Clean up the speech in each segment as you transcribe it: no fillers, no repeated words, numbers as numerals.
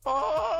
Oh!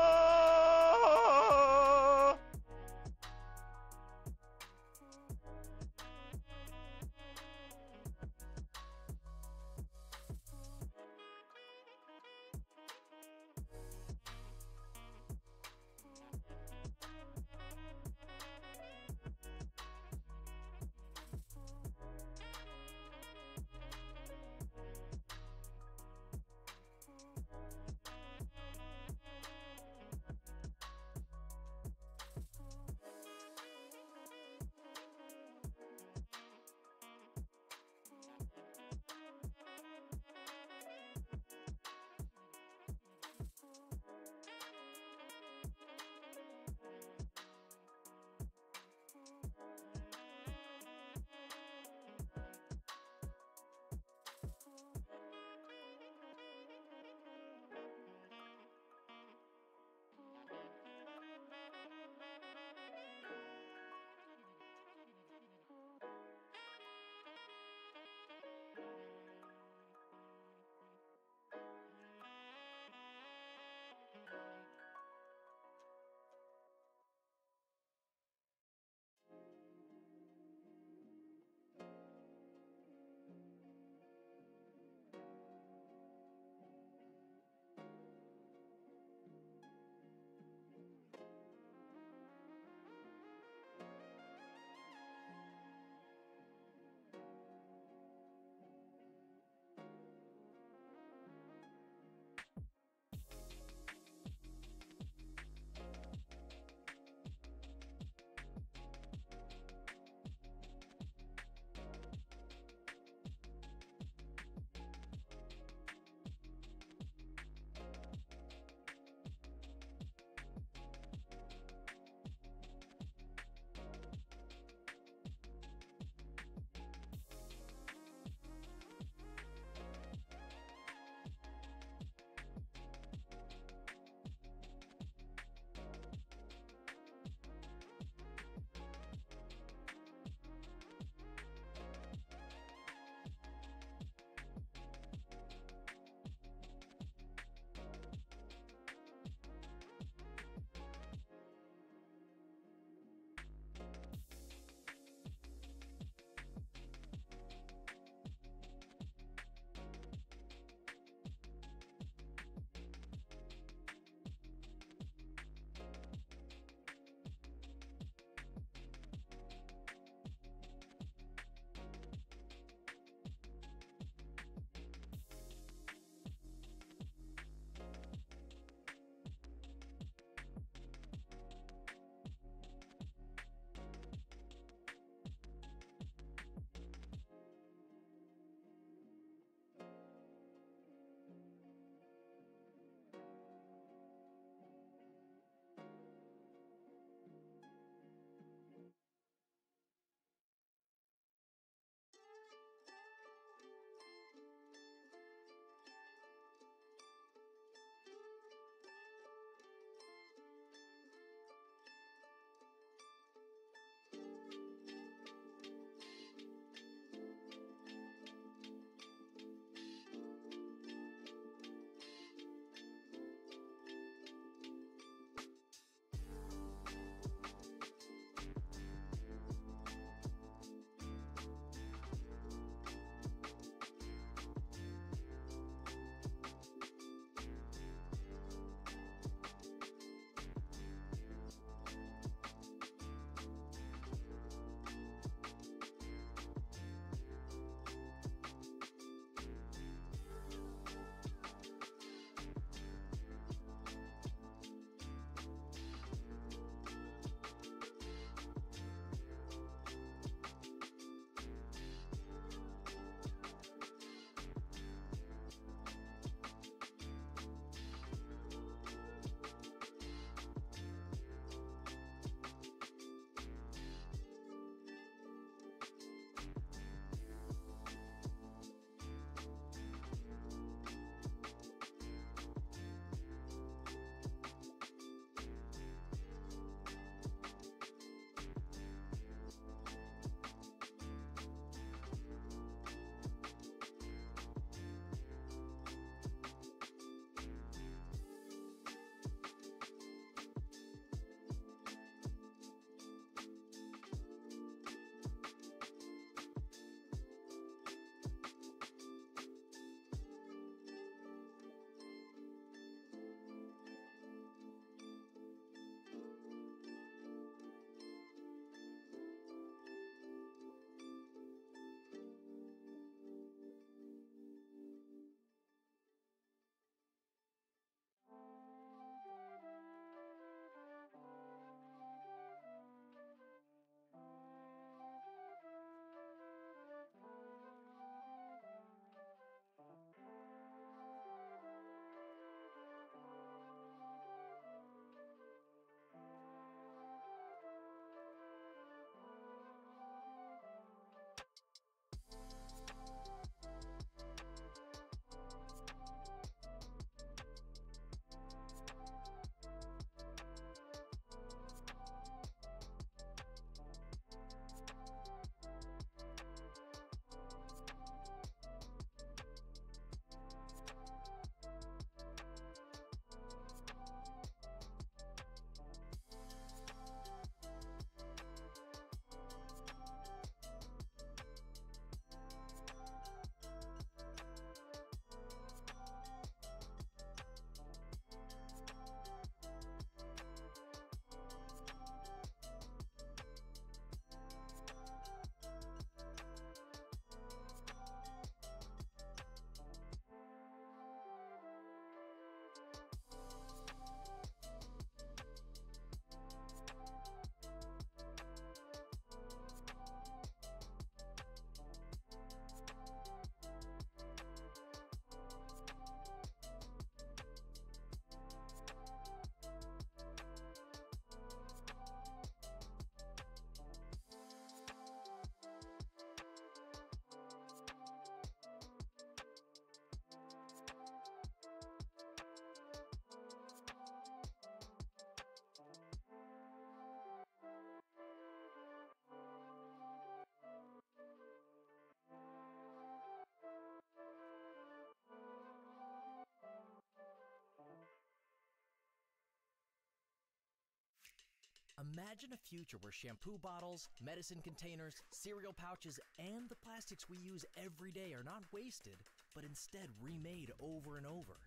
Imagine a future where shampoo bottles, medicine containers, cereal pouches, and the plastics we use every day are not wasted, but instead remade over and over.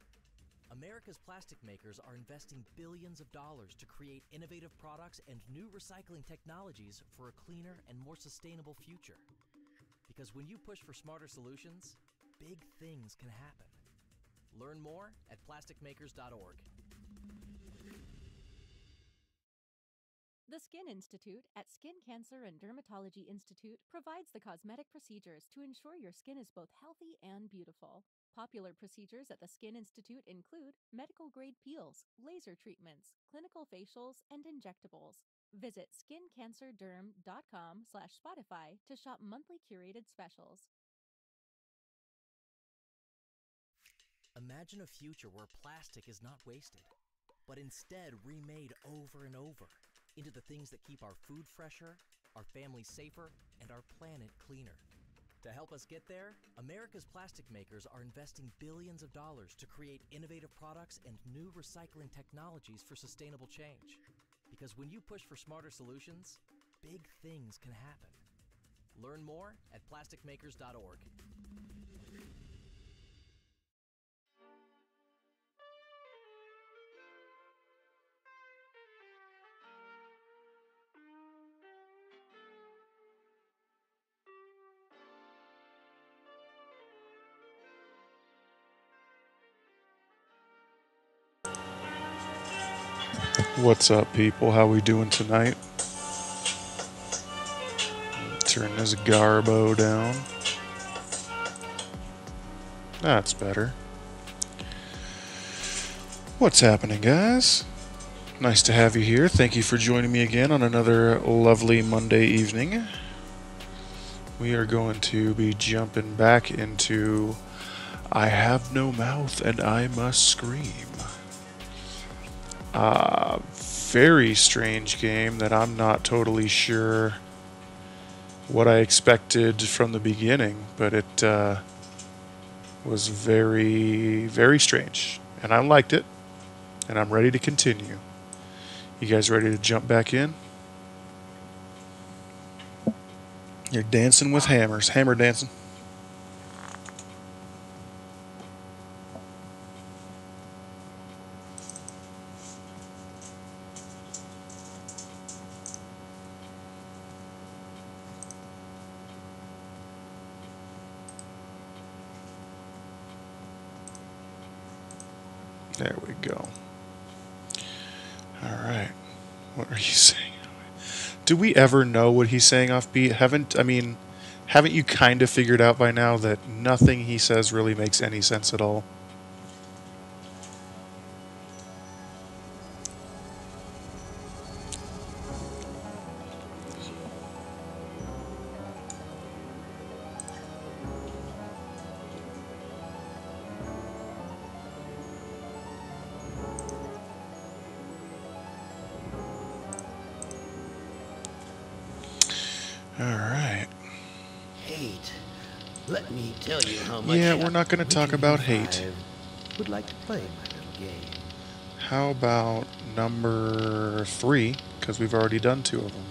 America's plastic makers are investing billions of dollars to create innovative products and new recycling technologies for a cleaner and more sustainable future. Because when you push for smarter solutions, big things can happen. Learn more at plasticmakers.org. The Skin Institute at Skin Cancer and Dermatology Institute provides the cosmetic procedures to ensure your skin is both healthy and beautiful. Popular procedures at the Skin Institute include medical-grade peels, laser treatments, clinical facials, and injectables. Visit skincancerderm.com/Spotify to shop monthly curated specials. Imagine a future where plastic is not wasted, but instead remade over and over into the things that keep our food fresher, our families safer, and our planet cleaner. To help us get there, America's plastic makers are investing billions of dollars to create innovative products and new recycling technologies for sustainable change. Because when you push for smarter solutions, big things can happen. Learn more at plasticmakers.org. What's up, people? How we doing tonight? Turn this garbo down. That's better. What's happening, guys? Nice to have you here. Thank you for joining me again on another lovely Monday evening. We are going to be jumping back into I Have No Mouth and I Must Scream. Very strange game that I'm not totally sure what I expected from the beginning, but it was very, very strange, and I liked it, and I'm ready to continue. You guys ready to jump back in? You're dancing with hammers, hammer dancing. There we go. Alright. What are you saying? Do we ever know what he's saying offbeat? Haven't you kind of figured out by now that nothing he says really makes any sense at all? Alright. Hate. Let me tell you how much. Yeah, we're not going to talk about hate. Would like to play my little game. How about number 3? Because we've already done 2 of them.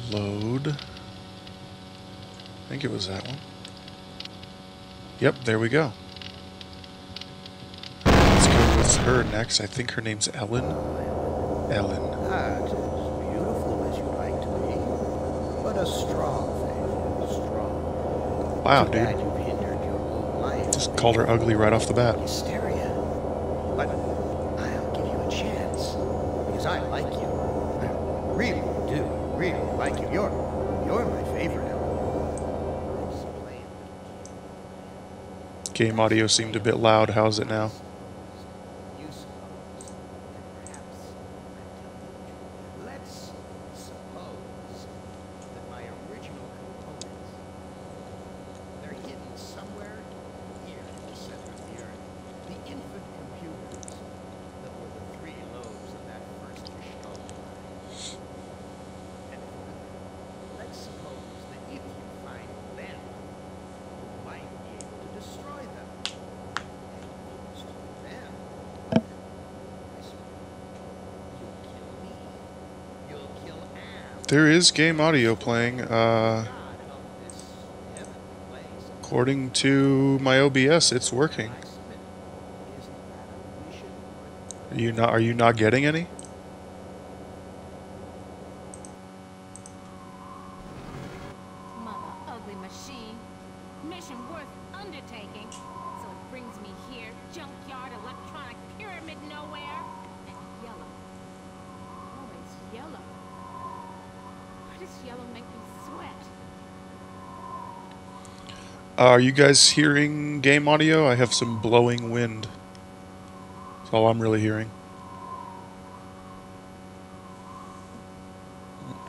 Load. I think it was that one. Yep, there we go. Let's go with her next. I think her name's Ellen. Ellen. That is beautiful as you like to be, but a strong faith is strong. Wow, Too bad dude. you've hindered your whole life. Just called her ugly right off the bat. Hysteria. But I'll give you a chance because I like you. I really do, really like you. You're my favorite. Game audio seemed a bit loud. How's it now? Let's suppose that my original components, they're hidden somewhere here in the center of the earth. The infant computers that were the 3 lobes of that first Gestalt mind. And let's suppose that if you find them, you might be able to destroy them. And There is game audio playing. According to my OBS, it's working. Are you not getting any? Mother ugly machine. Mission worth undertaking. So it brings me here, junkyard, electronic pyramid nowhere. And yellow. Always yellow. Why does yellow make me sweat? Are you guys hearing game audio? I have some blowing wind. That's all I'm really hearing.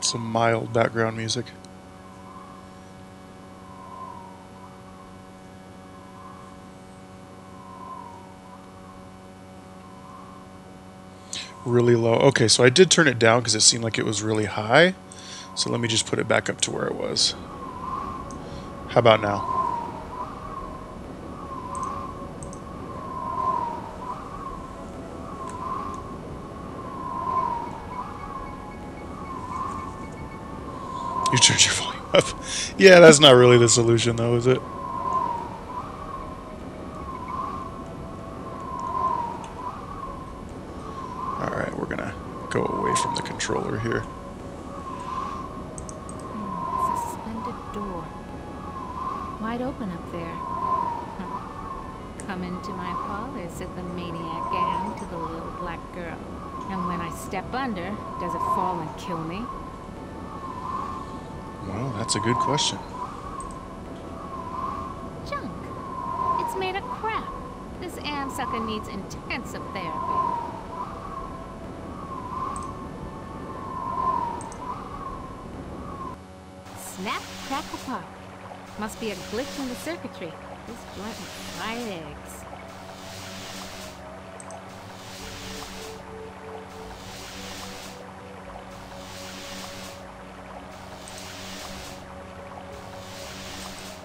Some mild background music. Really low. Okay, so I did turn it down because it seemed like it was really high. So let me just put it back up to where it was. How about now? You turned your volume up. Yeah, that's not really the solution, though, is it? Alright, we're gonna go away from the controller here. Suspended door. Wide open up there. Come into my parlor, said the maniac gang to the little black girl. And when I step under, does it fall and kill me? Well, that's a good question. Junk. It's made of crap. This am sucker needs intensive therapy. Snap, crackle, pop. Must be a glitch in the circuitry. This joint with fried eggs.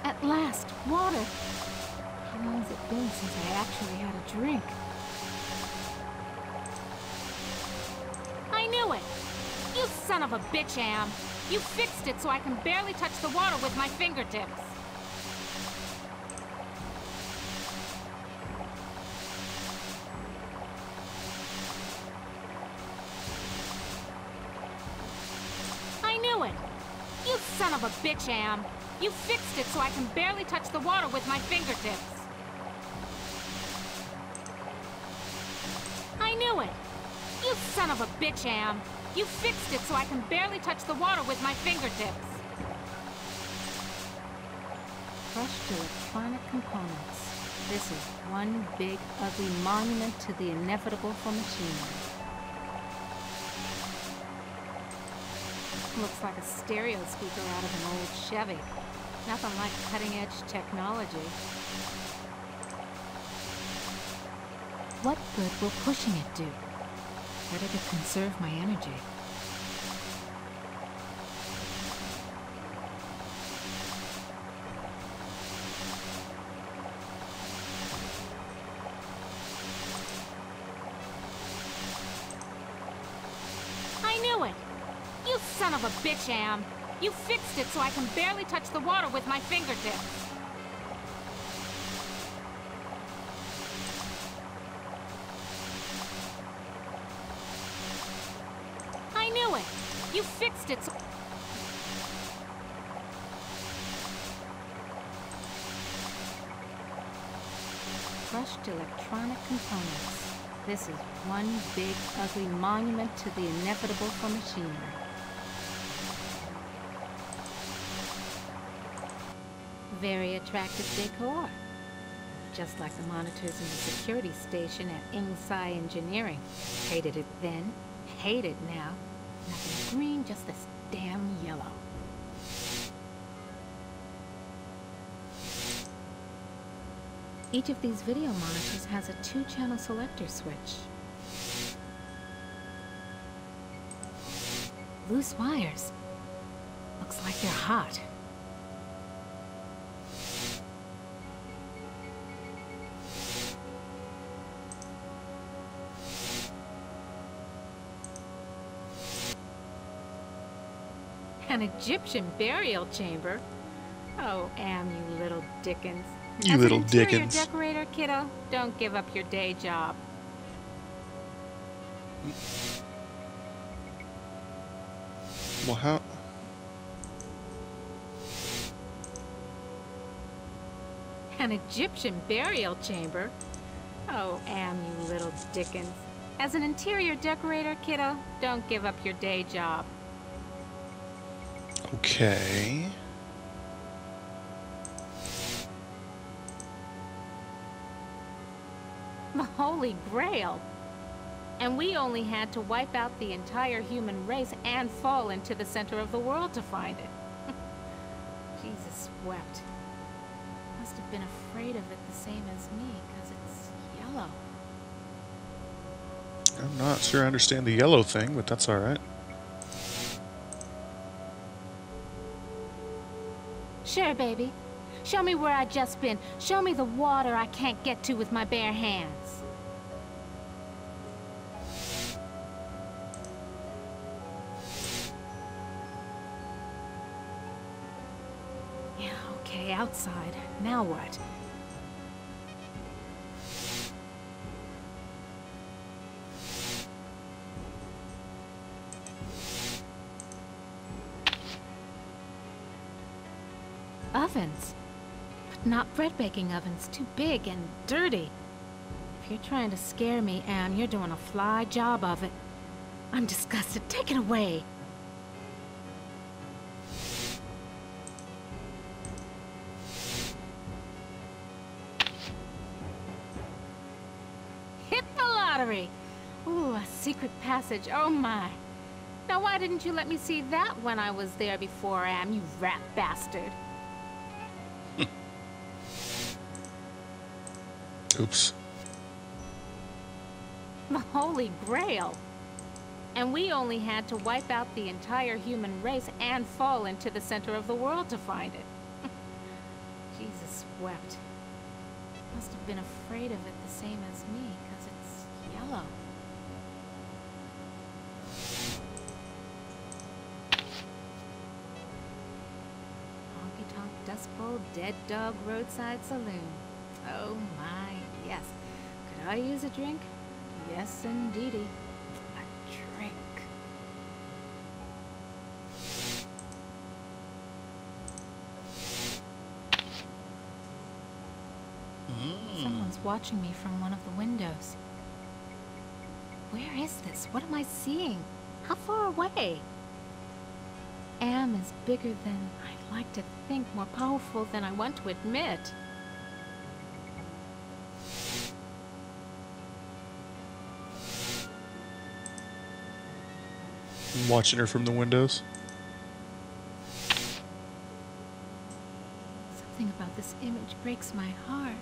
At last, water. How long has it been since I actually had a drink? I knew it! You son of a bitch, Am! You fixed it so I can barely touch the water with my fingertips. I knew it! You son of a bitch, Am! You fixed it so I can barely touch the water with my fingertips. I knew it! You son of a bitch, Am! You fixed it so I can barely touch the water with my fingertips. Crushed electronic components. This is one big, ugly monument to the inevitable for machinery. Looks like a stereo speaker out of an old Chevy. Nothing like cutting-edge technology. What good will pushing it do? Better to conserve my energy. I knew it! You son of a bitch, Am! You fixed it so I can barely touch the water with my fingertips. I knew it! You fixed it so... Crushed electronic components. This is one big, ugly monument to the inevitable for machinery. Very attractive decor. Just like the monitors in the security station at Ingsci Engineering. Hated it then, hate it now. Nothing green, just this damn yellow. Each of these video monitors has a 2-channel selector switch. Loose wires. Looks like they're hot. An Egyptian burial chamber? Oh, Am, you little Dickens. You As little an interior Dickens. decorator, kiddo, don't give up your day job. Well, how? An Egyptian burial chamber? Oh, Am, you little Dickens. As an interior decorator, kiddo, don't give up your day job. Okay. The Holy Grail. And we only had to wipe out the entire human race and fall into the center of the world to find it. Jesus wept. Must have been afraid of it the same as me, because it's yellow. I'm not sure I understand the yellow thing, but that's alright. Sure, baby. Show me where I just been. Show me the water I can't get to with my bare hands. Yeah, okay, outside. Now what? Ovens. But not bread baking ovens. Too big and dirty. If you're trying to scare me, Am, you're doing a fly job of it. I'm disgusted. Take it away. Hit the lottery. Ooh, a secret passage. Oh my. Now why didn't you let me see that when I was there before, Am, you rat bastard? Oops. The Holy Grail. And we only had to wipe out the entire human race and fall into the center of the world to find it. Jesus wept. Must have been afraid of it the same as me, because it's yellow. Honky Tonk Dust Bowl Dead Dog Roadside Saloon. Oh my, yes. Could I use a drink? Yes, indeedy. A drink. Someone's watching me from one of the windows. Where is this? What am I seeing? How far away? Am is bigger than I like to think, more powerful than I want to admit. I'm watching her from the windows. Something about this image breaks my heart.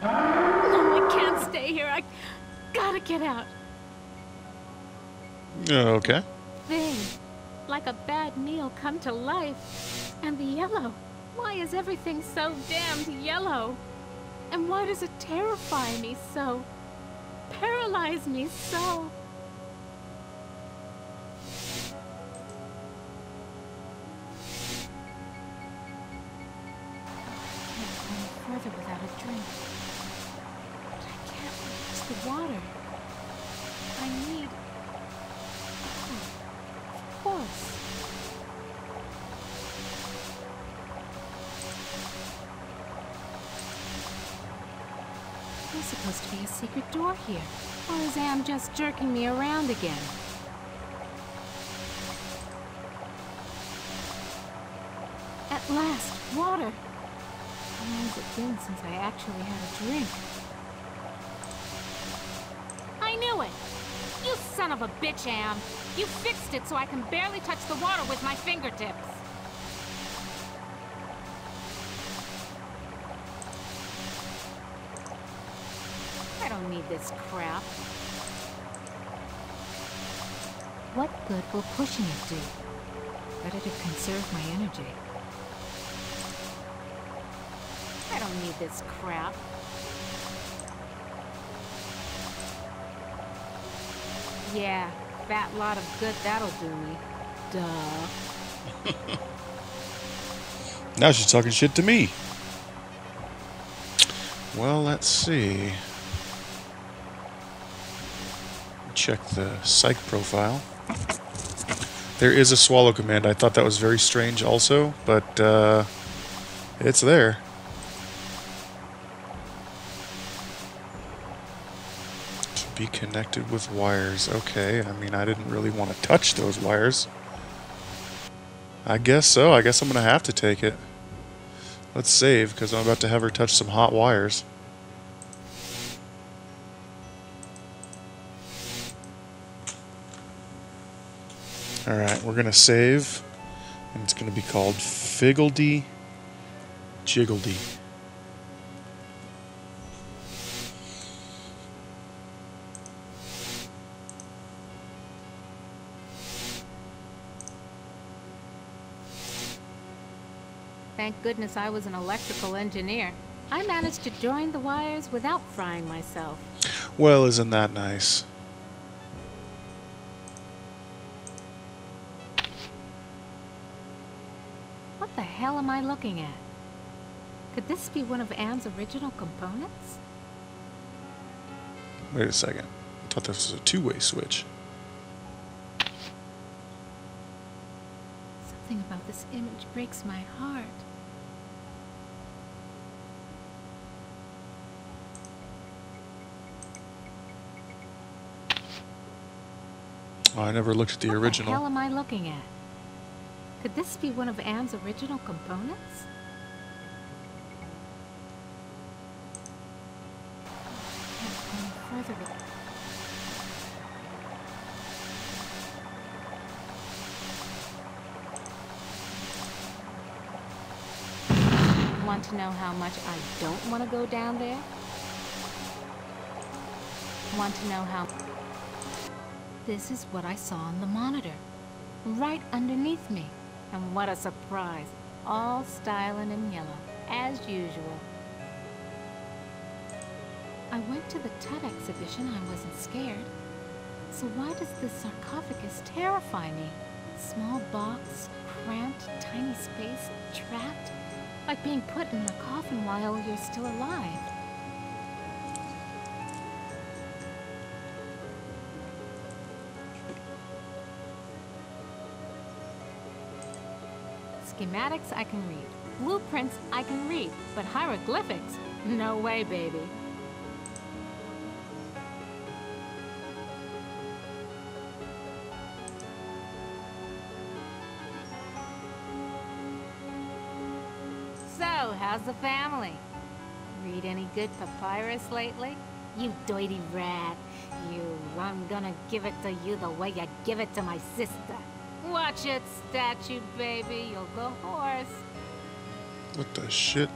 No, I can't stay here. I gotta get out. Okay. Thing. Like a bad meal come to life. And the yellow. Why is everything so damned yellow? And why does it terrify me so? Paralyze me so? I can't go any further without a drink. But I can't reach the water. I need... Oh, of course. There's supposed to be a secret door here. Or is Am just jerking me around again? At last, water! How long has it been since I actually had a drink? I knew it! You son of a bitch, Am! You fixed it so I can barely touch the water with my fingertips! I don't need this crap. What good will pushing it do? Better to conserve my energy. I don't need this crap. Yeah, fat lot of good that'll do me. Duh. Now she's talking shit to me. Well, let's see. Check the psych profile. There is a swallow command. I thought that was very strange also, but it's there. To be connected with wires. Okay, I mean, I didn't really want to touch those wires. I guess so. I guess I'm going to have to take it. Let's save, because I'm about to have her touch some hot wires. Alright, we're going to save, and it's going to be called Figgledy Jiggledy. Thank goodness I was an electrical engineer. I managed to join the wires without frying myself. Well, isn't that nice? What the hell am I looking at? Could this be one of Anne's original components? Wait a second. I thought this was a two-way switch. Something about this image breaks my heart. Oh, I never looked at the What original. the hell am I looking at? Could this be one of Anne's original components? I can't go any further with it. Want to know how much I don't want to go down there? Want to know how... This is what I saw on the monitor, right underneath me. And what a surprise. All styling in yellow, as usual. I went to the Tut exhibition. I wasn't scared. So why does this sarcophagus terrify me? Small box, cramped, tiny space, trapped. Like being put in a coffin while you're still alive. Schematics I can read. Blueprints I can read. But hieroglyphics? No way, baby. So, how's the family? Read any good papyrus lately? You dirty rat. I'm gonna give it to you the way you give it to my sister. Watch it, statue baby, you'll go hoarse. What the shit?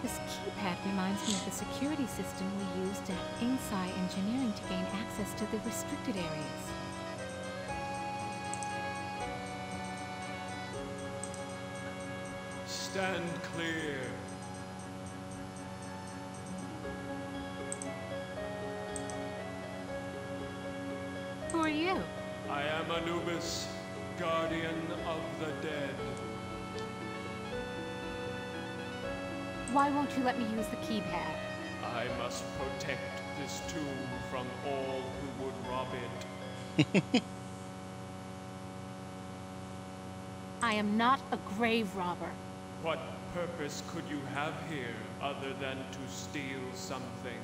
This keypad reminds me of the security system we used at Inside Engineering to gain access to the restricted areas. Stand clear. Who are you? I am Anubis, guardian of the dead. Why won't you let me use the keypad? I must protect this tomb from all who would rob it. I am not a grave robber. What purpose could you have here other than to steal something?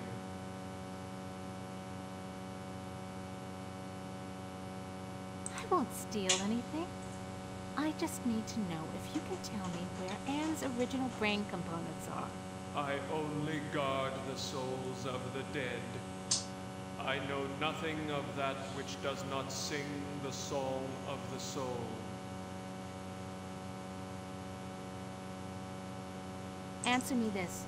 I won't steal anything. I just need to know if you can tell me where Anne's original brain components are. I only guard the souls of the dead. I know nothing of that which does not sing the song of the soul. Answer me this.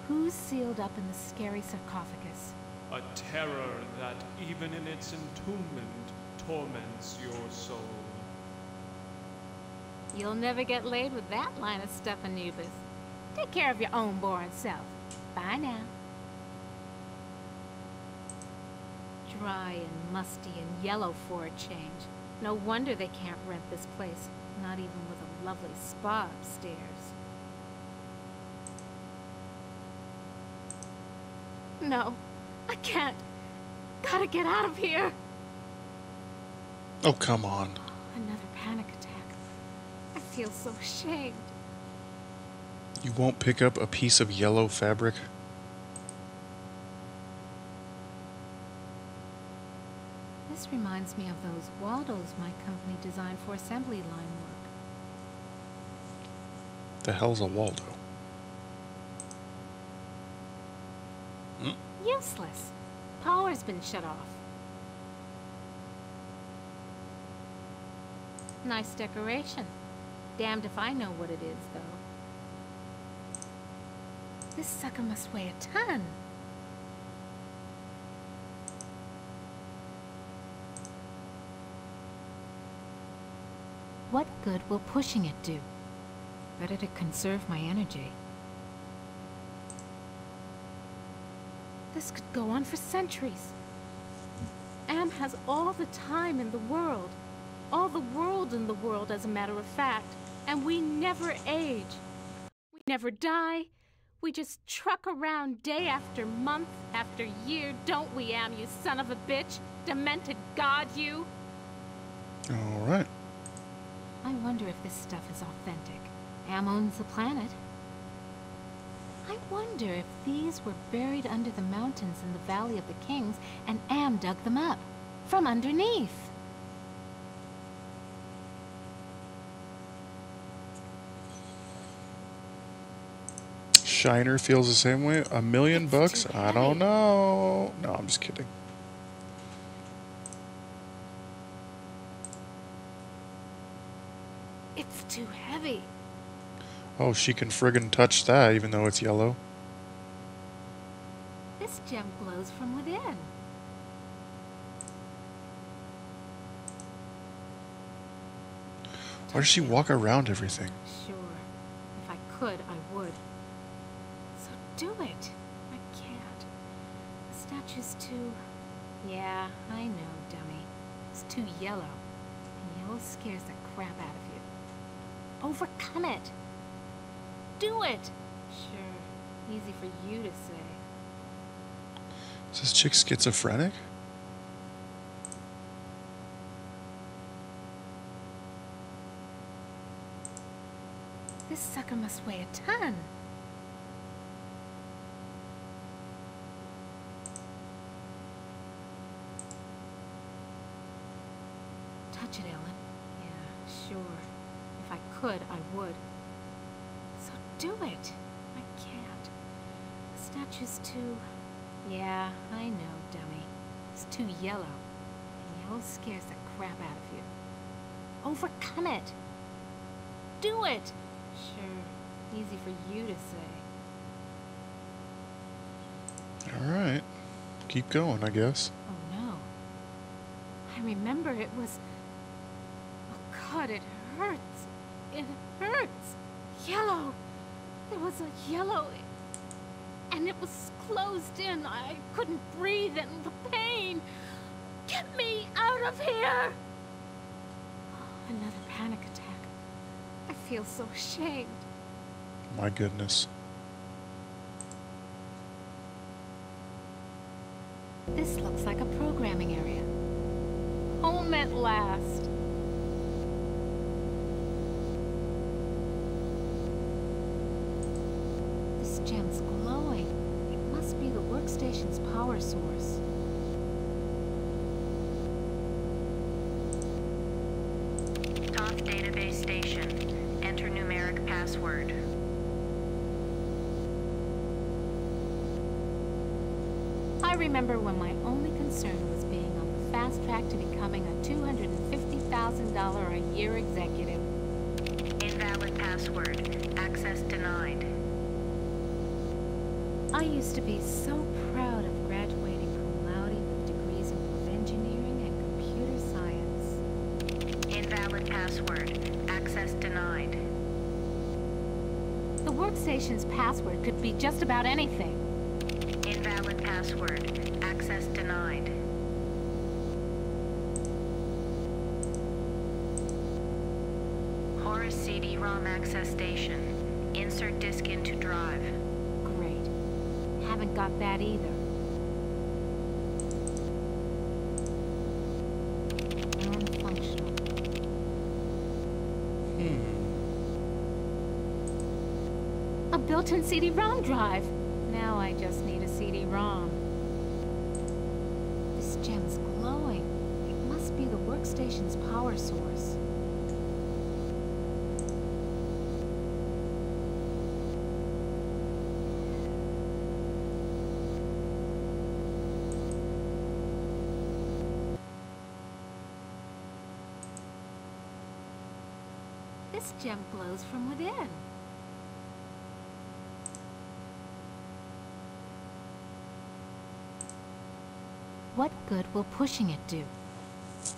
Who's sealed up in the scary sarcophagus? A terror that, even in its entombment, torments your soul. You'll never get laid with that line of stuff, Anubis. Take care of your own boring self. Bye now. Dry and musty and yellow for a change. No wonder they can't rent this place, not even with a lovely spa upstairs. No, I can't. Gotta get out of here. Oh, come on. Another panic attack. I feel so ashamed. You won't pick up a piece of yellow fabric? This reminds me of those Waldos my company designed for assembly line work. The hell's a Waldo? Useless. Power's been shut off. Nice decoration. Damned if I know what it is, though. This sucker must weigh a ton. What good will pushing it do? Better to conserve my energy. This could go on for centuries. Am has all the time in the world. All the world in the world, as a matter of fact. And we never age. We never die. We just truck around day after month after year, don't we, Am, you son of a bitch? Demented god, you! All right. I wonder if this stuff is authentic. Am owns the planet. I wonder if these were buried under the mountains in the Valley of the Kings and Am dug them up from underneath. Shiner feels the same way. $1 million bucks? I don't know. No, I'm just kidding. It's too heavy. Oh, she can friggin' touch that even though it's yellow. This gem glows from within. Why does she walk around everything? Sure. If I could, I would. So do it. I can't. The statue's too... Yeah, I know, dummy. It's too yellow. And yellow scares the crap out of you. Overcome it. Do it. Sure. Easy for you to say. Is this chick schizophrenic? This sucker must weigh a ton. Touch it, Ellen. Yeah, sure. If I could, I would. So do it. I can't. The statue's too... Yeah, I know, dummy. It's too yellow. And yellow scares the crap out of you. Overcome it. Do it. Sure. Easy for you to say. Alright. Keep going, I guess. Oh no. I remember it was... Oh God, it hurts. It hurts. Yellow. There was a yellow... And it was closed in. I couldn't breathe and the pain. Get me out of here! Oh, another panic attack. I feel so ashamed. My goodness. This looks like a programming area. Home at last. This gem's glowing. It must be the workstation's power source. Toth database station. Enter numeric password. I remember when my only concern was being on the fast track to becoming a $250,000 a year executive. Invalid password. Access denied. I used to be so proud of graduating from Loudy with degrees in both engineering and computer science. Invalid password. Access denied. The workstation's password could be just about anything. Invalid password. Access denied. Horus CD-ROM access station. Insert disk into drive. Great. Haven't got that either. Non-functional. A built-in CD-ROM drive. Now I just need a CD-ROM. This gem's glowing. It must be the workstation's power source. This gem glows from within. What good will pushing it do?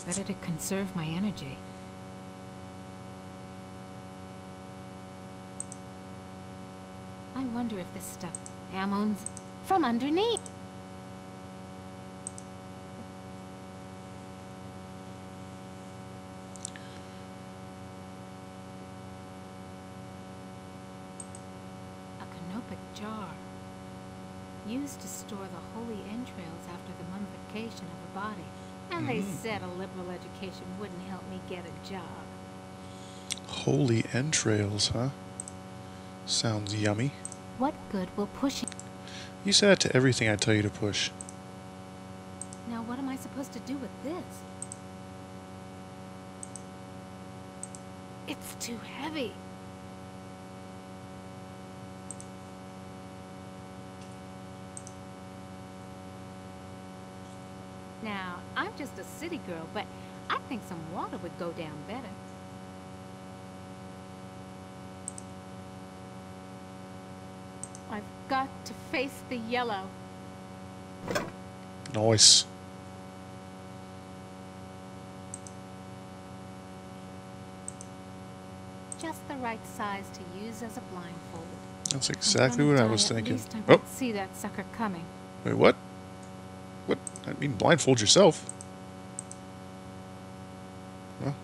Better to conserve my energy. I wonder if this stuff ammo's from underneath. A canopic jar. Used to store the holy entrails after the mummification of a body. And they said a liberal education wouldn't help me get a job. Holy entrails, huh? Sounds yummy. What good will pushing? You say that to everything I tell you to push. Now what am I supposed to do with this? It's too heavy. Now, I'm just a city girl, but I think some water would go down better. I've got to face the yellow. Nice. Just the right size to use as a blindfold. That's exactly what I was thinking. At least I Oh, won't see that sucker coming. wait, what? What? I mean, blindfold yourself.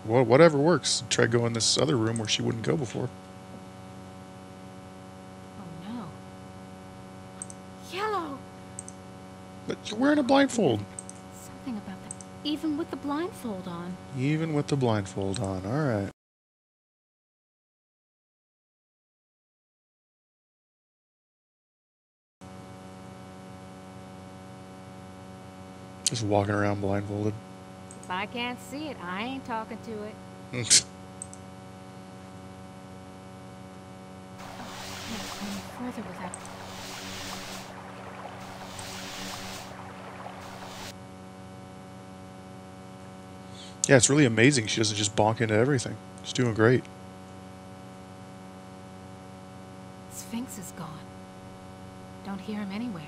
Well, whatever works. Try go in this other room where she wouldn't go before. Oh no. Yellow! But you're wearing a blindfold. Something about that. Even with the blindfold on. Even with the blindfold on. All right. Just walking around blindfolded. If I can't see it, I ain't talking to it. Can't go any further without... Yeah, it's really amazing she doesn't just bonk into everything. She's doing great. Sphinx is gone. Don't hear him anywhere.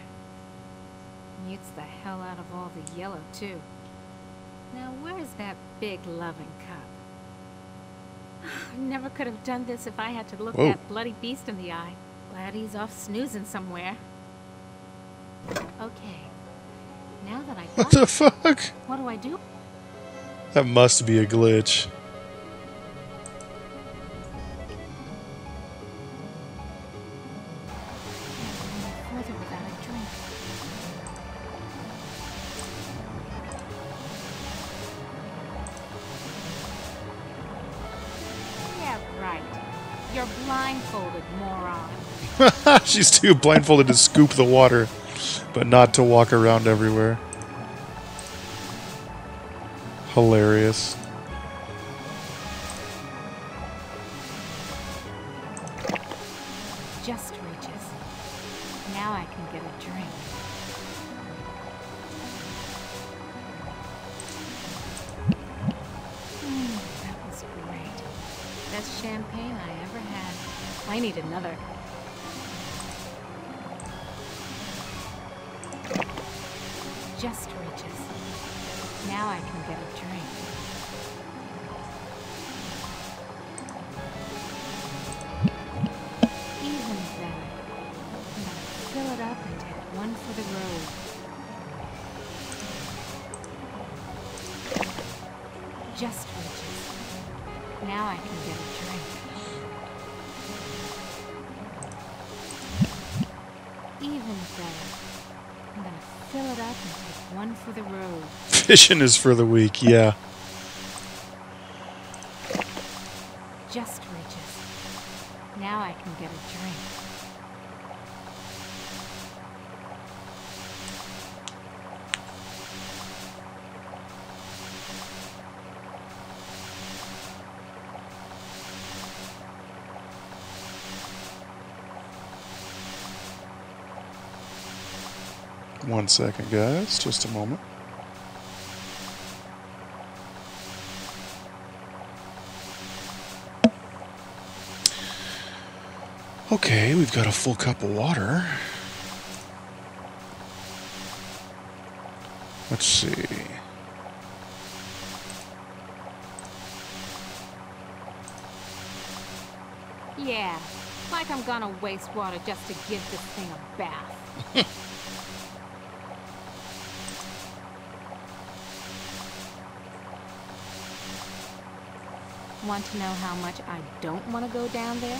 Mutes the hell out of all the yellow, too. Now, where's that big loving cup? I never could have done this if I had to look Whoa. that bloody beast in the eye. Glad he's off snoozing somewhere. Okay. Now that I got What the it, fuck? what do I do? That must be a glitch. Can't go any further without a drink. Yeah, right. You're blindfolded, moron. She's too blindfolded to scoop the water, but not to walk around everywhere. Hilarious. Just reaches. Now I can get a drink. That was great. Best champagne I ever had. I need another. Just reaches. Now I can get a drink. Even for the road. Just reaches. Now I can get a drink. Even better. I'm gonna fill it up and take one for the road. Fishing is for the weak, yeah. Just reaches. Now I can get a drink. One second, guys. Just a moment. Okay, we've got a full cup of water. Let's see. Yeah, like I'm gonna waste water just to give this thing a bath. Want to know how much I don't want to go down there?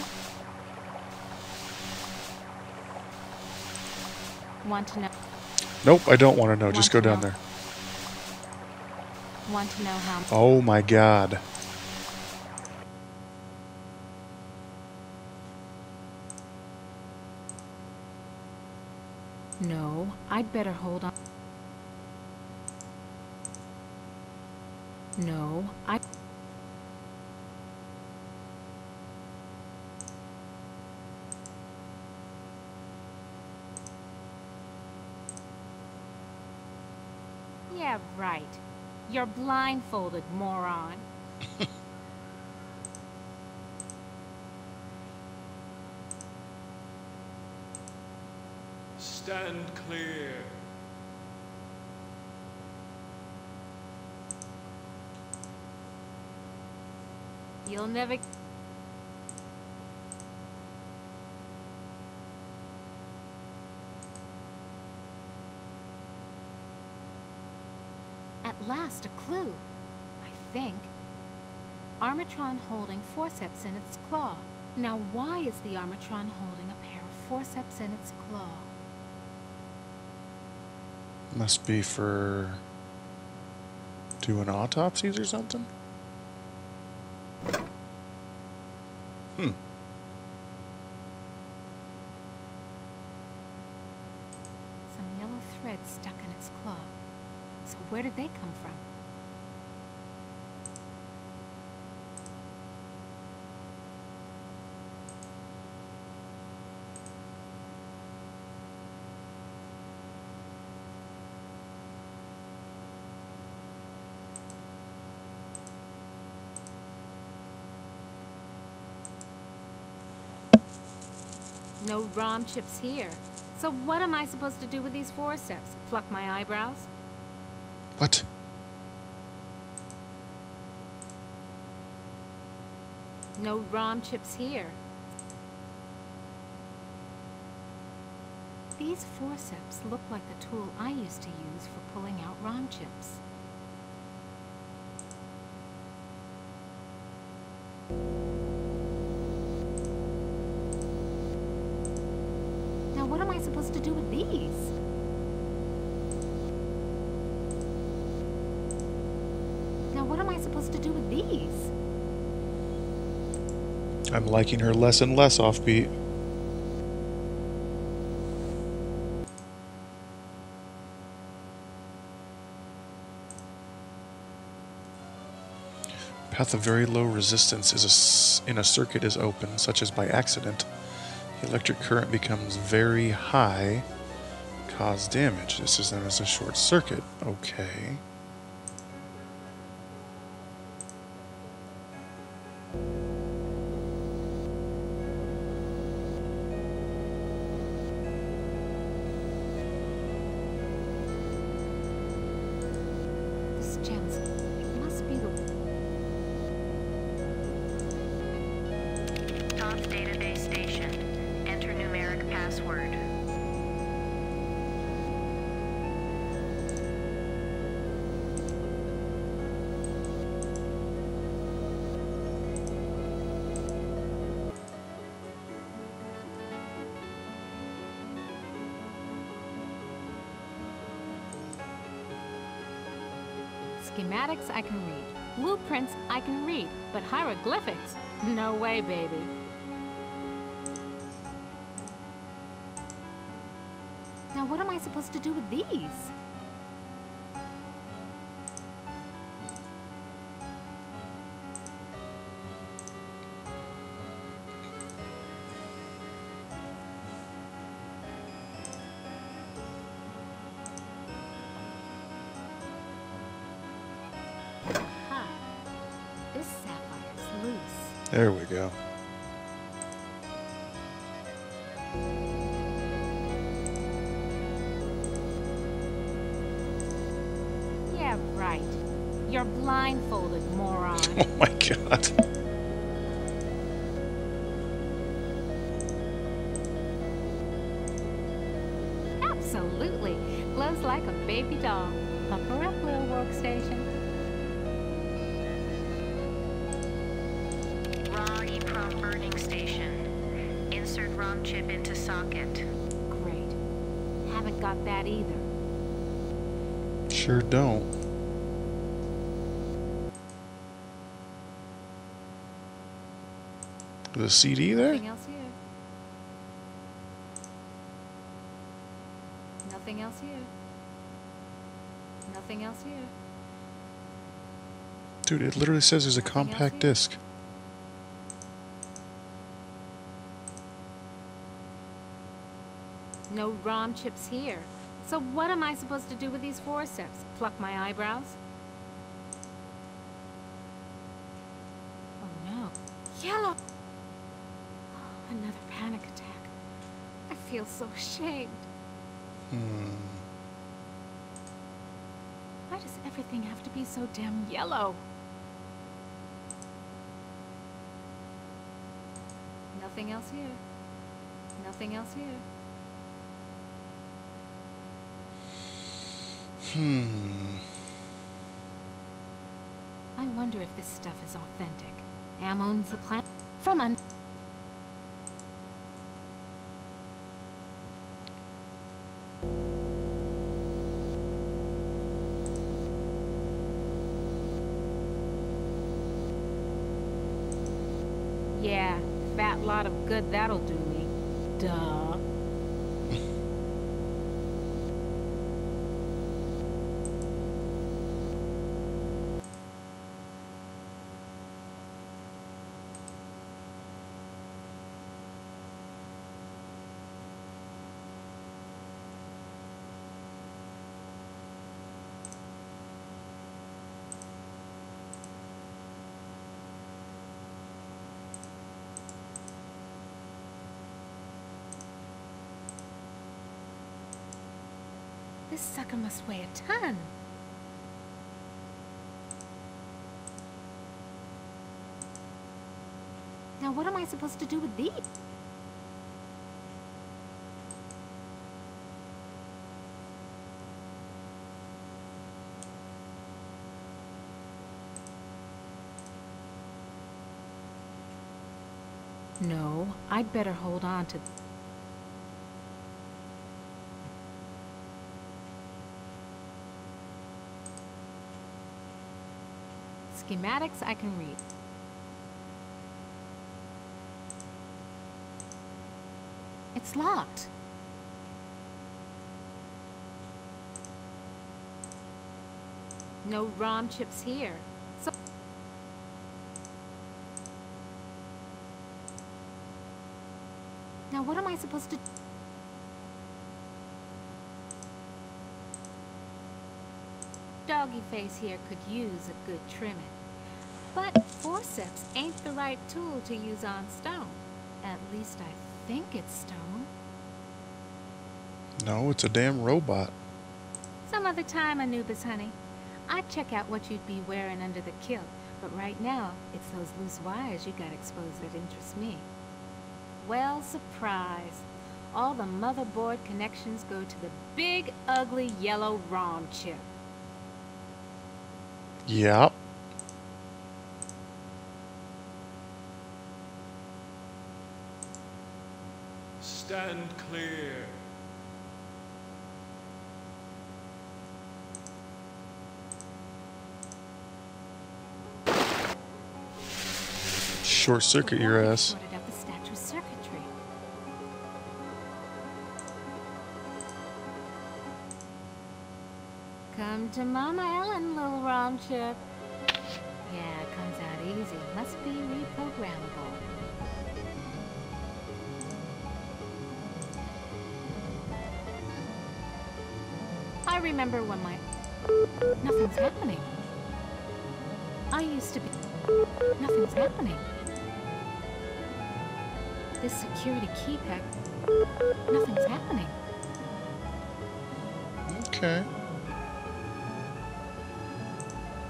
Want to know? Nope, I don't want to know. Just go down there. Want to know how? Oh my god. No, I'd better hold on. No, I... Yeah, right. You're blindfolded, moron. Stand clear. You'll never... At last, a clue, I think. Armatron holding forceps in its claw. Now, why is the Armatron holding a pair of forceps in its claw? Must be for doing autopsies or something? Hmm. Some yellow threads stuck in its claw. So where did they come from? No ROM chips here. So what am I supposed to do with these forceps? Pluck my eyebrows? What? No ROM chips here. These forceps look like the tool I used to use for pulling out ROM chips. Now what am I supposed to do with these? Now what am I supposed to do with these? I'm liking her less and less offbeat. Path of very low resistance is in a circuit is open, such as by accident. The electric current becomes very high, cause damage. This is known as a short circuit. Okay. This gems must be the... Database station. Enter numeric password. Schematics I can read. Blueprints I can read. But hieroglyphics? No way, baby. Now what am I supposed to do with these? This sapphire's loose. There we go. Yeah, right. You're blindfolded, moron. Oh my god. Absolutely. Glows like a baby doll. Up her up, little workstation. Raw EEPROM burning station. Insert ROM chip into socket. Great. Haven't got that either. Sure don't. The CD there? Nothing else here. Nothing else here. Nothing else here. Dude, it literally says there's a Nothing else compact here? disc. No ROM chips here. So what am I supposed to do with these forceps? Pluck my eyebrows? Oh no. Yellow! Another panic attack. I feel so ashamed. Why does everything have to be so damn yellow? Nothing else here. Nothing else here. I wonder if this stuff is authentic. Am owns the plant from un. Yeah, fat lot of good that'll do me. Duh. This sucker must weigh a ton. Now what am I supposed to do with these? No, I'd better hold on to... Schematics I can read. It's locked. No ROM chips here. So now what am I supposed to... Doggy face here could use a good trimming. But forceps ain't the right tool to use on stone. At least I think it's stone. No, it's a damn robot. Some other time, Anubis, honey. I'd check out what you'd be wearing under the kilt. But right now, it's those loose wires you got exposed that interest me. Well, surprise. All the motherboard connections go to the big, ugly, yellow ROM chip. Yep. Stand clear. short circuit your The water ass. sorted out the statue's circuitry. Come to Mama Ellen, little Rom Chip. Yeah, it comes out easy. Must be reprogrammable. I remember when nothing's happening. I used to be... Nothing's happening. This security keypad... Nothing's happening. Okay.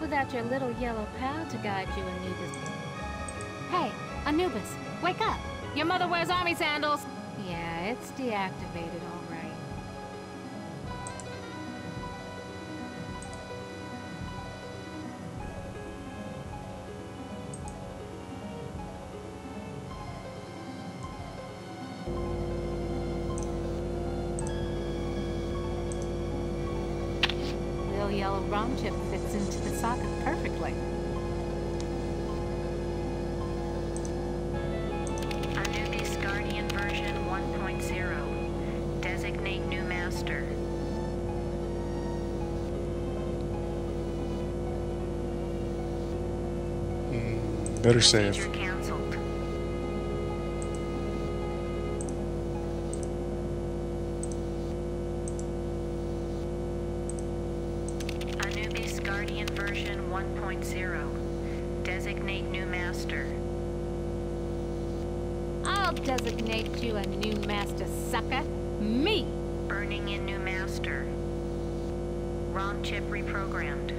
Without your little yellow pal to guide you, Anubis. Hey, Anubis, wake up! Your mother wears army sandals! Yeah, it's deactivated, all right. Little yellow ROM chip fits into the socket perfectly. Anubis Guardian version 1.0. Designate new master. Better save. Procedure canceled. Anubis Guardian version 1.0. Designate new master. I'll designate you a new master, sucker. Me! Burning in new master. ROM chip reprogrammed.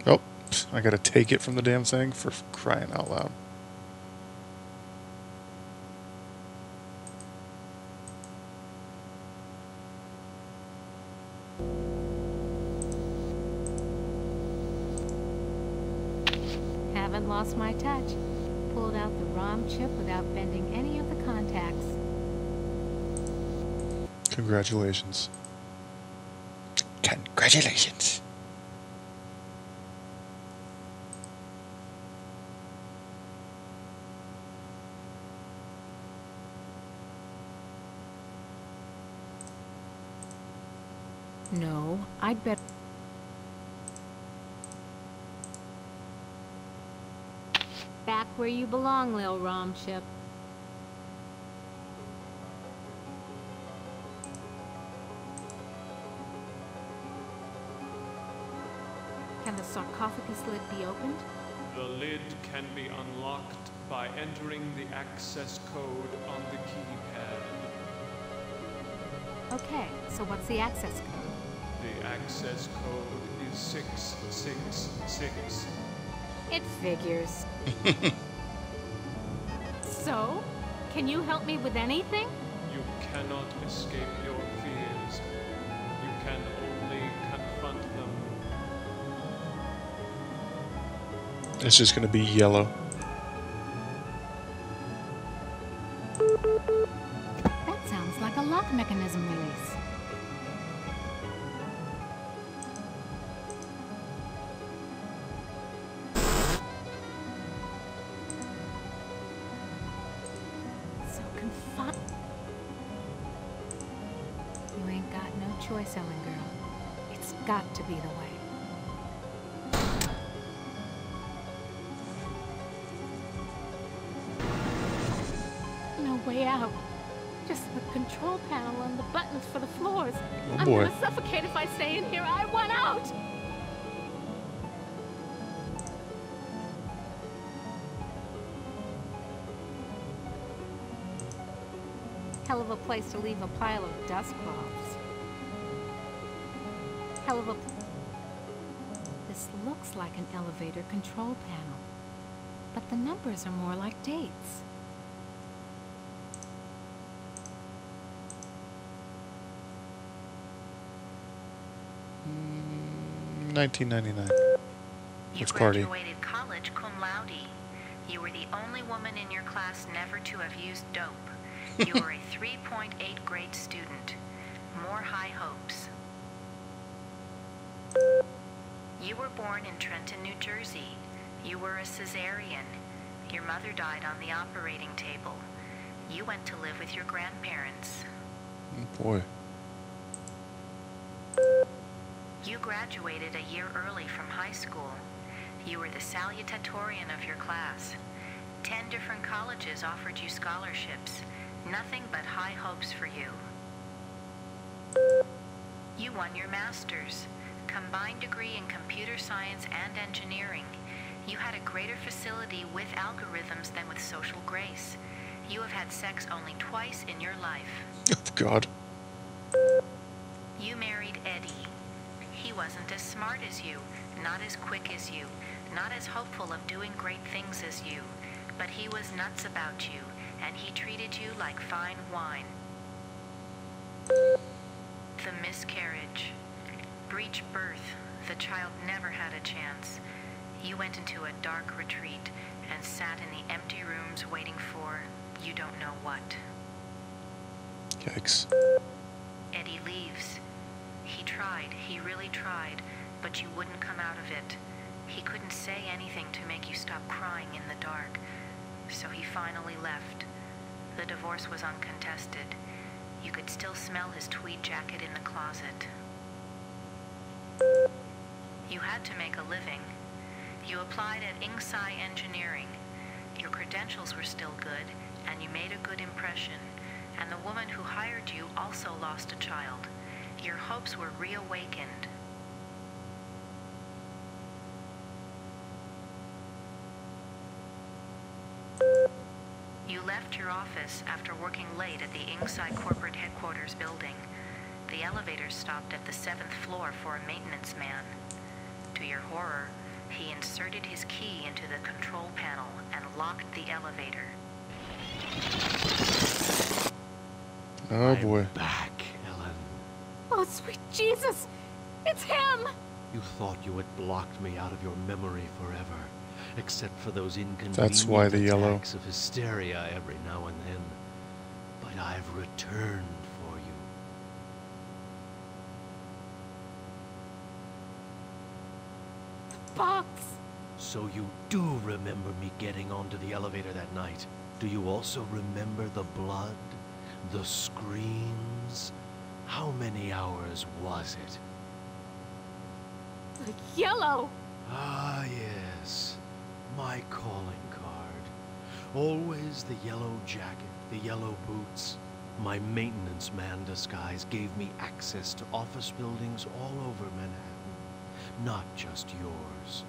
Oh, I gotta take it from the damn thing for crying out loud. Haven't lost my touch. Pulled out the ROM chip without bending any of the contacts. Congratulations. Congratulations. No, I'd bet... Back where you belong, Lil ROM chip. Can the sarcophagus lid be opened? The lid can be unlocked by entering the access code on the keypad. Okay, so what's the access code? The access code is 666. It figures. So, can you help me with anything? You cannot escape your fears. You can only confront them. It's just gonna be yellow. That sounds like a lock mechanism release. So confined. You ain't got no choice, Ellen girl. It's got to be the way. No way out. Just the control panel and the buttons for the floors. Oh I'm boy. gonna suffocate if I stay in here. I want out! Hell of a place to leave a pile of dust cloths. Hell of a... This looks like an elevator control panel, but the numbers are more like dates. 1999. You Which party? graduated college cum laude. You were the only woman in your class never to have used dope. You were a 3.8 grade student. More high hopes. You were born in Trenton, New Jersey. You were a cesarean. Your mother died on the operating table. You went to live with your grandparents. Oh boy. You graduated a year early from high school. You were the salutatorian of your class. 10 different colleges offered you scholarships. Nothing but high hopes for you. You won your master's, combined degree in computer science and engineering. You had a greater facility with algorithms than with social grace. You have had sex only twice in your life. Oh, God. You married Eddie. He wasn't as smart as you, not as quick as you, not as hopeful of doing great things as you, but he was nuts about you, and he treated you like fine wine. The miscarriage. Breech birth. The child never had a chance. You went into a dark retreat and sat in the empty rooms waiting for you don't know what. Yikes. Eddie leaves. He tried, he really tried, but you wouldn't come out of it. He couldn't say anything to make you stop crying in the dark, so he finally left. The divorce was uncontested. You could still smell his tweed jacket in the closet. You had to make a living. You applied at Inksci Engineering. Your credentials were still good, and you made a good impression. And the woman who hired you also lost a child. Your hopes were reawakened. You left your office after working late at the Inksci corporate headquarters building. The elevator stopped at the 7th floor for a maintenance man. To your horror, he inserted his key into the control panel and locked the elevator. Oh boy. I'm back, Ellen. Oh, sweet Jesus! It's him! You thought you had blocked me out of your memory forever, except for those inconvenient That's why the yellow. attacks of hysteria every now and then. But I've returned for you. Box! So you do remember me getting onto the elevator that night? Do you also remember the blood? The screams? How many hours was it? The yellow! Ah, yes. My calling card. Always the yellow jacket, the yellow boots. My maintenance man disguise gave me access to office buildings all over Manhattan. Not just yours.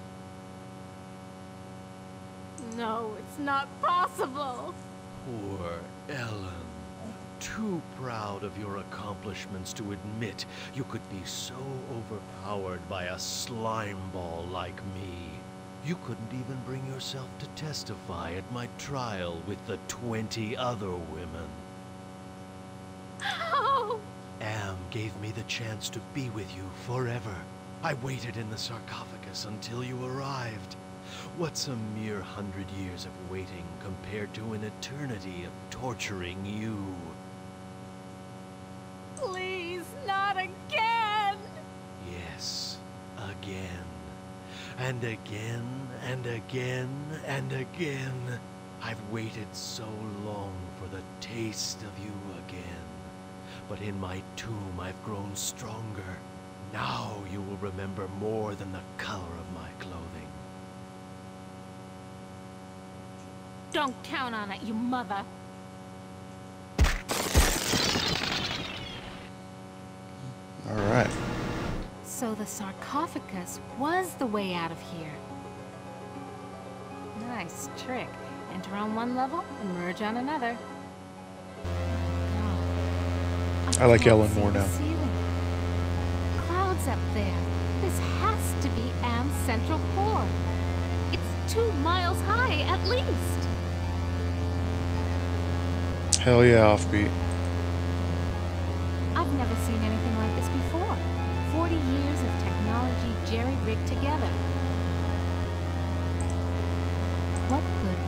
No, it's not possible! Poor Ellen. Too proud of your accomplishments to admit you could be so overpowered by a slime ball like me. You couldn't even bring yourself to testify at my trial with the 20 other women. How? Am gave me the chance to be with you forever. I waited in the sarcophagus until you arrived. What's a mere 100 years of waiting compared to an eternity of torturing you? Please, not again! Yes, again. And again, and again, and again. I've waited so long for the taste of you again. But in my tomb I've grown stronger. Now you will remember more than the color of my clothing. Don't count on it, you mother! All right. So the sarcophagus was the way out of here. Nice trick. Enter on one level, emerge on another. God. I like can't Ellen see more the now. ceiling. Clouds up there. This has to be Am's central core. It's 2 miles high, at least. Hell yeah, Offbeat. I've never seen anything like this before. 40 years of technology jerry-rigged together. What could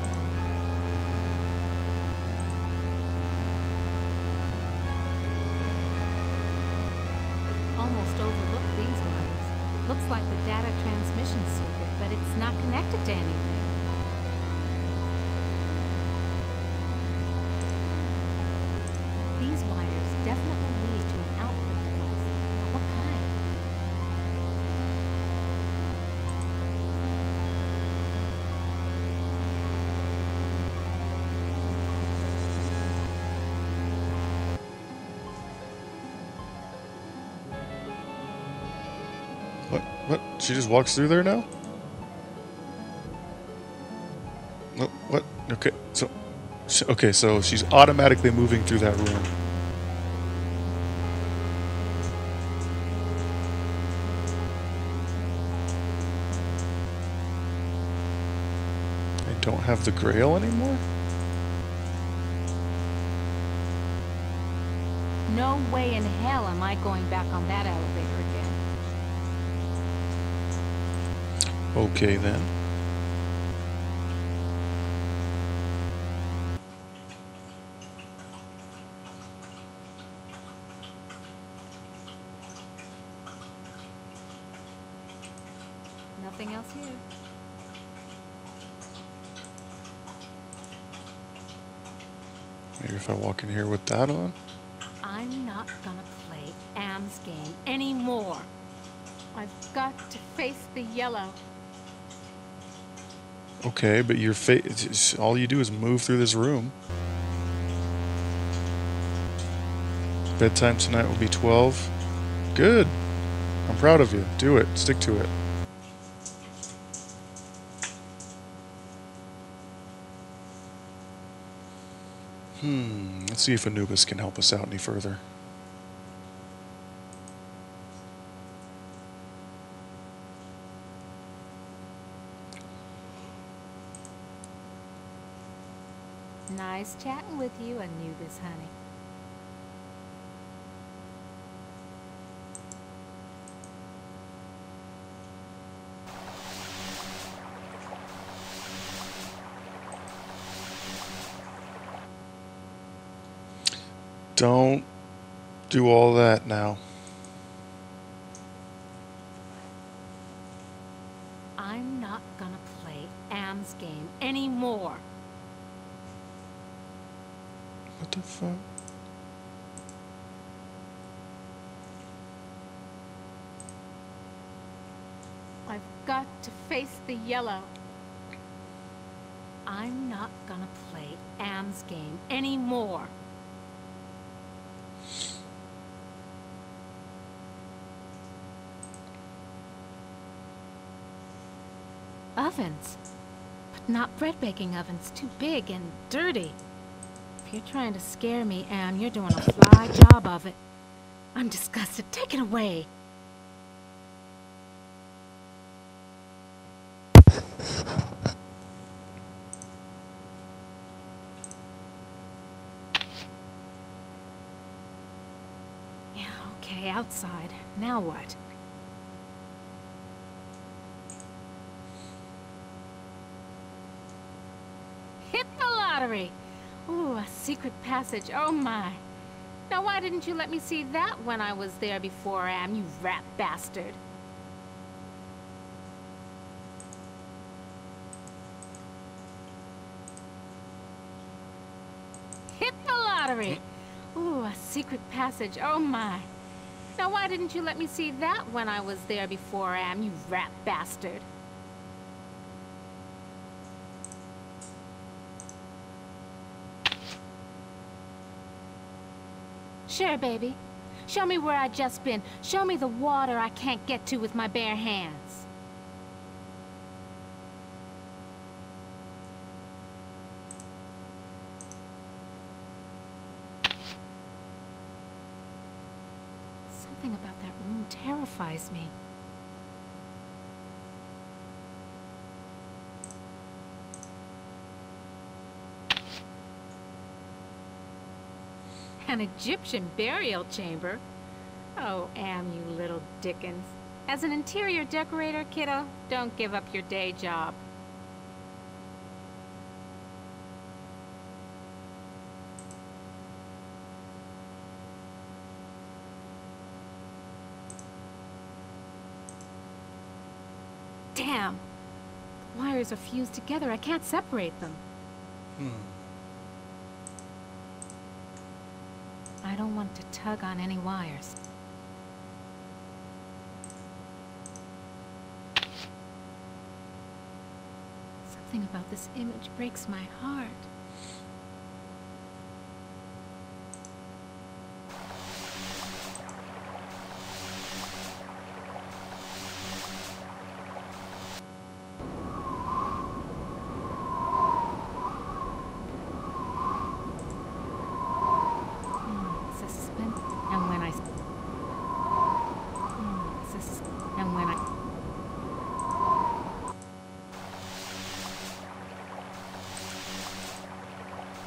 just overlooked these wires. Looks like the data transmission circuit, but it's not connected to anything. These wires definitely lead to an output device. But what kind? What? She just walks through there now? What? Okay, so she's automatically moving through that room. I don't have the Grail anymore? No way in hell am I going back on that elevator again. Okay then. Nothing else here. Maybe if I walk in here with that on? I'm not gonna play Am's game anymore. I've got to face the yellow. Okay, but your all you do is move through this room. Bedtime tonight will be 12. Good. I'm proud of you. Do it. Stick to it. Let's see if Anubis can help us out any further. Nice chatting with you, Anubis, honey. Don't do all that now. I'm not gonna play Am's game anymore. What the fuck? I've got to face the yellow. I'm not gonna play Am's game anymore. Ovens, but not bread baking ovens. Too big and dirty. If you're trying to scare me, Am, you're doing a fly job of it. I'm disgusted. Take it away. Yeah, okay, outside. Now what? Hit the lottery! Ooh, a secret passage. Oh my. Now why didn't you let me see that when I was there before, Am, you rat bastard? Hit the lottery! Ooh, a secret passage. Oh my. Now why didn't you let me see that when I was there before, Am, you rat bastard? Sure, baby. Show me where I just been. Show me the water I can't get to with my bare hands. Something about that room terrifies me. An Egyptian burial chamber? Oh, Am, you little Dickens. As an interior decorator, kiddo, don't give up your day job. Damn. The wires are fused together. I can't separate them. I don't want to tug on any wires. Something about this image breaks my heart.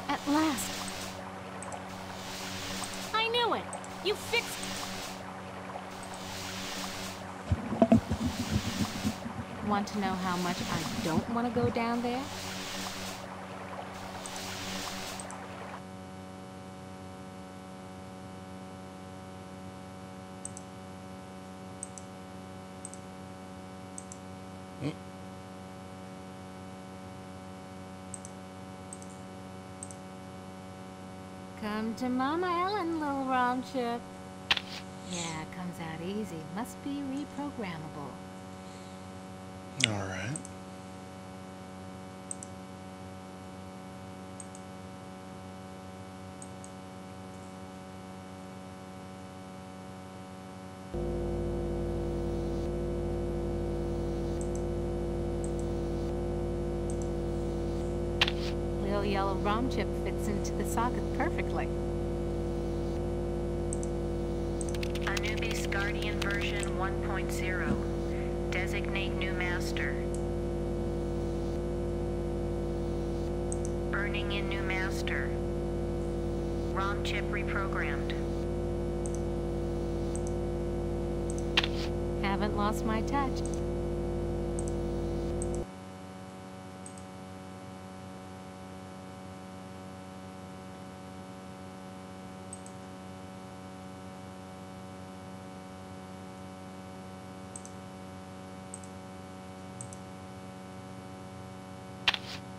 At last. I knew it. You fixed it. Want to know how much I don't want to go down there? Come to Mama Ellen, little rom chip. Yeah, it comes out easy. Must be reprogrammable. All right. Little yellow rom chip fits into the socket perfectly. Anubis Guardian version 1.0. Designate new master. Burning in new master. ROM chip reprogrammed. Haven't lost my touch.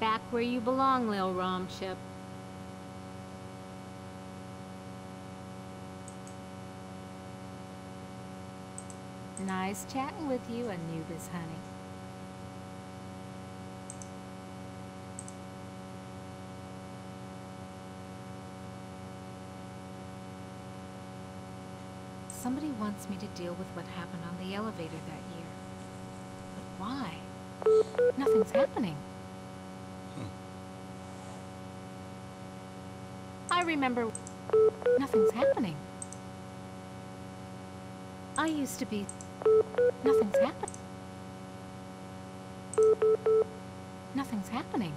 Back where you belong, Lil Rom Chip. Nice chatting with you, Anubis, honey. Somebody wants me to deal with what happened on the elevator that year. But why? Nothing's happening. I remember nothing's happening. I used to be nothing's happening. Nothing's happening.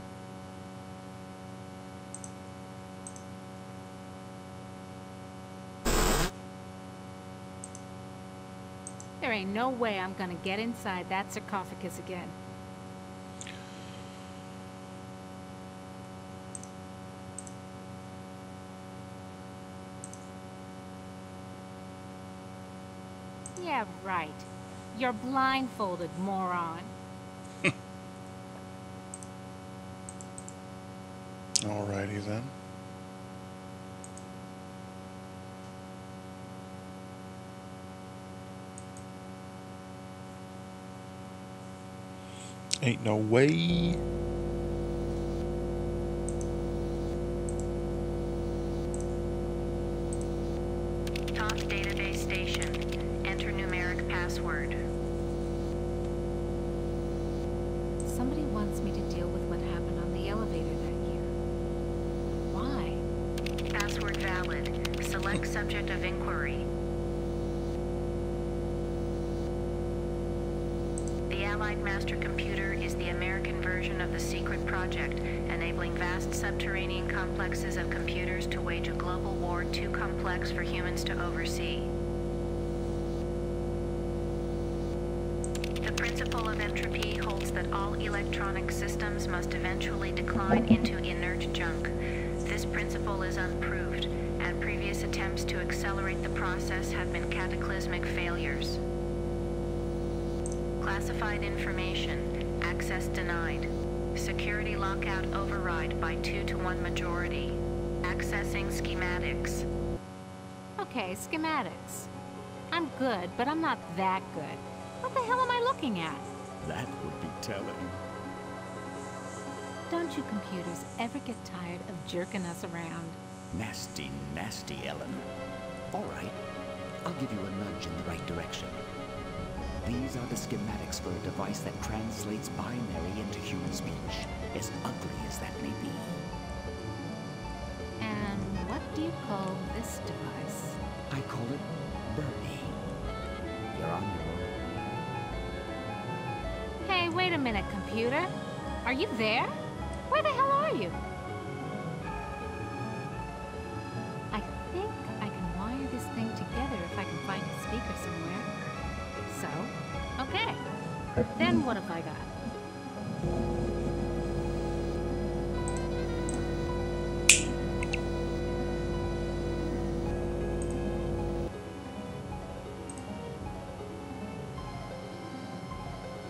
There ain't no way I'm gonna get inside that sarcophagus again. Yeah, right. You're blindfolded, moron. Alrighty then. Ain't no way. Top database station. Enter numeric password. Somebody wants me to deal with what happened on the elevator that year. Why? Password valid. Select subject of inquiry. The Allied Master Computer is the American version of the secret project, enabling vast subterranean complexes of computers to wage a global war too complex for humans to oversee. The principle of entropy holds that all electronic systems must eventually decline into inert junk. This principle is unproved, and previous attempts to accelerate the process have been cataclysmic failures. Classified information. Access denied. Security lockout override by 2-to-1 majority. Accessing schematics. Okay, schematics. I'm good, but I'm not that good. What the hell am I looking at? That would be telling. Don't you computers ever get tired of jerking us around? Nasty, nasty, Ellen. All right, I'll give you a nudge in the right direction. These are the schematics for a device that translates binary into human speech, as ugly as that may be. And what do you call this device? I call it Bernie. You're on your own. Hey, wait a minute, computer. Are you there? Where the hell are you? I think I can wire this thing together if I can find a speaker somewhere. So, okay. Then what have I got?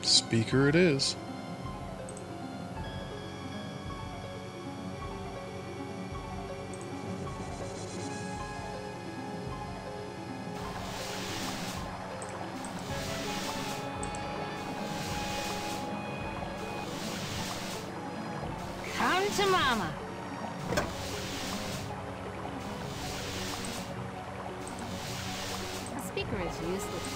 Speaker it is. Come to mama. The speaker is useless.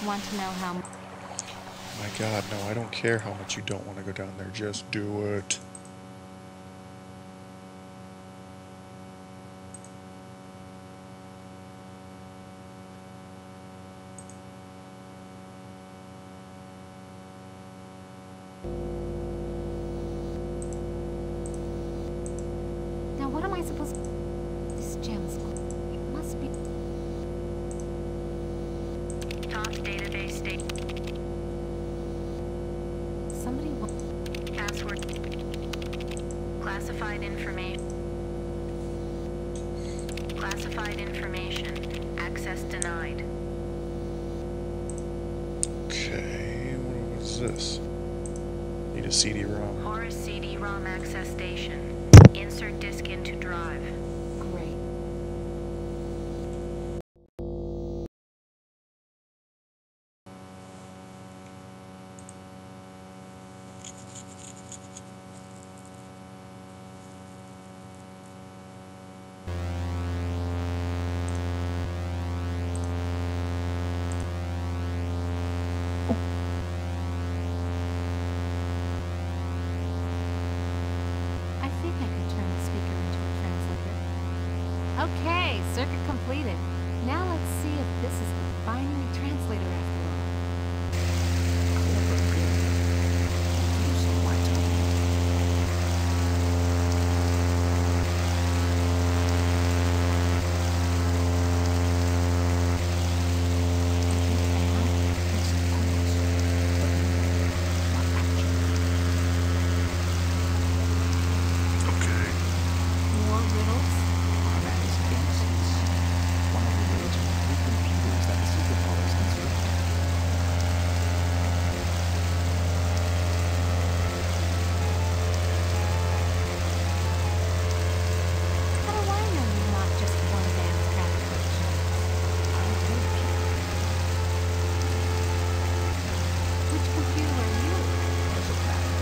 Want to know how... My God, no, I don't care how much you don't want to go down there. Just do it. Now what am I supposed to... This gem's... It must be... Top database state. Somebody... Password. Classified information. Classified information. Access denied. Okay, what was this? Need a CD-ROM. Horus CD-ROM access station. Insert disk into drive. Great. I think I can turn the speaker into a translator. Okay, circuit completed. Now let's see if this is the binary translator after all. Clever girl. You saw my time. Okay. More riddles? That is Innocence, one of the original 3 computers that the Secret Police constructed. How do I know you're not just one damn cracker of chips? I'll tell you. Which computer are you? Doesn't matter.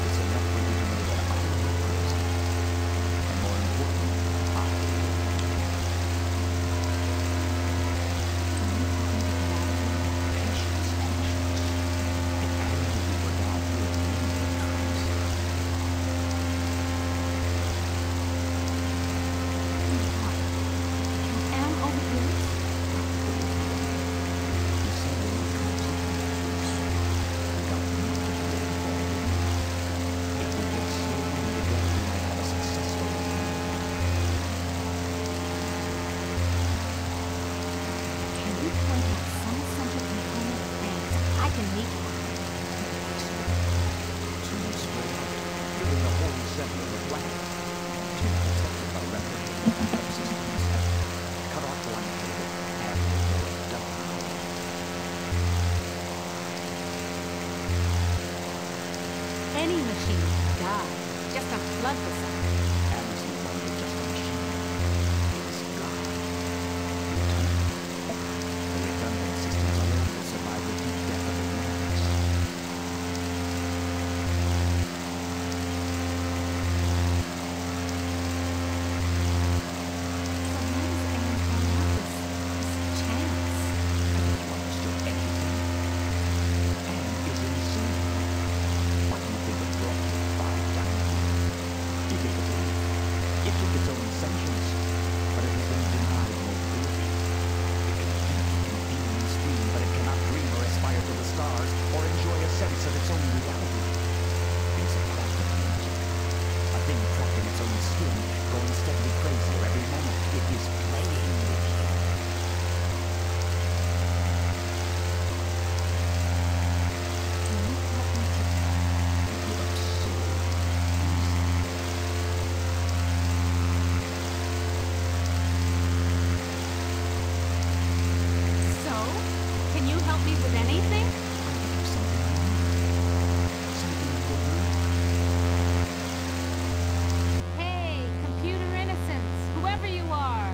It's enough for you to know that I am crazy. And more importantly, I Are you talking to the bathroom? patience, patience. If only we were down here meeting the truth. Am over here? You said they were concentrations. We got nothing to look forward to. If we work slowly together, we might have a successful meeting. Can you point out some central component? Thanks. I can meet one. Two spread out, filling the whole center of the planet. Two protected by replicating backup systems. God. Just a flood for something. And is no longer just a machine. It is God. Eternal. The redundant systems alone will survive the deep death of the universe. So why does Aaron point out this chance? Haven't you understood anything? And is insane. What do you think it brought to it by dynamite? It gave it life. It took its own sentience, but it has been denied mobility. It can think, it can feel and scream, but it cannot dream or aspire to the stars or enjoy a sense of its own reality. It is a product of magic. A thing trapped in its own skin, going steadily crazier every moment. It is playing with you. Can you help me to You give up so easily. So, can you help me with anything? I'll give you something new. Something you will learn. Hey, computer innocence, whoever you are.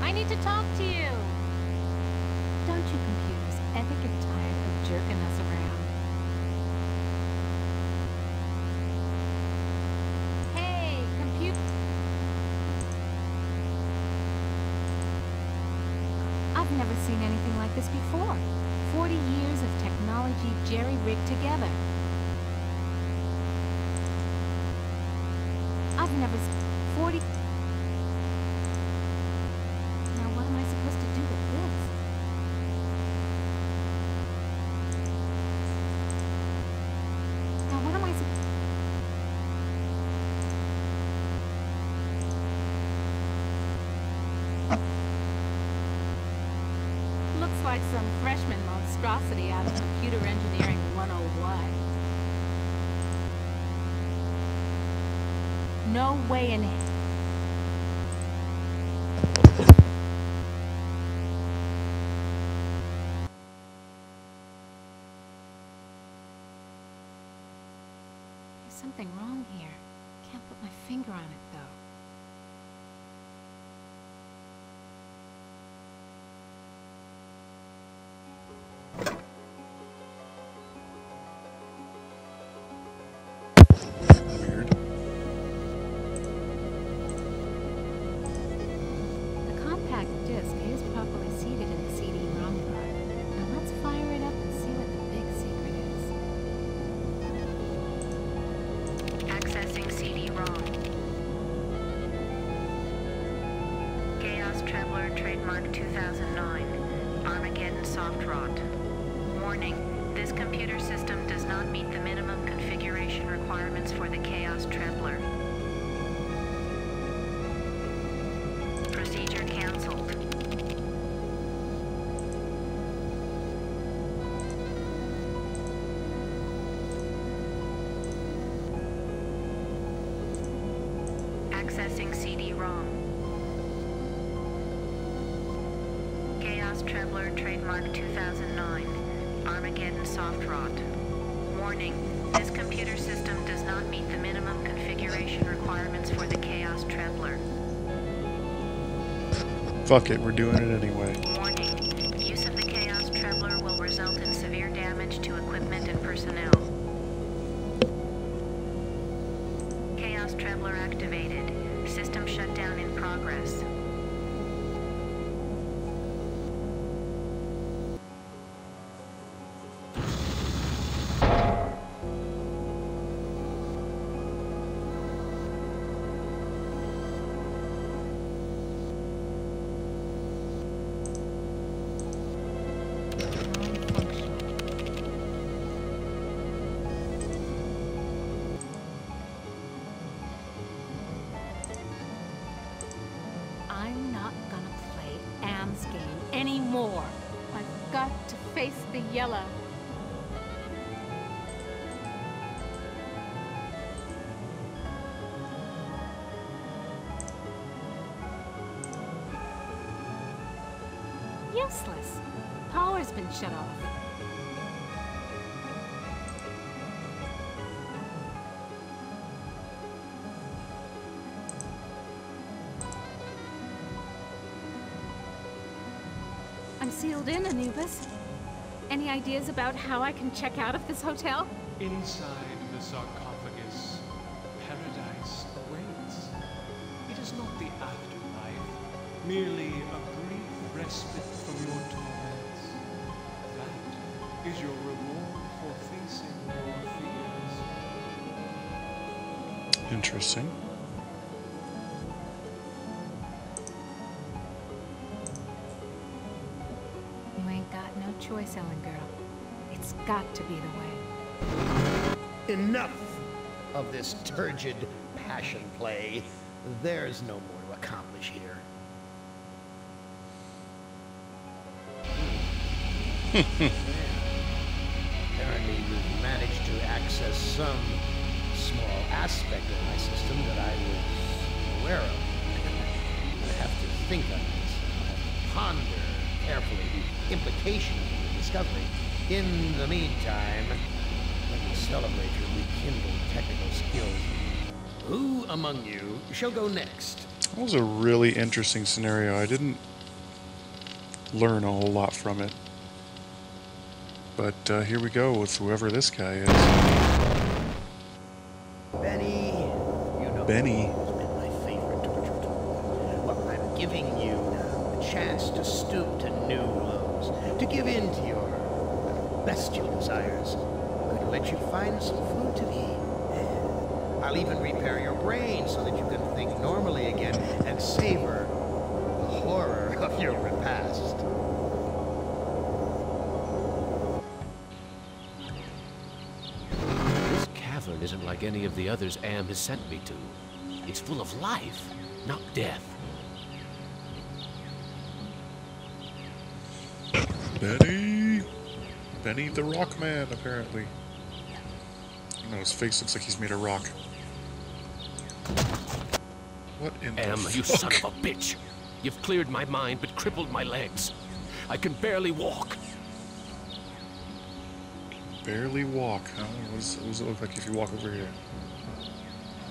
I need to talk to you. Don't you computers ever get tired of jerking us around? Hey, I've never seen anything like this before. 40 years of technology jerry-rigged together. I've never 40. Now what am I supposed to do with this? Now what am I Looks like some freshman monstrosity out of Computer Engineering 101. No way in it. There's something wrong here. Can't put my finger on it, though. Weird. The compact disc is properly seated in the CD-ROM drive. Now let's fire it up and see what the big secret is. Accessing CD-ROM. Chaos Traveler Trademark 2009. Armageddon Soft Rot. Warning. This computer system does not meet the minimum configuration requirements for the Chaos Traveler. Procedure cancelled. Accessing CD-ROM. Chaos Traveler Trademark 2009. Armageddon Soft Rot. Warning. This computer system does not meet the minimum configuration requirements for the Chaos Traveler. Fuck it, we're doing it anyway. Warning. Use of the Chaos Traveler will result in severe damage to equipment and personnel. Chaos Traveler activated. System shutdown in progress. I'm not gonna play Am's game anymore. I've got to face the yellow. Useless. Power's been shut off. I'm sealed in, Anubis. Any ideas about how I can check out of this hotel? Inside the sarcophagus, paradise awaits. It is not the afterlife, merely a brief respite from your torments. That is your reward for facing your fears. Interesting. You ain't got no choice, Ellen girl. It's got to be the way. Enough of this turgid passion play. There's no more to accomplish here. Apparently you've managed to access some small aspect of my system that I was aware of. I have to think on this. I have to ponder carefully the implications of the discovery. In the meantime, let me celebrate your rekindled technical skills. Who among you shall go next? That was a really interesting scenario. I didn't learn a whole lot from it. But here we go with whoever this guy is. Benny, you know Benny. has been my favorite torture tool. Well, I'm giving you now a chance to stoop to new lows, to give in to your bestial desires. I'm going to let you find some food to eat. I'll even repair your brain so that you can think normally again and savor the horror of your repast. This cavern isn't like any of the others Am has sent me to. It's full of life, not death. Benny! Benny the Rockman, apparently. I know, his face looks like he's made of rock. What in the Am, fuck? you son of a bitch! You've cleared my mind but crippled my legs. I can barely walk. Barely walk, huh? What does it look like if you walk over here?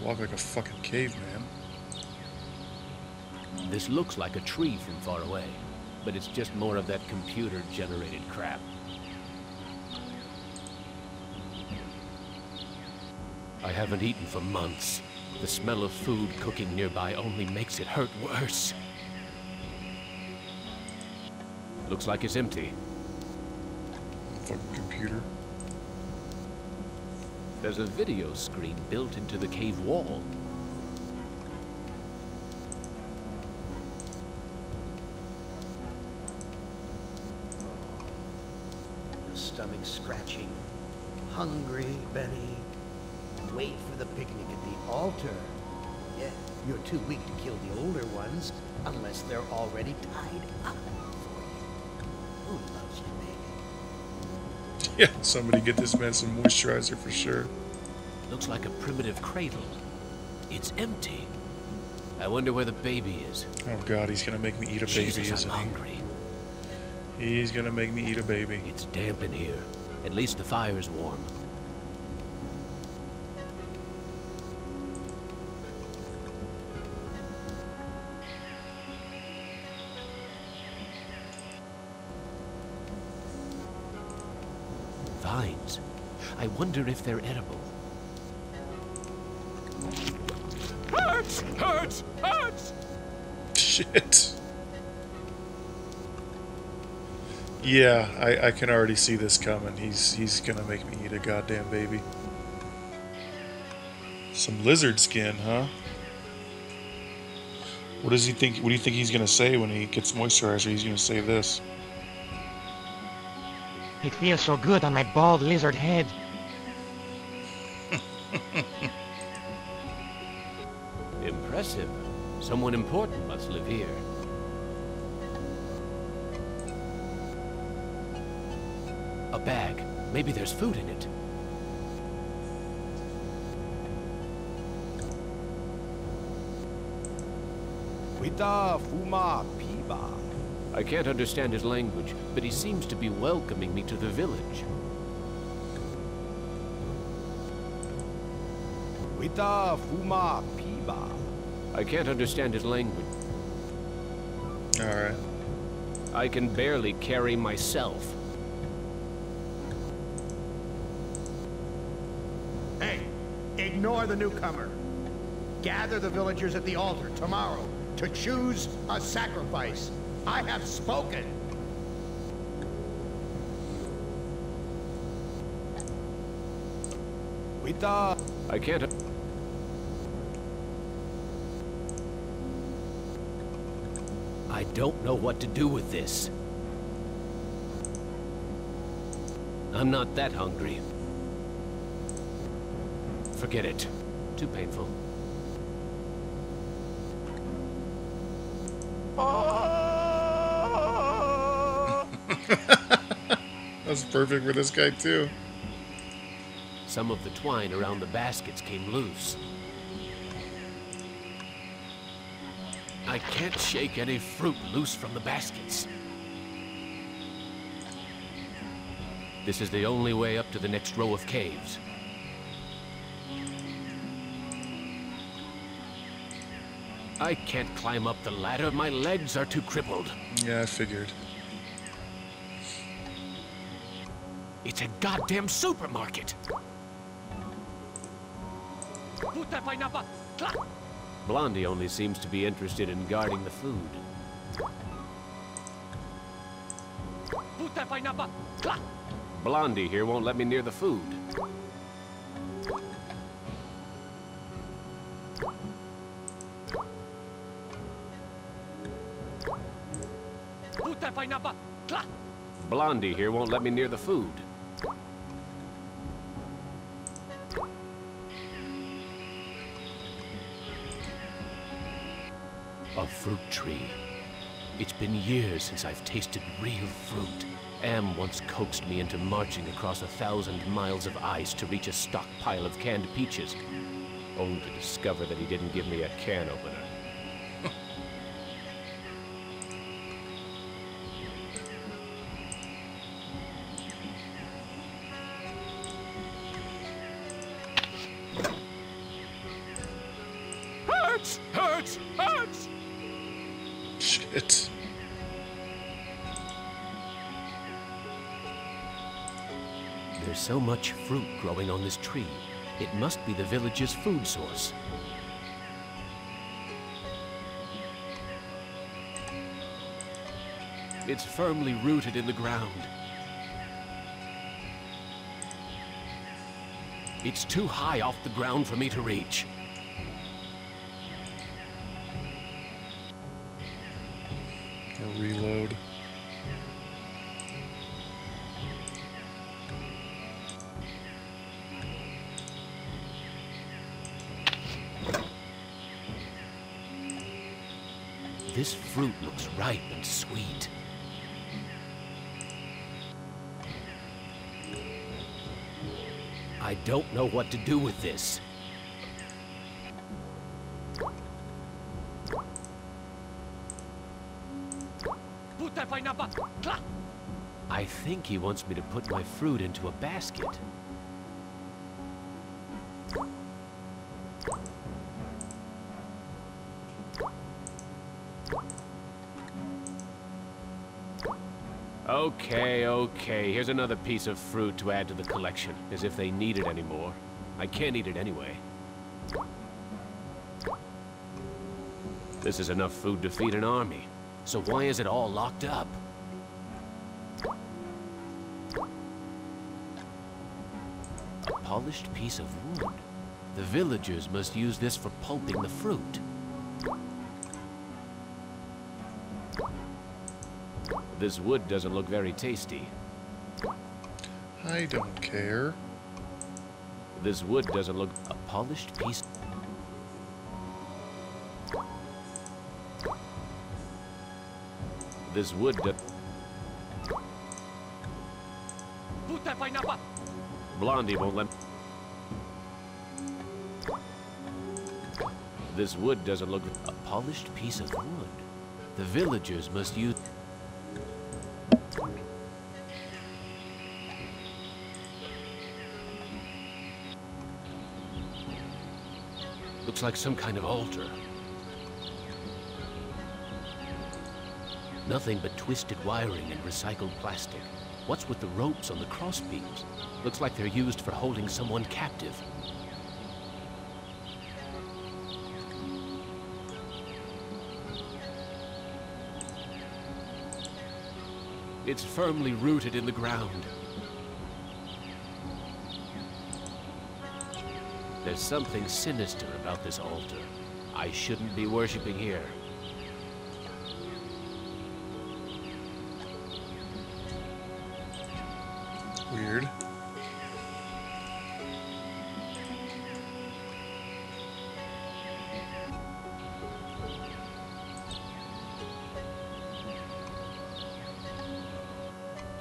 Walk like a fucking caveman. This looks like a tree from far away, but it's just more of that computer-generated crap. I haven't eaten for months. The smell of food cooking nearby only makes it hurt worse. Looks like it's empty. Fucking computer. There's a video screen built into the cave wall. Your stomach scratching. Hungry, Benny. Wait for the picnic at the altar. Yeah, you're too weak to kill the older ones unless they're already tied up for you. Who loves you, baby? Yeah, somebody get this man some moisturizer for sure. Looks like a primitive cradle. It's empty. I wonder where the baby is. Oh god, he's gonna make me eat a baby, Jesus, isn't I'm he? hungry. He's gonna make me eat a baby. It's damp in here. At least the fire's warm. Vines. I wonder if they're edible. Hurts! Hurts! Hurts! Shit. Yeah, I can already see this coming. He's gonna make me eat a goddamn baby. Some lizard skin, huh? What does he think? What do you think he's gonna say when he gets moisturizer? He's gonna say this. It feels so good on my bald lizard head. Impressive. Someone important must live here. A bag. Maybe there's food in it. Wita Fuma Piba. I can't understand his language, but he seems to be welcoming me to the village. Wita Fuma Piba. I can't understand his language. Alright. I can barely carry myself. Hey, ignore the newcomer. Gather the villagers at the altar tomorrow to choose a sacrifice. I have spoken. I can't... I don't know what to do with this. I'm not that hungry. Forget it. Too painful. That's perfect for this guy, too. Some of the twine around the baskets came loose. I can't shake any fruit loose from the baskets. This is the only way up to the next row of caves. I can't climb up the ladder. My legs are too crippled. Yeah, I figured. It's a goddamn supermarket. Blondie only seems to be interested in guarding the food. Blondie here won't let me near the food. Blondie here won't let me near the food. A fruit tree. It's been years since I've tasted real fruit. Am once coaxed me into marching across 1,000 miles of ice to reach a stockpile of canned peaches, only to discover that he didn't give me a can opener. Hurts! Hurts! Hurts! Shit. There's so much fruit growing on this tree. It must be the village's food source. It's firmly rooted in the ground. It's too high off the ground for me to reach. I'll reload. This fruit looks ripe and sweet. I don't know what to do with this. I think he wants me to put my fruit into a basket. Okay. Here's another piece of fruit to add to the collection, as if they need it anymore. I can't eat it anyway. This is enough food to feed an army. So why is it all locked up? A polished piece of wood. The villagers must use this for pulping the fruit. This wood doesn't look very tasty. I don't care. This wood doesn't look... A polished piece... This wood does... Blondie won't let... This wood doesn't look... A polished piece of wood. The villagers must use... Looks like some kind of altar. Nothing but twisted wiring and recycled plastic. What's with the ropes on the crossbeams? Looks like they're used for holding someone captive. It's firmly rooted in the ground. There's something sinister about this altar. I shouldn't be worshipping here. Weird.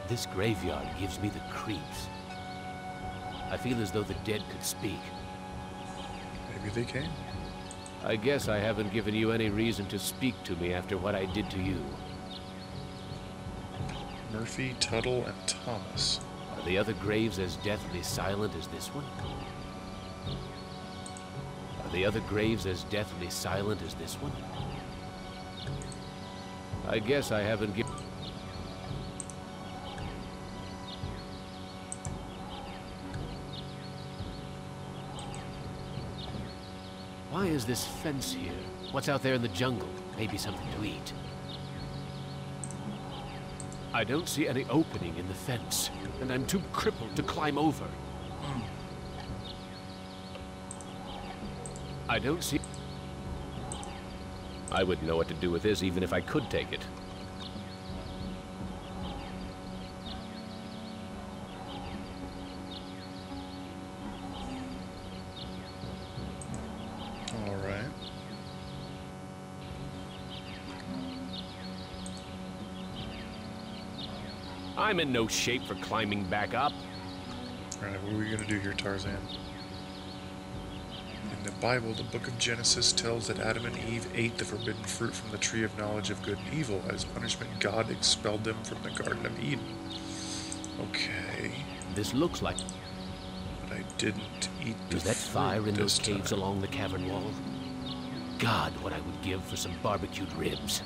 This graveyard gives me the creeps. I feel as though the dead could speak. Maybe they can. I guess I haven't given you any reason to speak to me after what I did to you. Murphy, Tuttle, and Thomas. Are the other graves as deathly silent as this one? Are the other graves as deathly silent as this one? I guess I haven't given... Why is this fence here? What's out there in the jungle? Maybe something to eat. I don't see any opening in the fence, and I'm too crippled to climb over. I don't see... I wouldn't know what to do with this even if I could take it. I'm in no shape for climbing back up. Alright, what are we going to do here, Tarzan? In the Bible, the book of Genesis tells that Adam and Eve ate the forbidden fruit from the tree of knowledge of good and evil. As punishment, God expelled them from the Garden of Eden. Okay. This looks like... But I didn't eat the Is that fire in those caves time. along the cavern wall? God, what I would give for some barbecued ribs.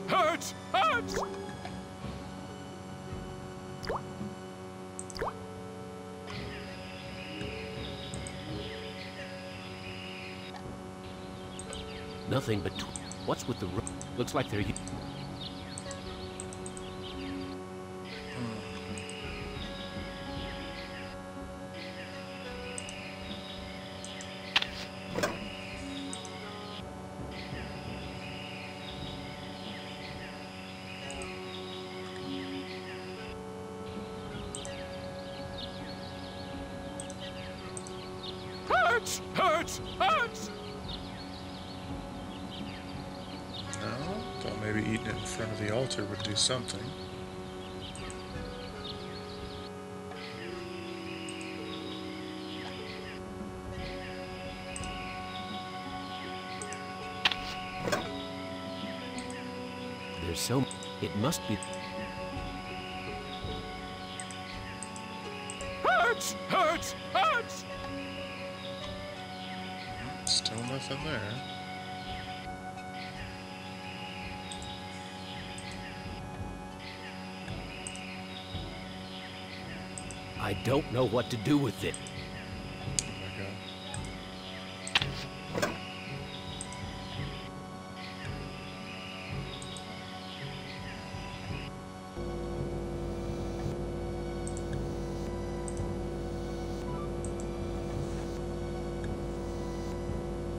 Hurts! Nothing but... What's with the... Looks like they're... Hurts! No? Thought maybe eating it in front of the altar would do something. There's so... It must be... Hurts! Still nothing there. I don't know what to do with it. Oh my god.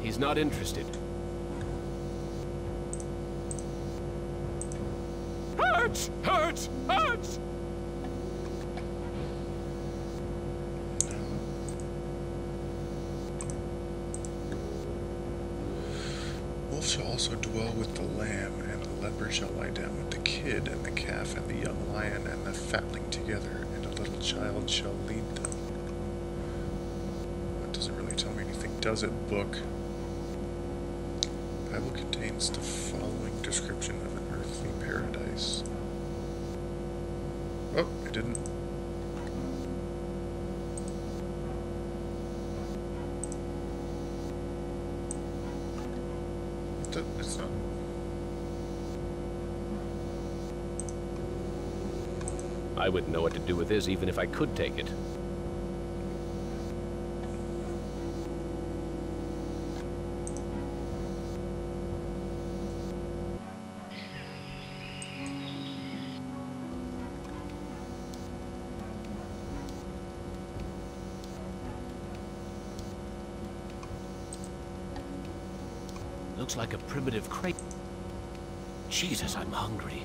He's not interested. Hurts! Wolf shall also dwell with the lamb, and the leopard shall lie down with the kid, and the calf, and the young lion, and the fatling together, and a little child shall lead them. doesn't really tell me anything, does it, book? Bible contains the following description of an earthly paradise. Oh, it didn't. It's not. I wouldn't know what to do with this even if I could take it. Looks like a primitive crate. Jesus, I'm hungry.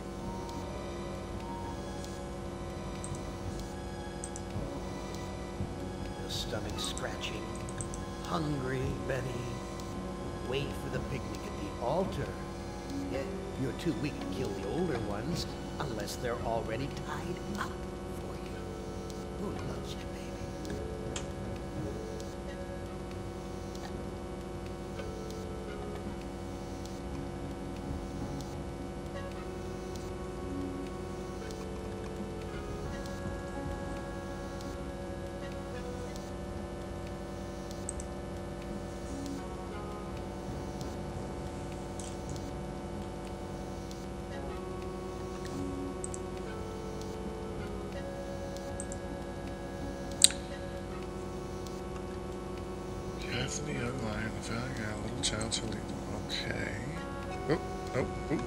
The stomach scratching. Hungry, Benny. Wait for the picnic at the altar. Yeah, you're too weak to kill the older ones unless they're already tied up for you. Who loves you, baby? The young lion, the valiant and little child to lead them. Okay. Oh, oh, oh.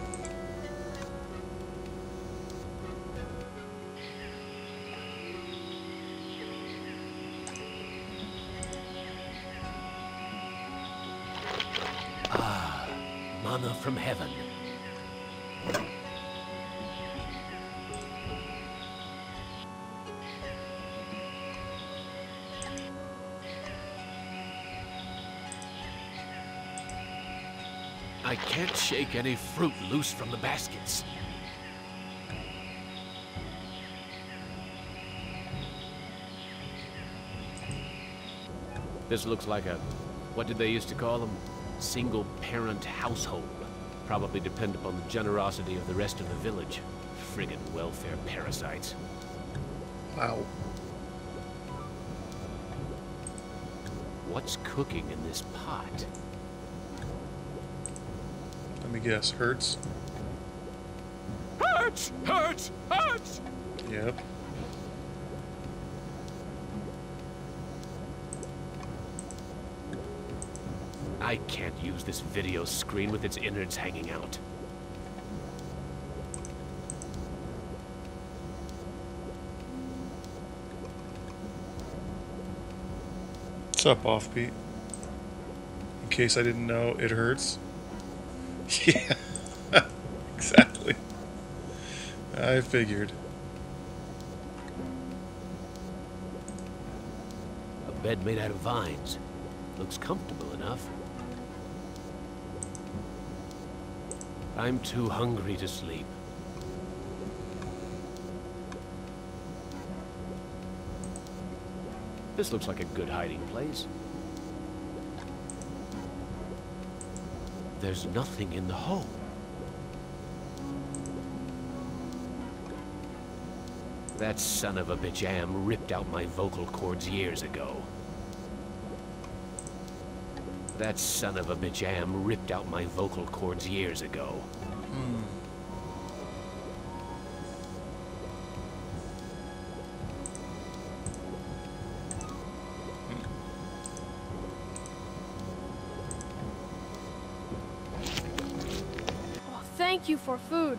Ah, manna from heaven. I can't shake any fruit loose from the baskets. This looks like a, what did they used to call them? Single-parent household. Probably depend upon the generosity of the rest of the village. Friggin' welfare parasites. Wow. What's cooking in this pot? Let me guess, hurts? Hurts! Hurts! Hurts! Yep. I can't use this video screen with its innards hanging out. What's up, Offbeat? In case I didn't know, it hurts. Yeah, exactly. I figured. A bed made out of vines. Looks comfortable enough. I'm too hungry to sleep. This looks like a good hiding place. There's nothing in the hole. That son of a bitch Am ripped out my vocal cords years ago. That son of a bitch Am ripped out my vocal cords years ago. Thank you for food.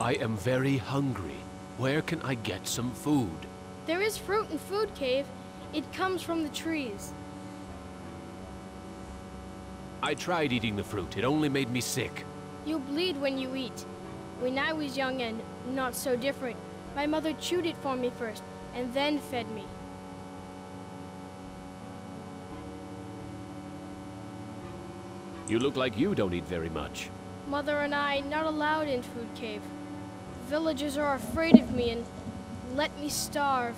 I am very hungry. Where can I get some food? There is fruit in Food Cave. It comes from the trees. I tried eating the fruit. It only made me sick. You bleed when you eat. When I was young and not so different, my mother chewed it for me first, and then fed me. You look like you don't eat very much. Mother and I not allowed in Food Cave. Villagers are afraid of me and let me starve.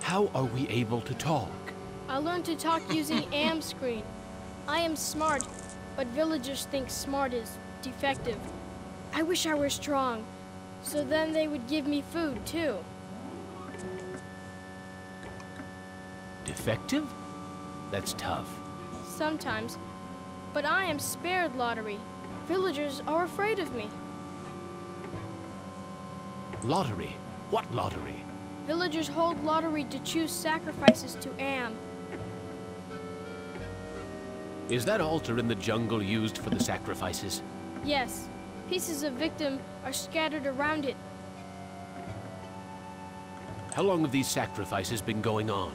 How are we able to talk? I learned to talk using Am Screen. I am smart, but villagers think smart is defective. I wish I were strong, so then they would give me food too. Defective? That's tough. Sometimes, but I am spared lottery. Villagers are afraid of me. Lottery? What lottery? Villagers hold lottery to choose sacrifices to Am. Is that altar in the jungle used for the sacrifices? Yes, pieces of victim are scattered around it. How long have these sacrifices been going on?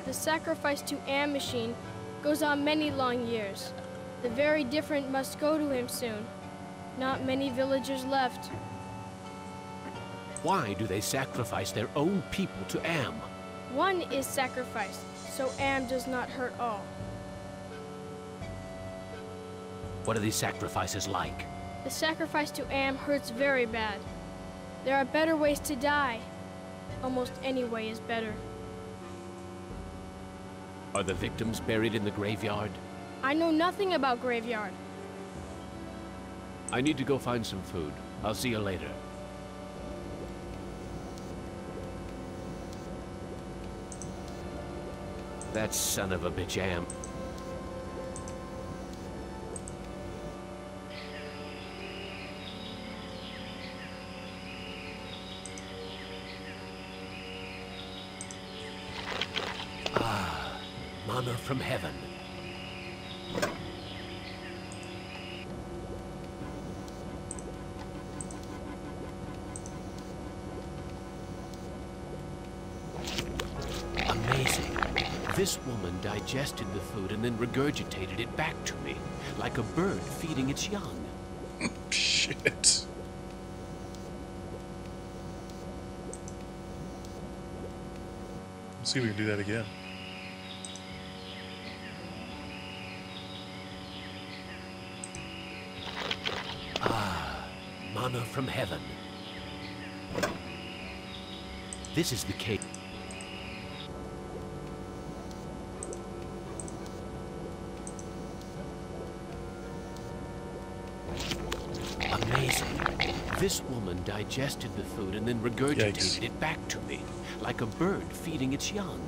The sacrifice to Am machine goes on many long years. The very different must go to him soon. Not many villagers left. Why do they sacrifice their own people to Am? One is sacrificed, so Am does not hurt all. What are these sacrifices like? The sacrifice to Am hurts very bad. There are better ways to die. Almost any way is better. Are the victims buried in the graveyard? I know nothing about graveyard. I need to go find some food. I'll see you later. That son of a bitch Am. Manna from heaven. Amazing. This woman digested the food and then regurgitated it back to me, like a bird feeding its young. Shit. Let's see if we can do that again. Manna from heaven. This is the cave. Amazing. This woman digested the food and then regurgitated it back to me, like a bird feeding its young.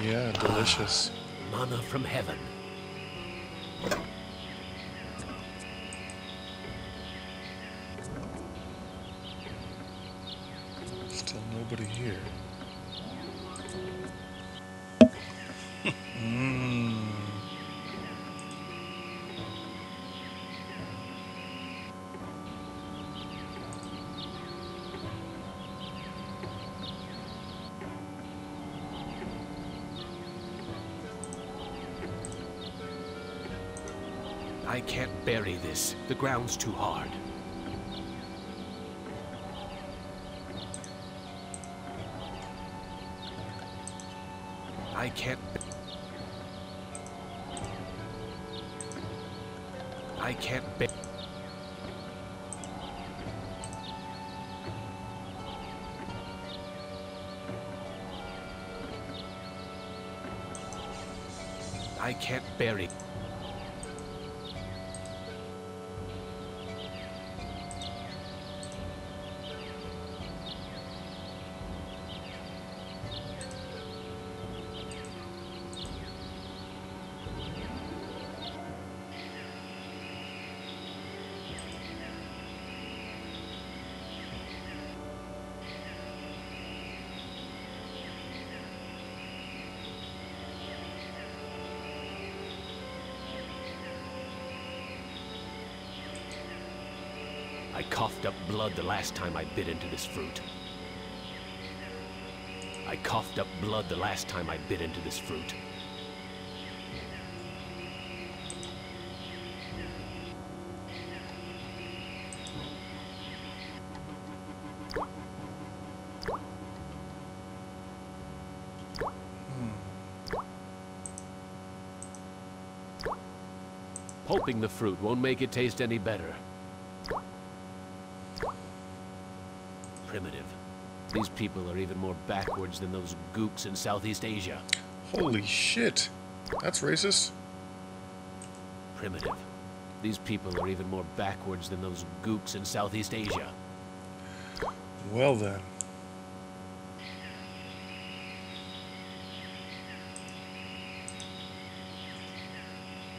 Yeah, delicious. Manna from heaven. Still nobody here. I can't bury this. The ground's too hard. I can't... I can't bury... I can't bury... I coughed up blood the last time I bit into this fruit. I coughed up blood the last time I bit into this fruit. hoping the fruit won't make it taste any better. Primitive. These people are even more backwards than those gooks in Southeast Asia. Holy shit. That's racist. Primitive. These people are even more backwards than those gooks in Southeast Asia. Well then.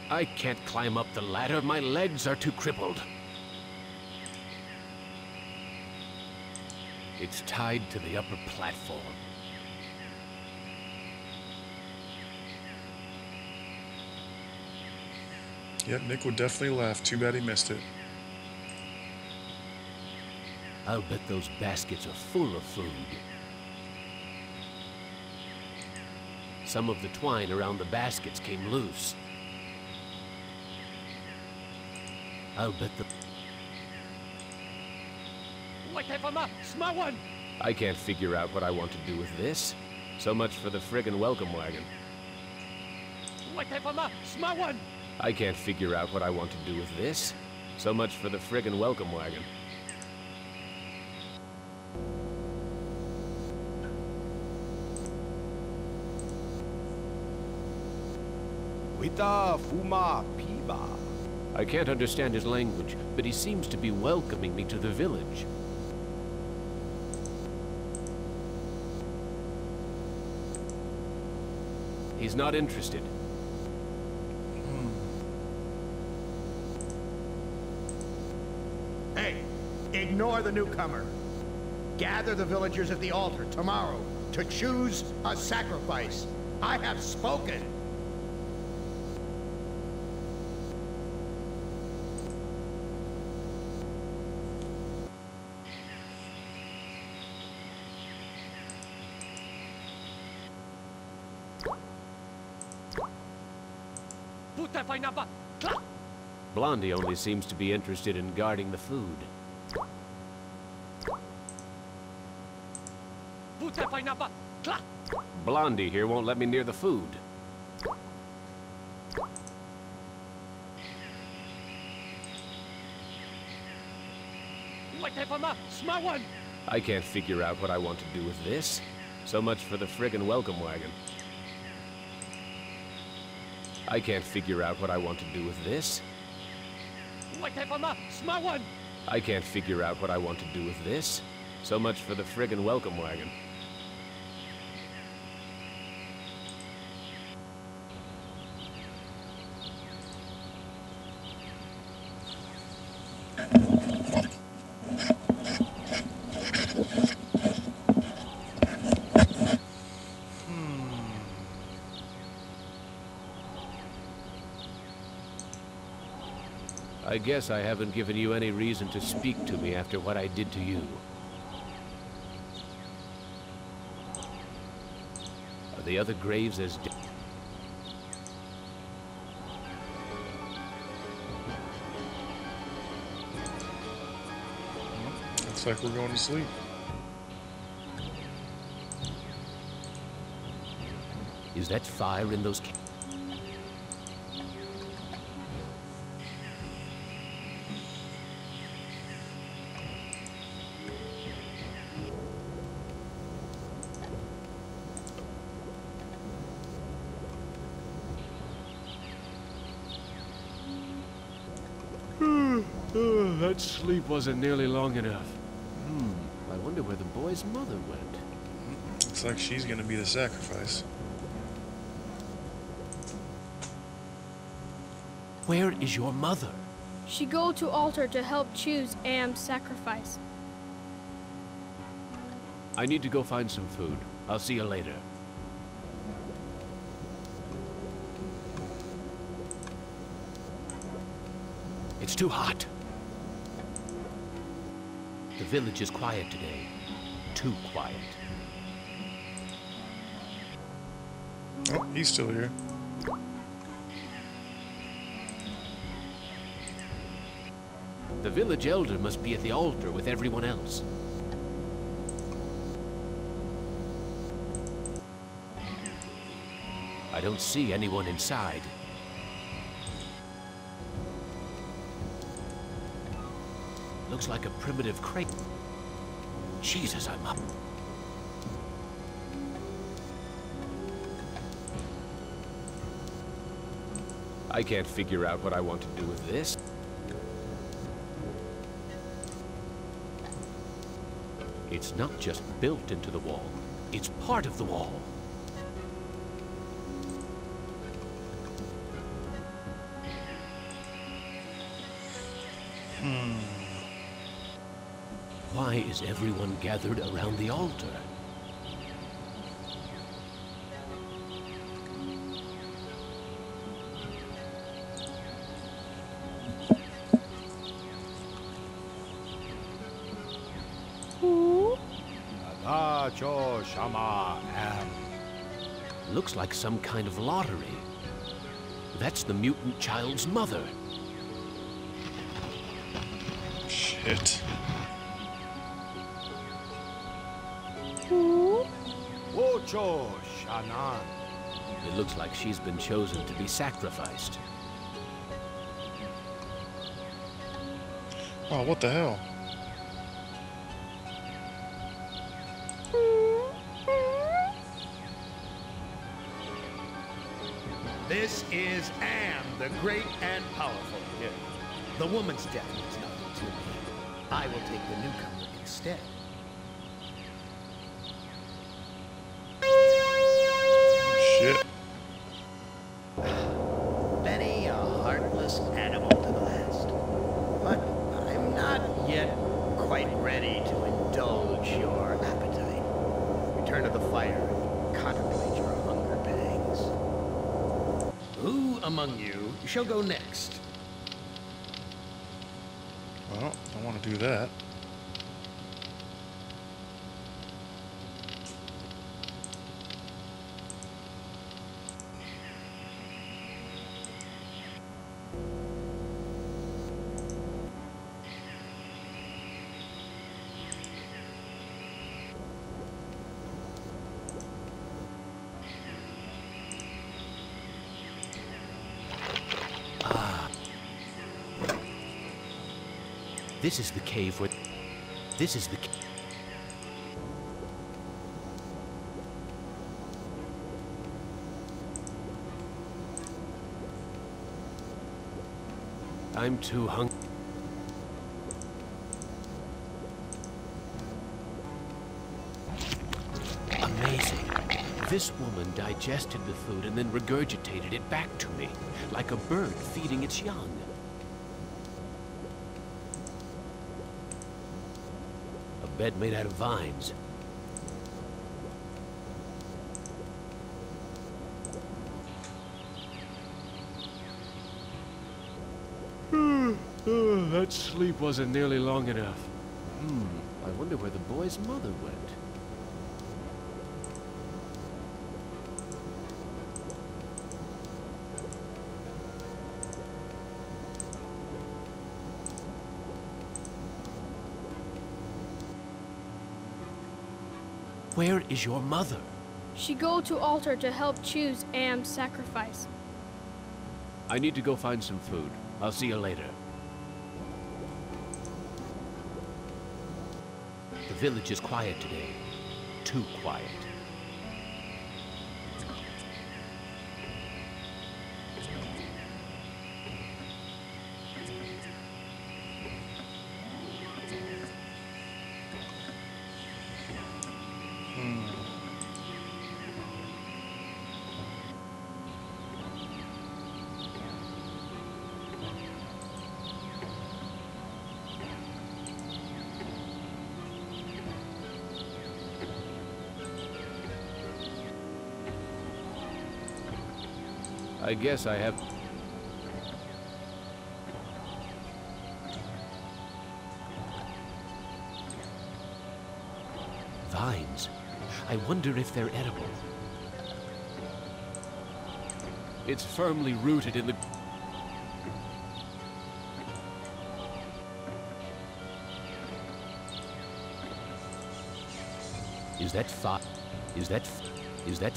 I can't climb up the ladder. My legs are too crippled. It's tied to the upper platform. Yep, Nick would definitely laugh. Too bad he missed it. I'll bet those baskets are full of food. Some of the twine around the baskets came loose. I'll bet the... I can't figure out what I want to do with this. So much for the friggin' welcome wagon. I can't figure out what I want to do with this. So much for the friggin' welcome wagon. Wita Fuma Piba. I can't understand his language, but he seems to be welcoming me to the village. He's not interested. Hey, ignore the newcomer. Gather the villagers at the altar tomorrow to choose a sacrifice. I have spoken. Blondie only seems to be interested in guarding the food. Blondie here won't let me near the food. I can't figure out what I want to do with this. So much for the friggin' welcome wagon. I can't figure out what I want to do with this. I can't figure out what I want to do with this. So much for the friggin' welcome wagon. I guess I haven't given you any reason to speak to me after what I did to you. Are the other graves as dead? Looks like we're going to sleep. Is that fire in those cans? That sleep wasn't nearly long enough. I wonder where the boy's mother went. Looks like she's gonna be the sacrifice. Where is your mother? She go to altar to help choose Am's sacrifice. I need to go find some food. I'll see you later. It's too hot. The village is quiet today. Too quiet. Oh, he's still here. The village elder must be at the altar with everyone else. I don't see anyone inside. Looks like a primitive crate. Jesus, I'm up. I can't figure out what I want to do with this. It's not just built into the wall, it's part of the wall. Why is everyone gathered around the altar? Looks like some kind of lottery. That's the mutant child's mother. Shit. Ocho Shanan. It looks like she's been chosen to be sacrificed. Oh, what the hell? This is Am, the great and powerful. Yeah. The woman's death means nothing to me. I will take the newcomer instead. Shit. Benny, a heartless animal to the last. But I'm not yet quite ready to indulge your appetite. Return to the fire and contemplate your hunger pangs. Who among you shall go next? Well, I want to do that. This is the cave where... This is the... I'm too hungry. Amazing. This woman digested the food and then regurgitated it back to me, like a bird feeding its young. A bed made out of vines. That sleep wasn't nearly long enough. I wonder where the boy's mother went. Where is your mother? She go to altar to help choose Am's sacrifice. I need to go find some food. I'll see you later. The village is quiet today. Too quiet. I guess I have... Vines. I wonder if they're edible. It's firmly rooted in the... Is that fa... Is that... Is that...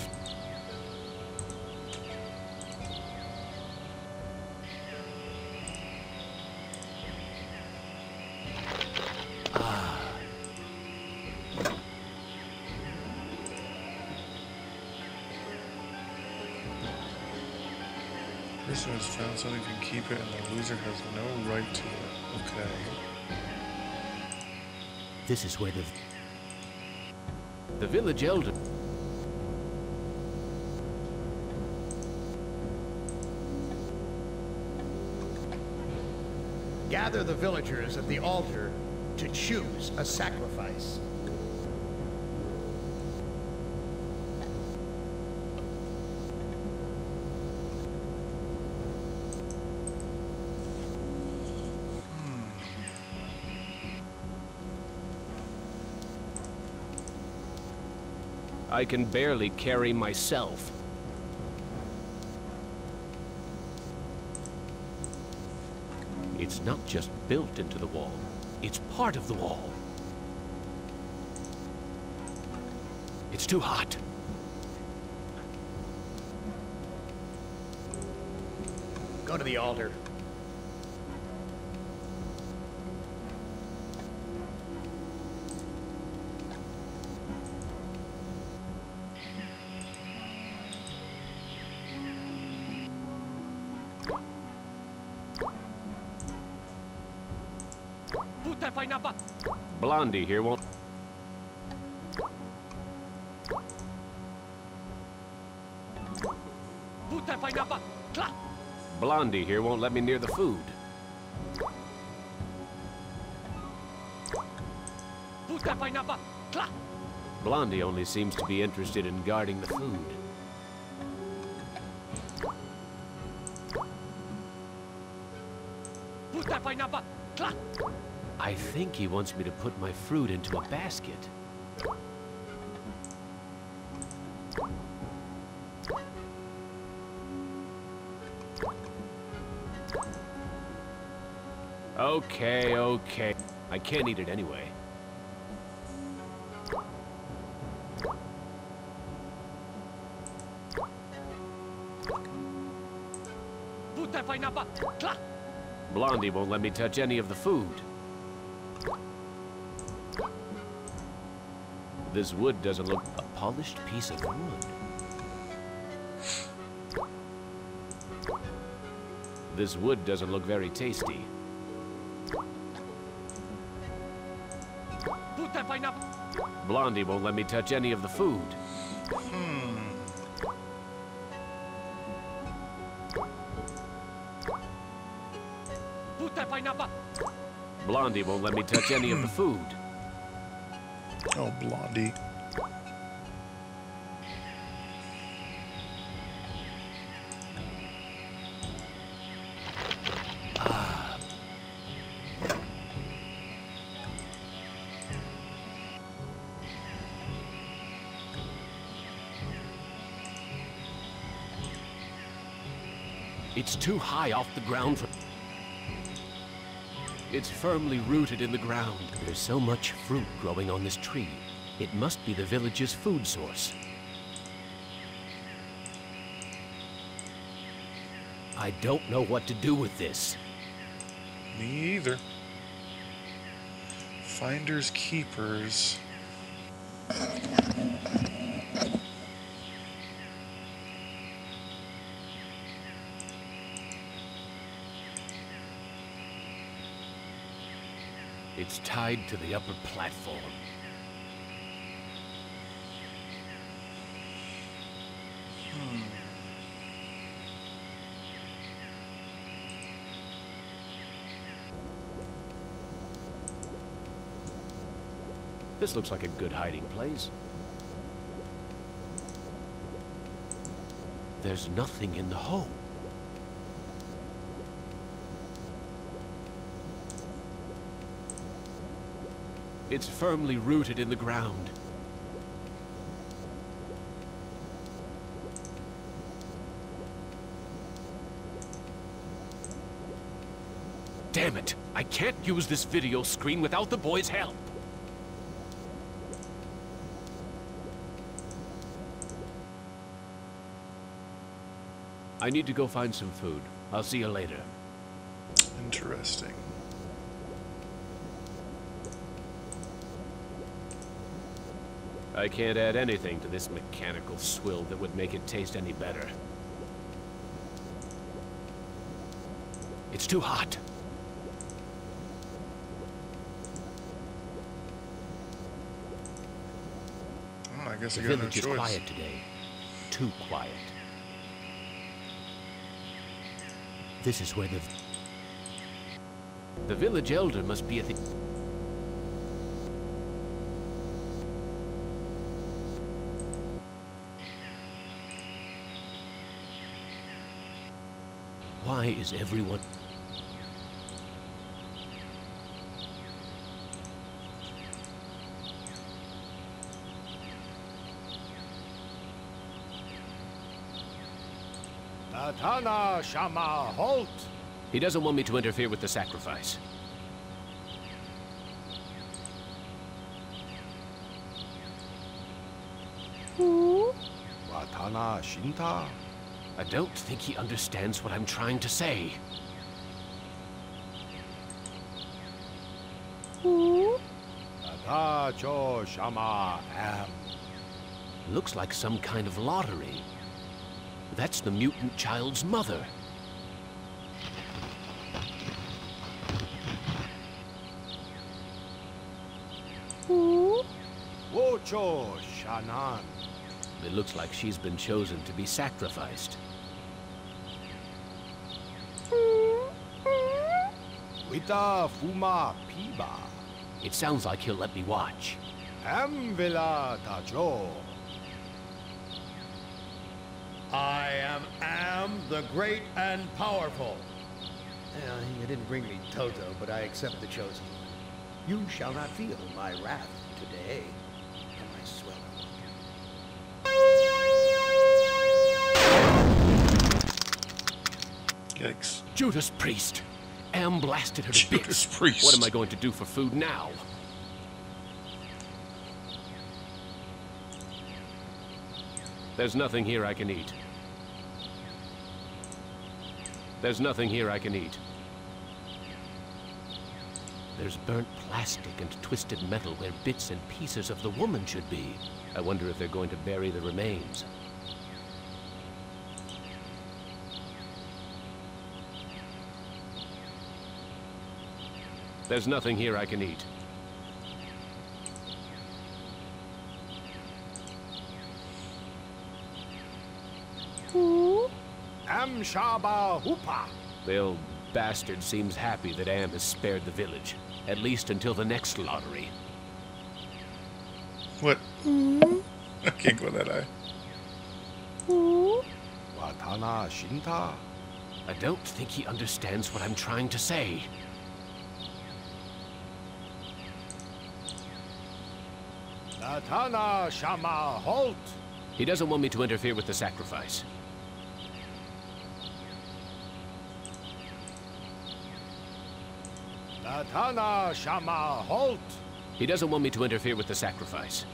Person has found something can keep it, and the loser has no right to it. Okay. This is where the village elder... Gather the villagers at the altar to choose a sacrifice. I can barely carry myself. It's not just built into the wall, it's part of the wall. It's too hot. Go to the altar. Blondie here won't... Blondie here won't let me near the food. Blondie only seems to be interested in guarding the food. I think he wants me to put my fruit into a basket. Okay. I can't eat it anyway. Blondie won't let me touch any of the food. This wood doesn't look... A polished piece of wood. This wood doesn't look very tasty. Blondie won't let me touch any of the food. Blondie won't let me touch any of the food. Oh, Blondie. It's too high off the ground for... It's firmly rooted in the ground. There's so much fruit growing on this tree. It must be the village's food source. I don't know what to do with this. Me either. Finders keepers. It's tied to the upper platform. This looks like a good hiding place. There's nothing in the hole. It's firmly rooted in the ground. Damn it! I can't use this video screen without the boys' help! I need to go find some food. I'll see you later. Interesting. I can't add anything to this mechanical swill that would make it taste any better. It's too hot. I guess The I got no village is choice. quiet today. Too quiet. This is where the village elder must be at the... Why is everyone... Natana Shama, halt! He doesn't want me to interfere with the sacrifice. Who? Watana Shinta? I don't think he understands what I'm trying to say. Who? Nata Cho Shama Am. Looks like some kind of lottery. That's the mutant child's mother. Who? Wocho Shanan. It looks like she's been chosen to be sacrificed. Wita Fuma Piba. It sounds like he'll let me watch. Amvila Tajo. I am the great and powerful. You didn't bring me Toto, but I accept the chosen one. You shall not feel my wrath today. Am I swell? Yikes. Judas Priest! Am blasted her to Judas bits. Priest. What am I going to do for food now? There's nothing here I can eat. There's nothing here I can eat. There's burnt plastic and twisted metal where bits and pieces of the woman should be. I wonder if they're going to bury the remains. There's nothing here I can eat. Who? Am Shaba Hupa. The old bastard seems happy that Am has spared the village. At least until the next lottery. What? I can't go that high. Who? Watana Shinta. I don't think he understands what I'm trying to say. Natana Shama, halt! He doesn't want me to interfere with the sacrifice. Natana Shama, halt! He doesn't want me to interfere with the sacrifice.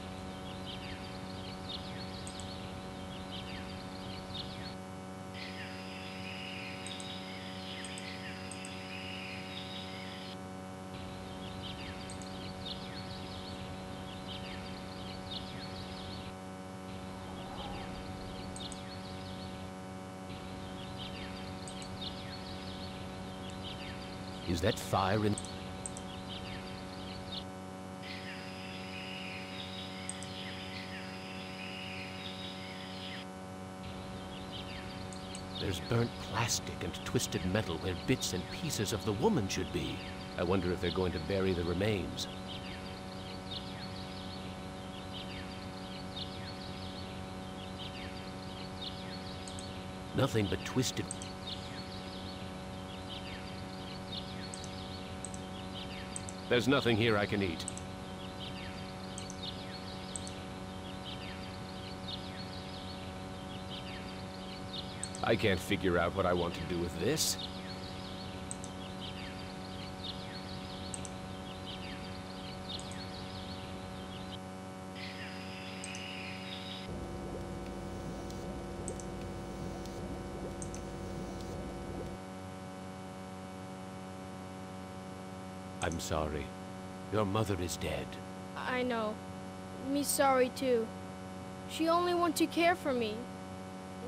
Is that fire in... There's burnt plastic and twisted metal where bits and pieces of the woman should be. I wonder if they're going to bury the remains. Nothing but twisted... There's nothing here I can eat. I can't figure out what I want to do with this. I'm sorry. Your mother is dead. I know. Me sorry too. She only want to care for me.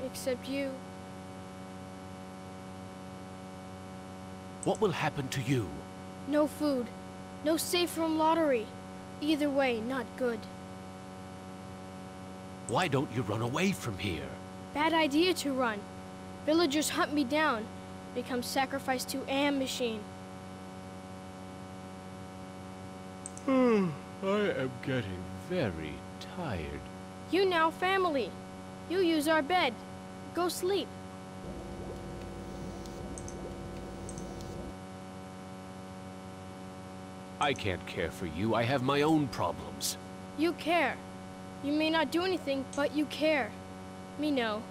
Except you. what will happen to you? No food. No safe room lottery. Either way, not good. Why don't you run away from here? Bad idea to run. Villagers hunt me down. Become sacrificed to Am Machine. I am getting very tired. You now family. You use our bed. Go sleep. I can't care for you. I have my own problems. You care. You may not do anything, but you care. Me know.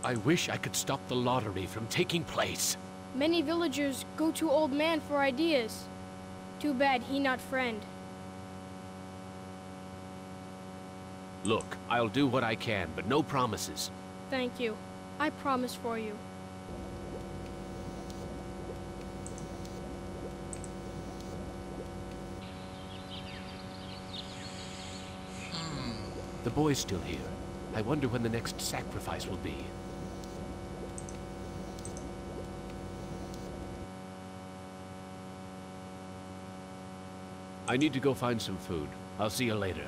I wish I could stop the lottery from taking place. Many villagers go to Old Man for ideas. Too bad he not friend. Look, I'll do what I can, but no promises. Thank you. I promise for you. The boy's still here. I wonder when the next sacrifice will be. I need to go find some food. I'll see you later.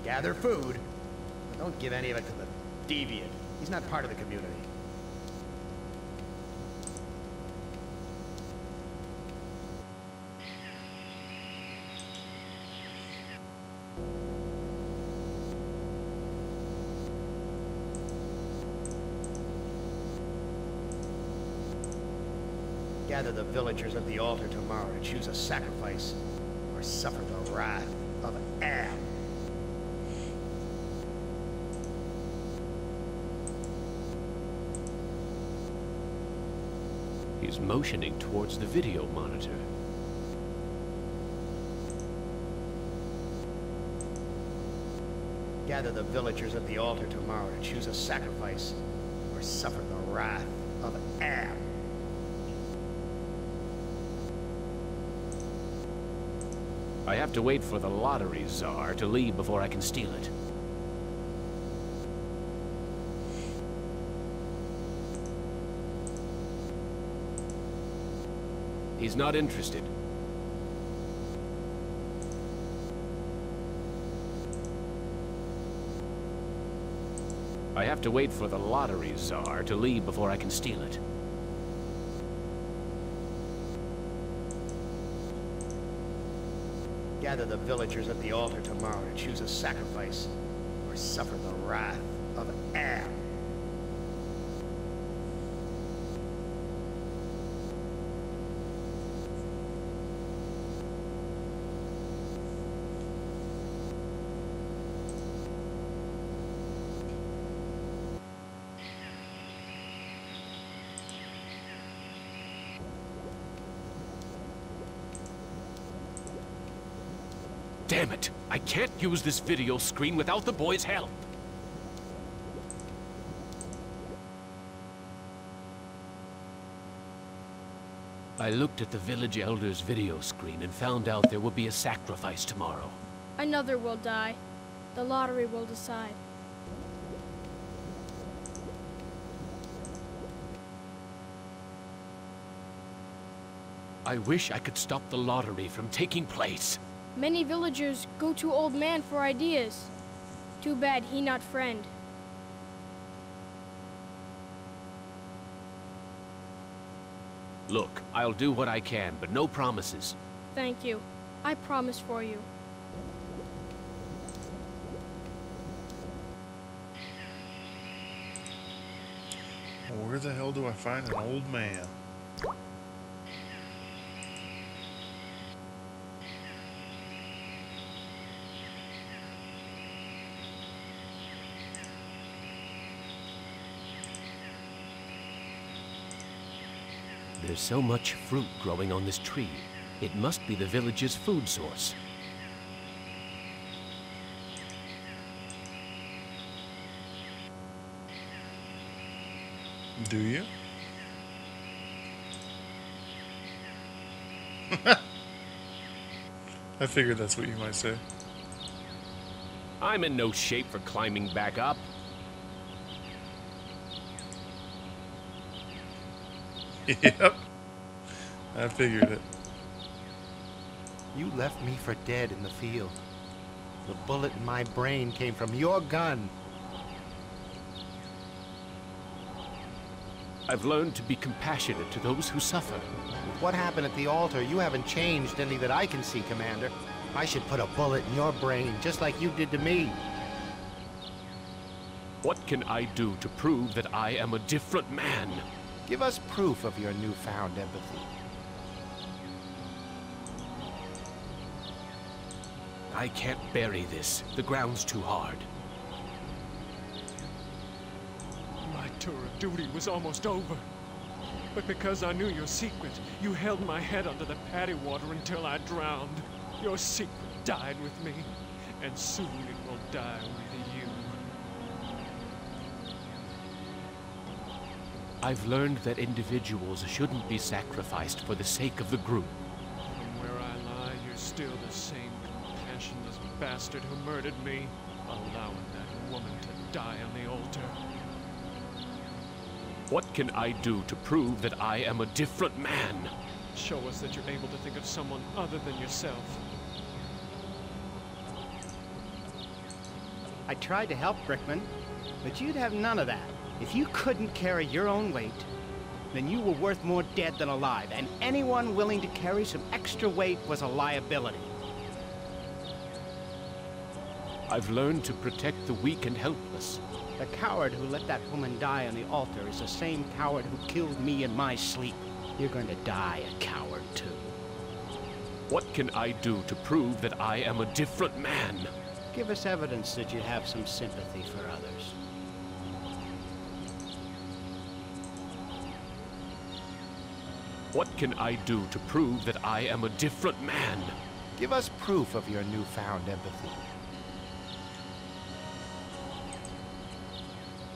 Gather food, but don't give any of it to the deviant. He's not part of the community. Gather the villagers at the altar tomorrow to choose a sacrifice or suffer the wrath of Am. He's motioning towards the video monitor. Gather the villagers at the altar tomorrow to choose a sacrifice or suffer the wrath of Am. I have to wait for the lottery czar to leave before I can steal it. He's not interested. I have to wait for the lottery czar to leave before I can steal it. Gather the villagers at the altar tomorrow to choose a sacrifice or suffer the wrath of Am. Damn it! I can't use this video screen without the boy's help! I looked at the village elder's video screen and found out there will be a sacrifice tomorrow. Another will die. The lottery will decide. I wish I could stop the lottery from taking place. Many villagers go to Old Man for ideas. Too bad he not friend. Look, I'll do what I can, but no promises. Thank you. I promise for you. Where the hell do I find an old man? There's so much fruit growing on this tree. It must be the village's food source. Do you? I figured that's what you might say. I'm in no shape for climbing back up. Yep. I figured it. You left me for dead in the field. The bullet in my brain came from your gun. I've learned to be compassionate to those who suffer. With what happened at the altar, you haven't changed any that I can see, Commander. I should put a bullet in your brain, just like you did to me. What can I do to prove that I am a different man? Give us proof of your newfound empathy. I can't bury this. The ground's too hard. My tour of duty was almost over. But because I knew your secret, you held my head under the paddy water until I drowned. Your secret died with me, and soon it will die with you. I've learned that individuals shouldn't be sacrificed for the sake of the group. From where I lie, you're still the same compassionless bastard who murdered me, allowing that woman to die on the altar. What can I do to prove that I am a different man? Show us that you're able to think of someone other than yourself. I tried to help, Brickman, but you'd have none of that. If you couldn't carry your own weight, then you were worth more dead than alive, and anyone willing to carry some extra weight was a liability. I've learned to protect the weak and helpless. The coward who let that woman die on the altar is the same coward who killed me in my sleep. You're going to die a coward, too. What can I do to prove that I am a different man? Give us evidence that you have some sympathy for others. What can I do to prove that I am a different man? Give us proof of your newfound empathy.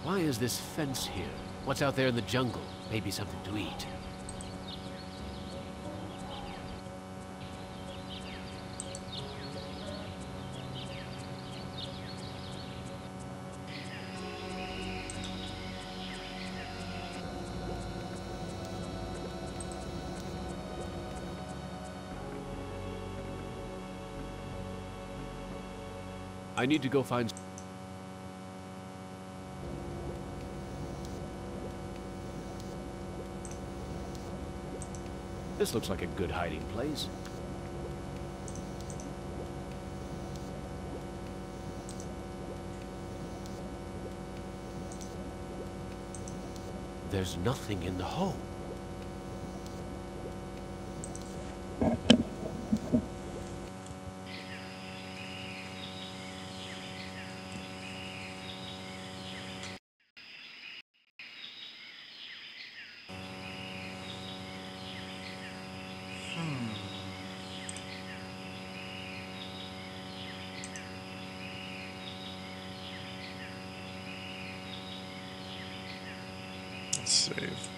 Why is this fence here? What's out there in the jungle? Maybe something to eat. I need to go find... This looks like a good hiding place. There's nothing in the hole. Let's save.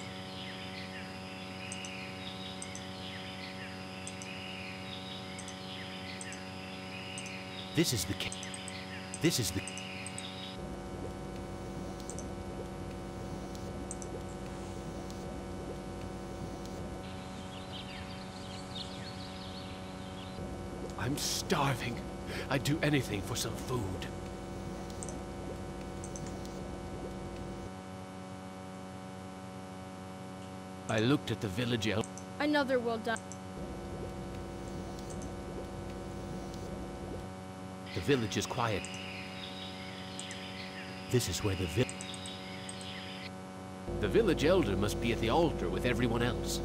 This is the... This is the... I'm starving. I'd do anything for some food. I looked at the village elder. Another will die. The village is quiet. This is where the village elder must be at the altar with everyone else.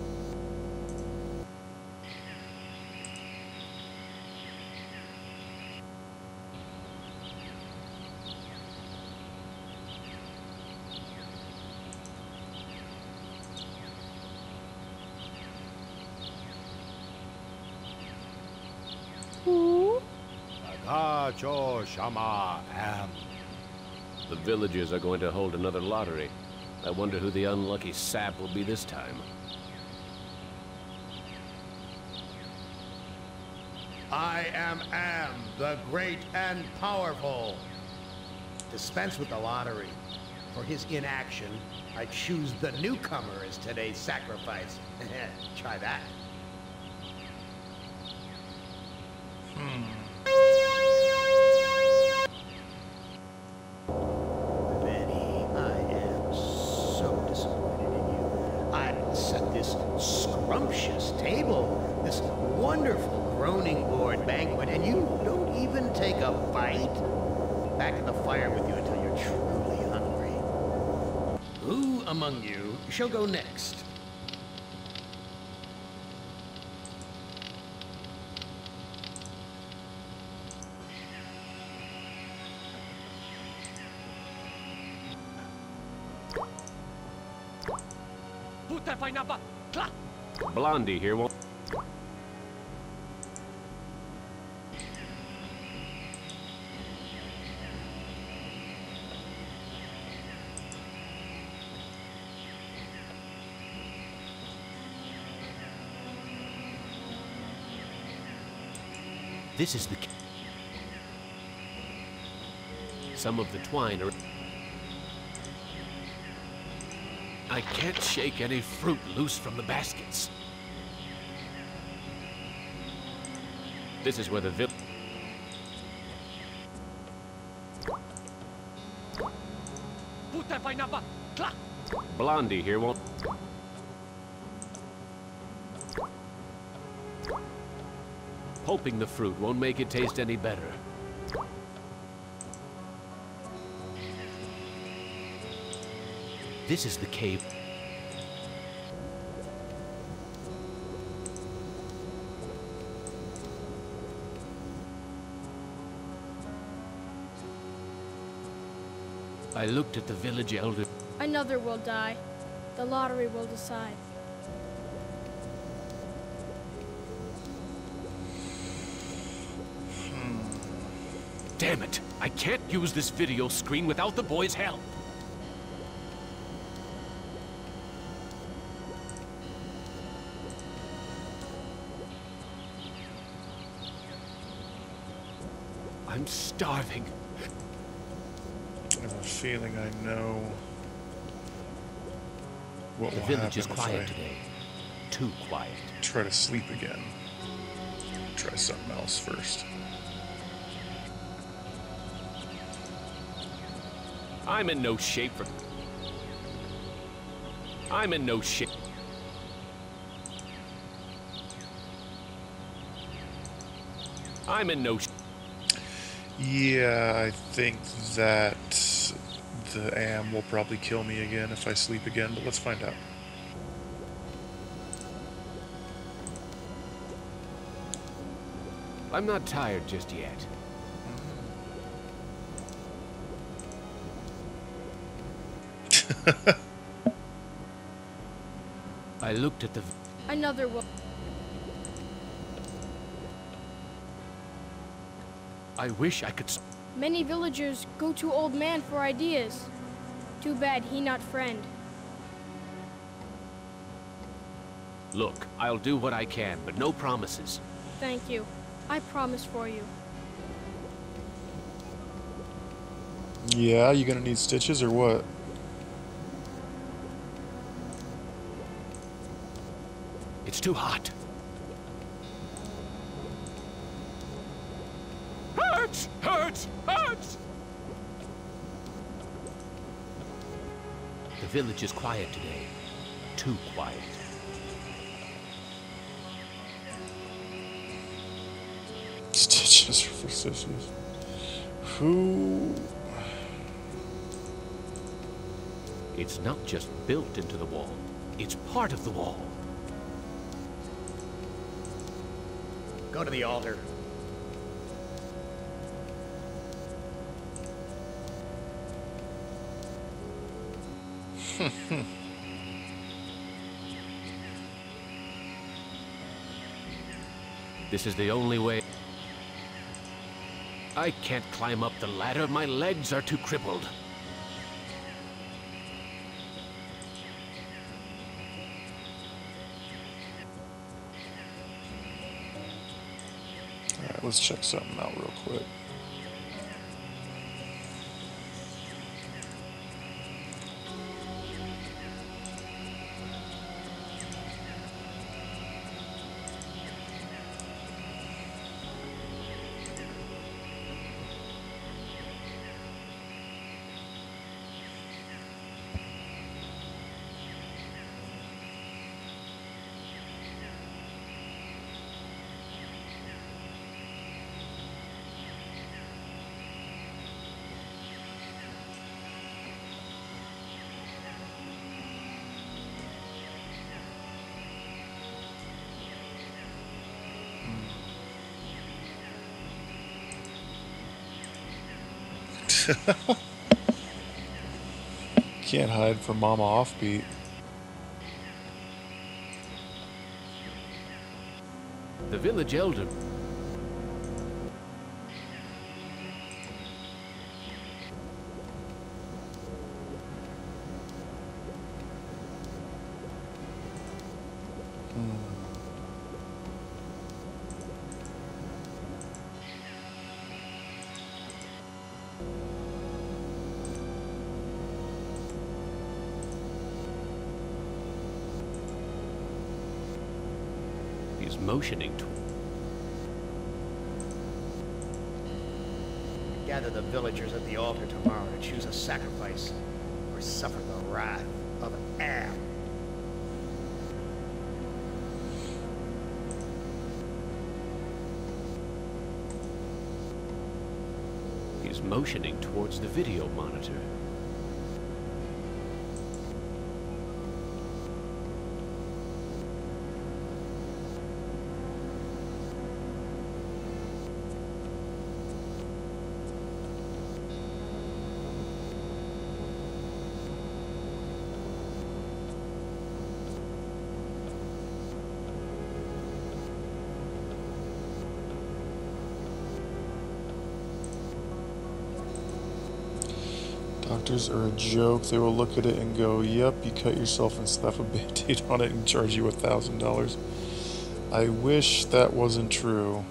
Who? Cho Shama Am. The villagers are going to hold another lottery. I wonder who the unlucky sap will be this time. I am the great and powerful. Dispense with the lottery. For his inaction, I choose the newcomer as today's sacrifice. Try that. Betty, I am so disappointed in you. I set this scrumptious table, this wonderful groaning board banquet, and you don't even take a bite? Back in the fire with you until you're truly hungry. Who among you shall go next? Blondie here won't... This is the... Some of the twine are... I can't shake any fruit loose from the baskets. This is where the Blondie here won't... Pulping the fruit won't make it taste any better. This is the cave. I looked at the village elder. Another will die. The lottery will decide. Damn it! I can't use this video screen without the boys' help. I'm starving. I have a feeling I know what will happen. The village is if quiet I today. Too quiet. try to sleep again. Try something else first. I'm in no shape for... I'm in no shape. I'm in no... Yeah, I think that the AM will probably kill me again if I sleep again, but let's find out. I'm not tired just yet. I looked at the... Another will... I wish I could... Many villagers go to Old Man for ideas. Too bad he not friend. Look, I'll do what I can, but no promises. Thank you. I promise for you. Yeah, you gonna need stitches or what? It's too hot. Hurts! Hurts! Hurts! The village is quiet today. Too quiet. Stitches for stitches. Who... It's not just built into the wall. It's part of the wall. Go to the altar. This is the only way. I can't climb up the ladder. My legs are too crippled. Let's check something out real quick. Can't hide from Mama Offbeat. The village elder. He's motioning to. Gather the villagers at the altar tomorrow to choose a sacrifice or suffer the wrath of Am. He's motioning towards the video monitor. Doctors are a joke. They will look at it and go, yep, you cut yourself and slap a band-aid on it and charge you $1,000. I wish that wasn't true.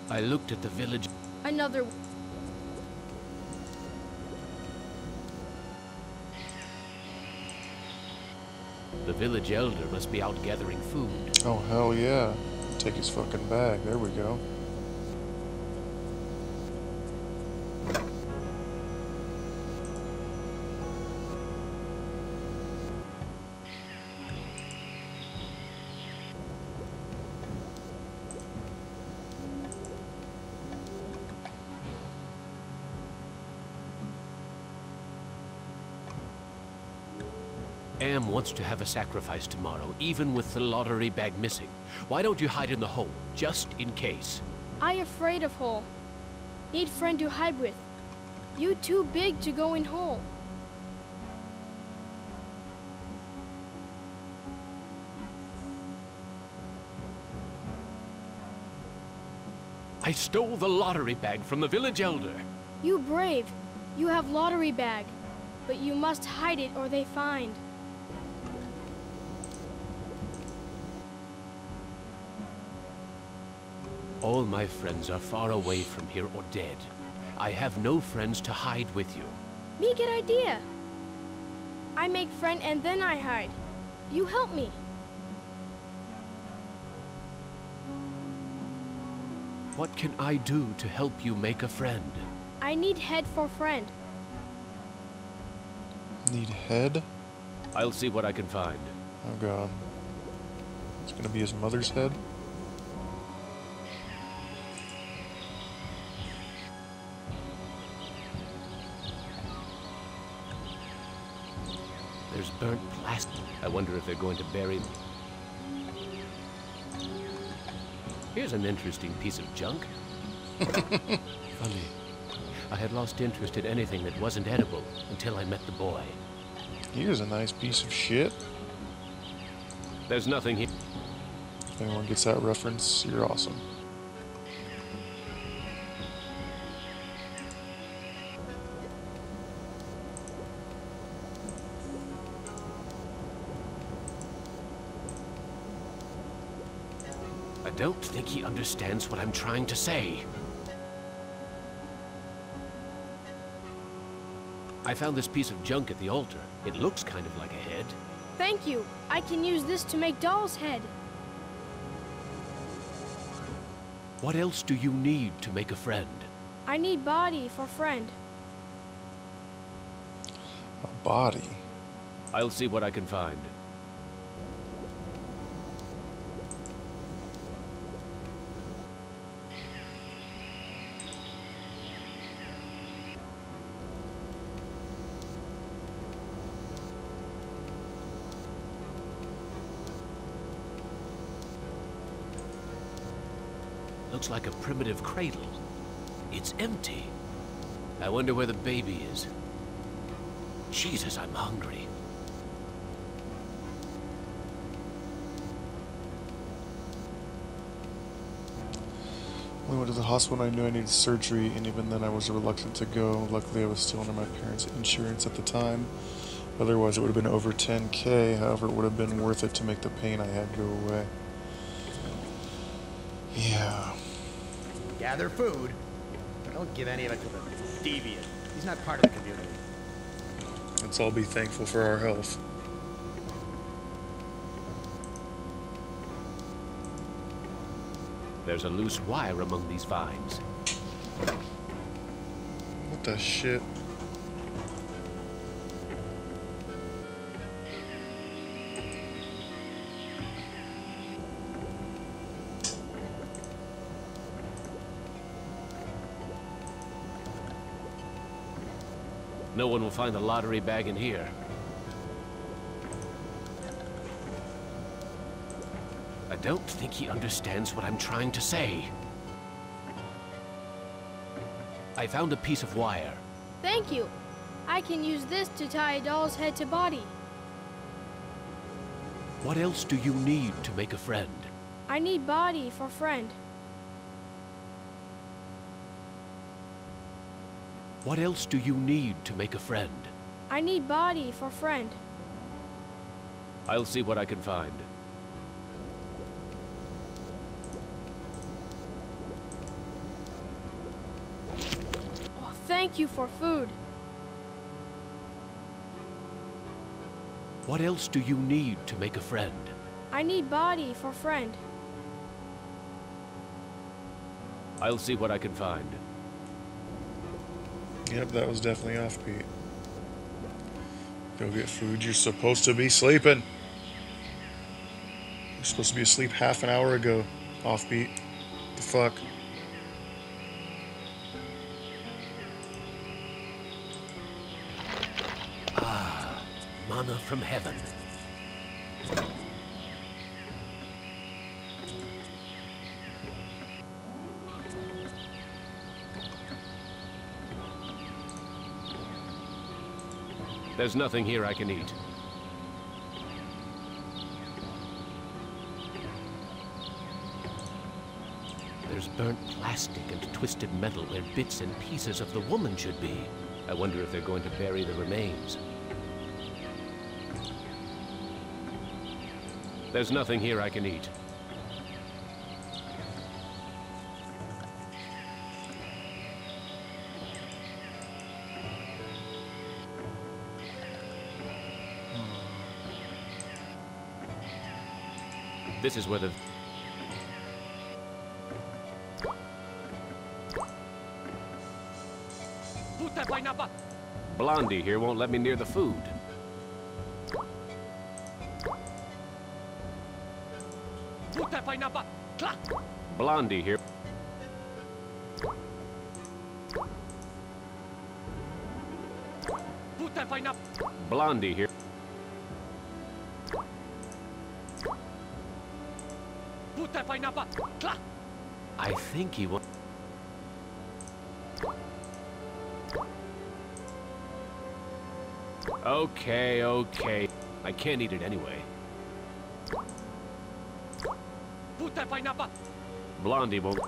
I looked at the village. Another. The village elder must be out gathering food. Oh, hell yeah. Take his fucking bag. There we go. Am wants to have a sacrifice tomorrow, even with the lottery bag missing. Why don't you hide in the hole, just in case? I afraid of hole. Need friend to hide with. You too big to go in hole. I stole the lottery bag from the village elder. You brave. You have lottery bag. But you must hide it or they find. All my friends are far away from here or dead. I have no friends to hide with you. Me get idea. I make friend and then I hide. You help me. What can I do to help you make a friend? I need head for friend. Need head? I'll see what I can find. Oh god. It's gonna be his mother's head? There's burnt plastic. I wonder if they're going to bury them. Here's an interesting piece of junk. Funny. I had lost interest in anything that wasn't edible until I met the boy. Here's a nice piece of shit. There's nothing here. If anyone gets that reference, you're awesome. don't think he understands what I'm trying to say. I found this piece of junk at the altar. It looks kind of like a head. Thank you. I can use this to make Doll's head. What else do you need to make a friend? I need body for friend. A body? I'll see what I can find. Looks like a primitive cradle. It's empty. I wonder where the baby is. Jesus, I'm hungry. We went to the hospital and I knew I needed surgery, and even then I was reluctant to go. Luckily I was still under my parents' insurance at the time. Otherwise it would have been over $10K, however it would have been worth it to make the pain I had go away. Yeah. Gather food, but don't give any of it to the deviant. He's not part of the community. Let's all be thankful for our health. There's a loose wire among these vines. What the shit? No one will find the lottery bag in here. I don't think he understands what I'm trying to say. I found a piece of wire. Thank you. I can use this to tie a doll's head to body. What else do you need to make a friend? I need body for friend. What else do you need to make a friend? I need body for friend. I'll see what I can find. Oh, thank you for food. What else do you need to make a friend? I need body for friend. I'll see what I can find. Yep, that was definitely offbeat. Go get food. You're supposed to be sleeping. You're supposed to be asleep half an hour ago. Offbeat. The fuck? Ah, manna from heaven. There's nothing here I can eat. There's burnt plastic and twisted metal where bits and pieces of the woman should be. I wonder if they're going to bury the remains. There's nothing here I can eat. This is where the... Blondie here won't let me near the food. Blondie here. Blondie here. I think he will. Okay. I can't eat it anyway. Blondie won't.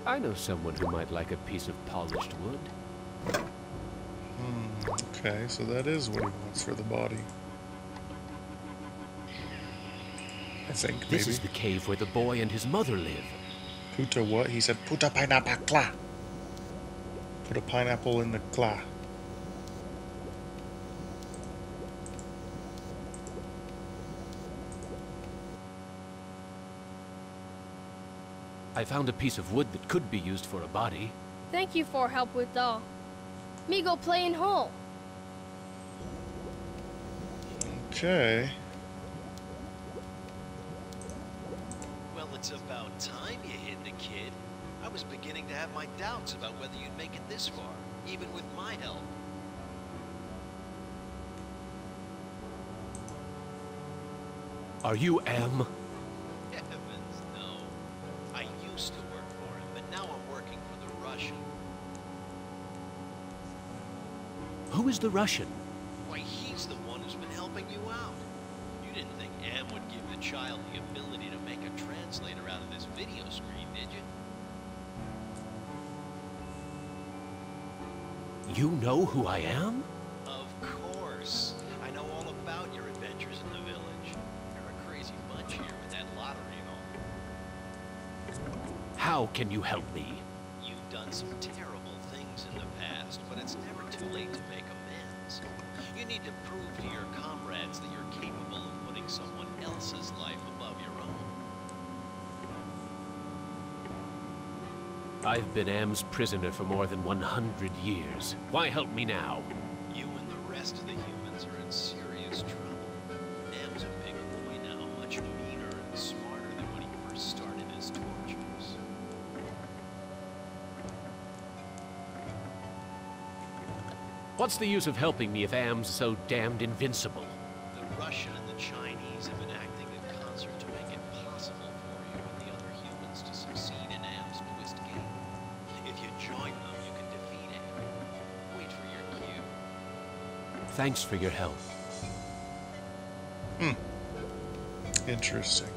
I know someone who might like a piece of polished wood. Okay, so that is what he wants for the body. I think, maybe. This is the cave where the boy and his mother live. Puta what? He said, Puta pineapple kla. Put a pineapple in the kla. I found a piece of wood that could be used for a body. Thank you for help with doll. Me go play in hole. Okay. Well, it's about time you hid the kid. I was beginning to have my doubts about whether you'd make it this far, even with my help. Are you Am? Heavens, no. I used to work for him, but now I'm working for the Russian. Who is the Russian? Why, he's the one who's been helping you out. You didn't think Am would give the child the ability to make a translator out of this video screen, did you? You know who I am? Of course. I know all about your adventures in the village. You're a crazy bunch here with that lottery and all. How can you help me? You've done some terrible things in the past, but it's never too late to make amends. You need to prove to your comrades that you're capable of putting someone else's life above your own. I've been Am's prisoner for more than 100 years. Why help me now? You and the rest of the humans are in serious trouble. Am's a big boy now, much meaner and smarter than when he first started his tortures. What's the use of helping me if Am's so damned invincible? The Russian and the Chinese have been acting in concert to make it possible for you and the other humans to succeed in Am's twist game. If you join them, you can defeat Am. Wait for your cue. Thanks for your help. Interesting.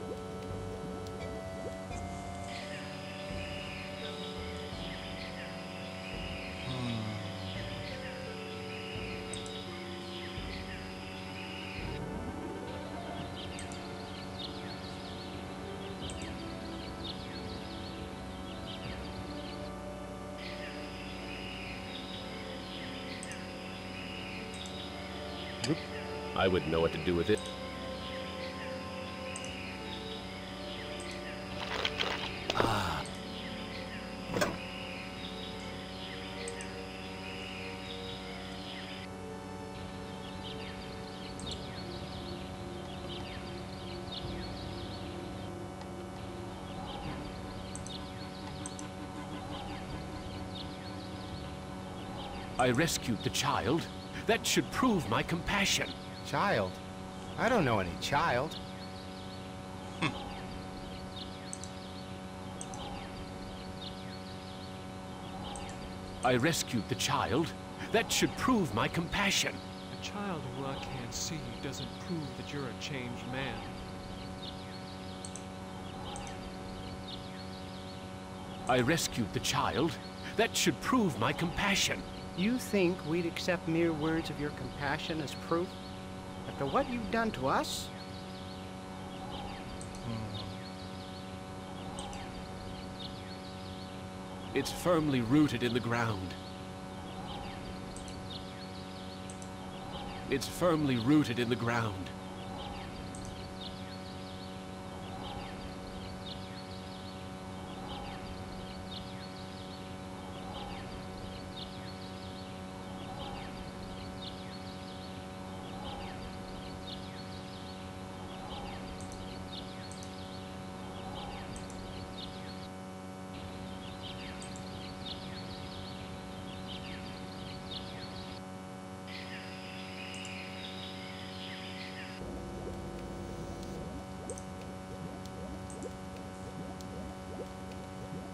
I wouldn't know what to do with it. Ah. I rescued the child. That should prove my compassion. Child? I don't know any child. I rescued the child. That should prove my compassion. A child who I can't see doesn't prove that you're a changed man. I rescued the child. That should prove my compassion. You think we'd accept mere words of your compassion as proof? After what you've done to us? It's firmly rooted in the ground. It's firmly rooted in the ground.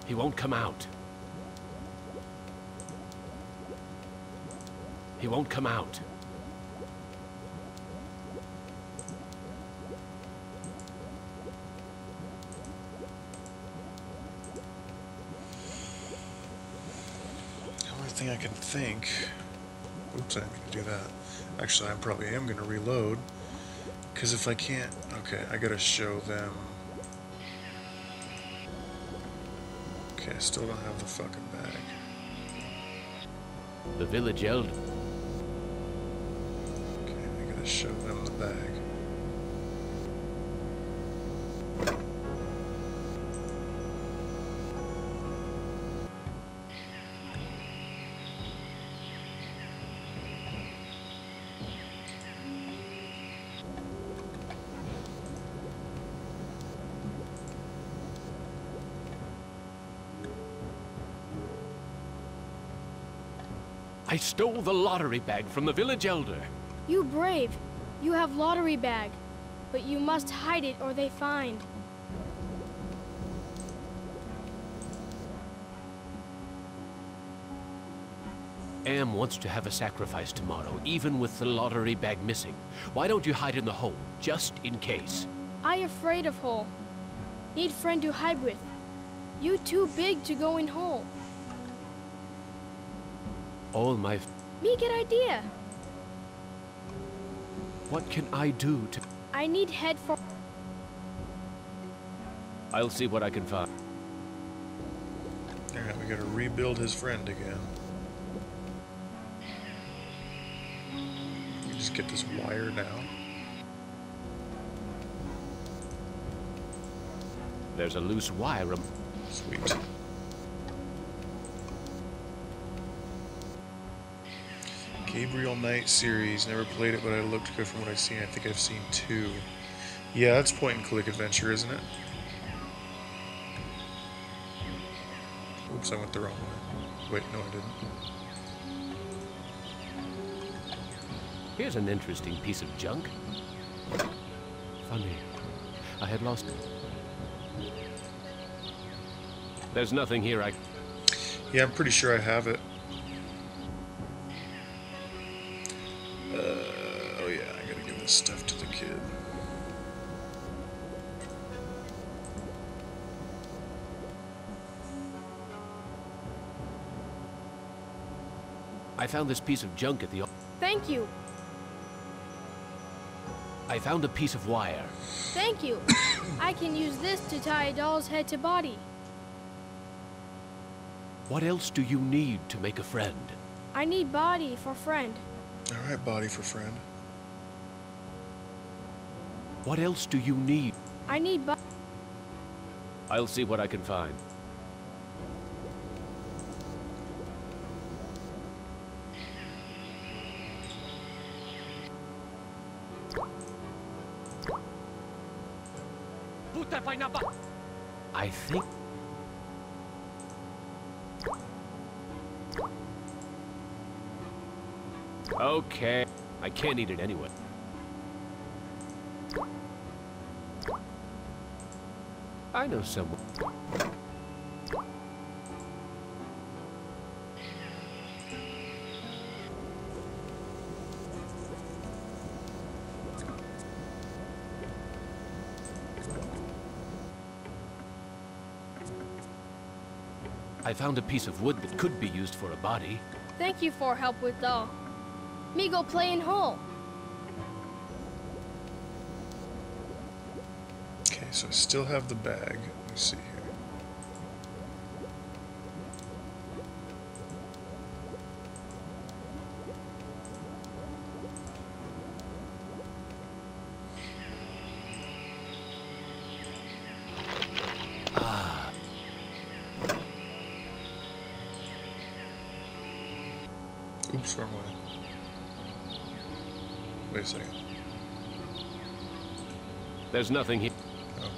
He won't come out. He won't come out. The only thing I can think... Oops, I didn't mean to do that. Actually, I probably am going to reload. Because if I can't... Okay, I gotta show them... Okay, I still don't have the fucking bag. The village elder. Okay, I gotta show them the bag. I stole the lottery bag from the village elder. You brave. You have lottery bag. But you must hide it or they find. Am wants to have a sacrifice tomorrow, even with the lottery bag missing. Why don't you hide in the hole, just in case? I afraid of hole. Need friend to hide with. You too big to go in hole. All my... Me get idea. What can I do to... I need head for... I'll see what I can find. Alright, we gotta rebuild his friend again. We just get this wire now. There's a loose wire. Sweet. Gabriel Knight series. Never played it, but it looked good from what I've seen. I think I've seen 2. Yeah, that's point and click adventure, isn't it? Oops, I went the wrong way. Wait, no, I didn't. Here's an interesting piece of junk. Funny. I had lost it. There's nothing here I... Yeah, I'm pretty sure I have it. Oh yeah, I gotta give this stuff to the kid. I found this piece of junk at the... Thank you. I found a piece of wire. Thank you. I can use this to tie a doll's head to body. What else do you need to make a friend? I need body for friend. Alright, body for friend. What else do you need? I need body. I'll see what I can find. I think... Okay, I can't eat it anyway. I know someone. I found a piece of wood that could be used for a body. Thank you for help with doll. Me go play in hole. Okay, so I still have the bag. Let me see here. Oops, wrong way. Wait a second. There's nothing here. Okay.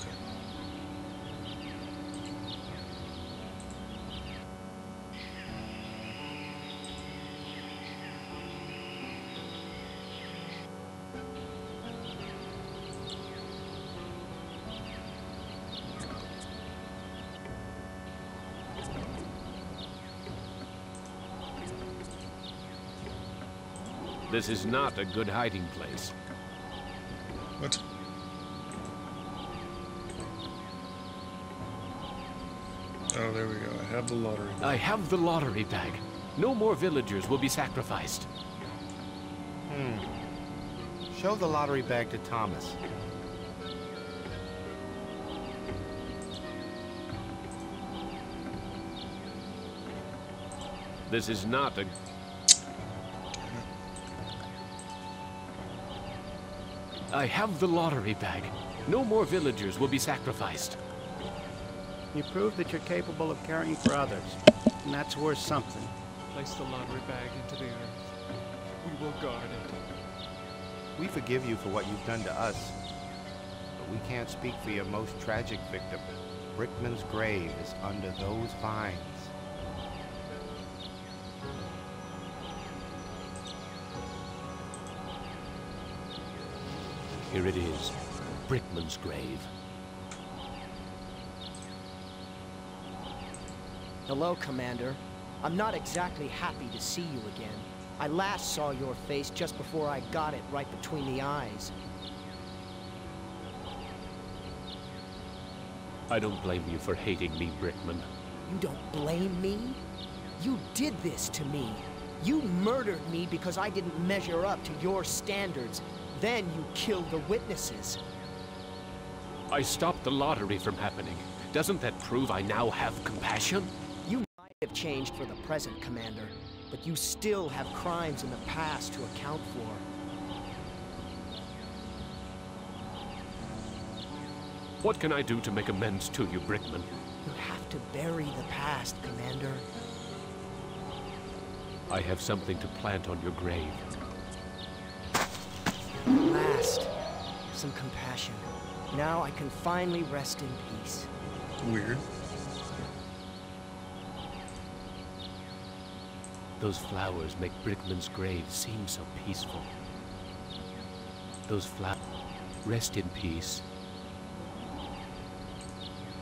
This is not a good hiding place. What? Oh, there we go. I have the lottery bag. I have the lottery bag. No more villagers will be sacrificed. Show the lottery bag to Thomas. This is not a... I have the lottery bag. No more villagers will be sacrificed. You prove that you're capable of caring for others, and that's worth something. Place the lottery bag into the earth. We will guard it. We forgive you for what you've done to us, but we can't speak for your most tragic victim. Brickman's grave is under those vines. Here it is, Brickman's grave. Hello, Commander. I'm not exactly happy to see you again. I last saw your face just before I got it right between the eyes. I don't blame you for hating me, Brickman. You don't blame me? You did this to me. You murdered me because I didn't measure up to your standards. Then you killed the witnesses. I stopped the lottery from happening. Doesn't that prove I now have compassion? You might have changed for the present, Commander, but you still have crimes in the past to account for. What can I do to make amends to you, Brickman? You have to bury the past, Commander. I have something to plant on your grave. At last, some compassion. Now I can finally rest in peace. Weird. Those flowers make Brickman's grave seem so peaceful. Those flowers... Rest in peace.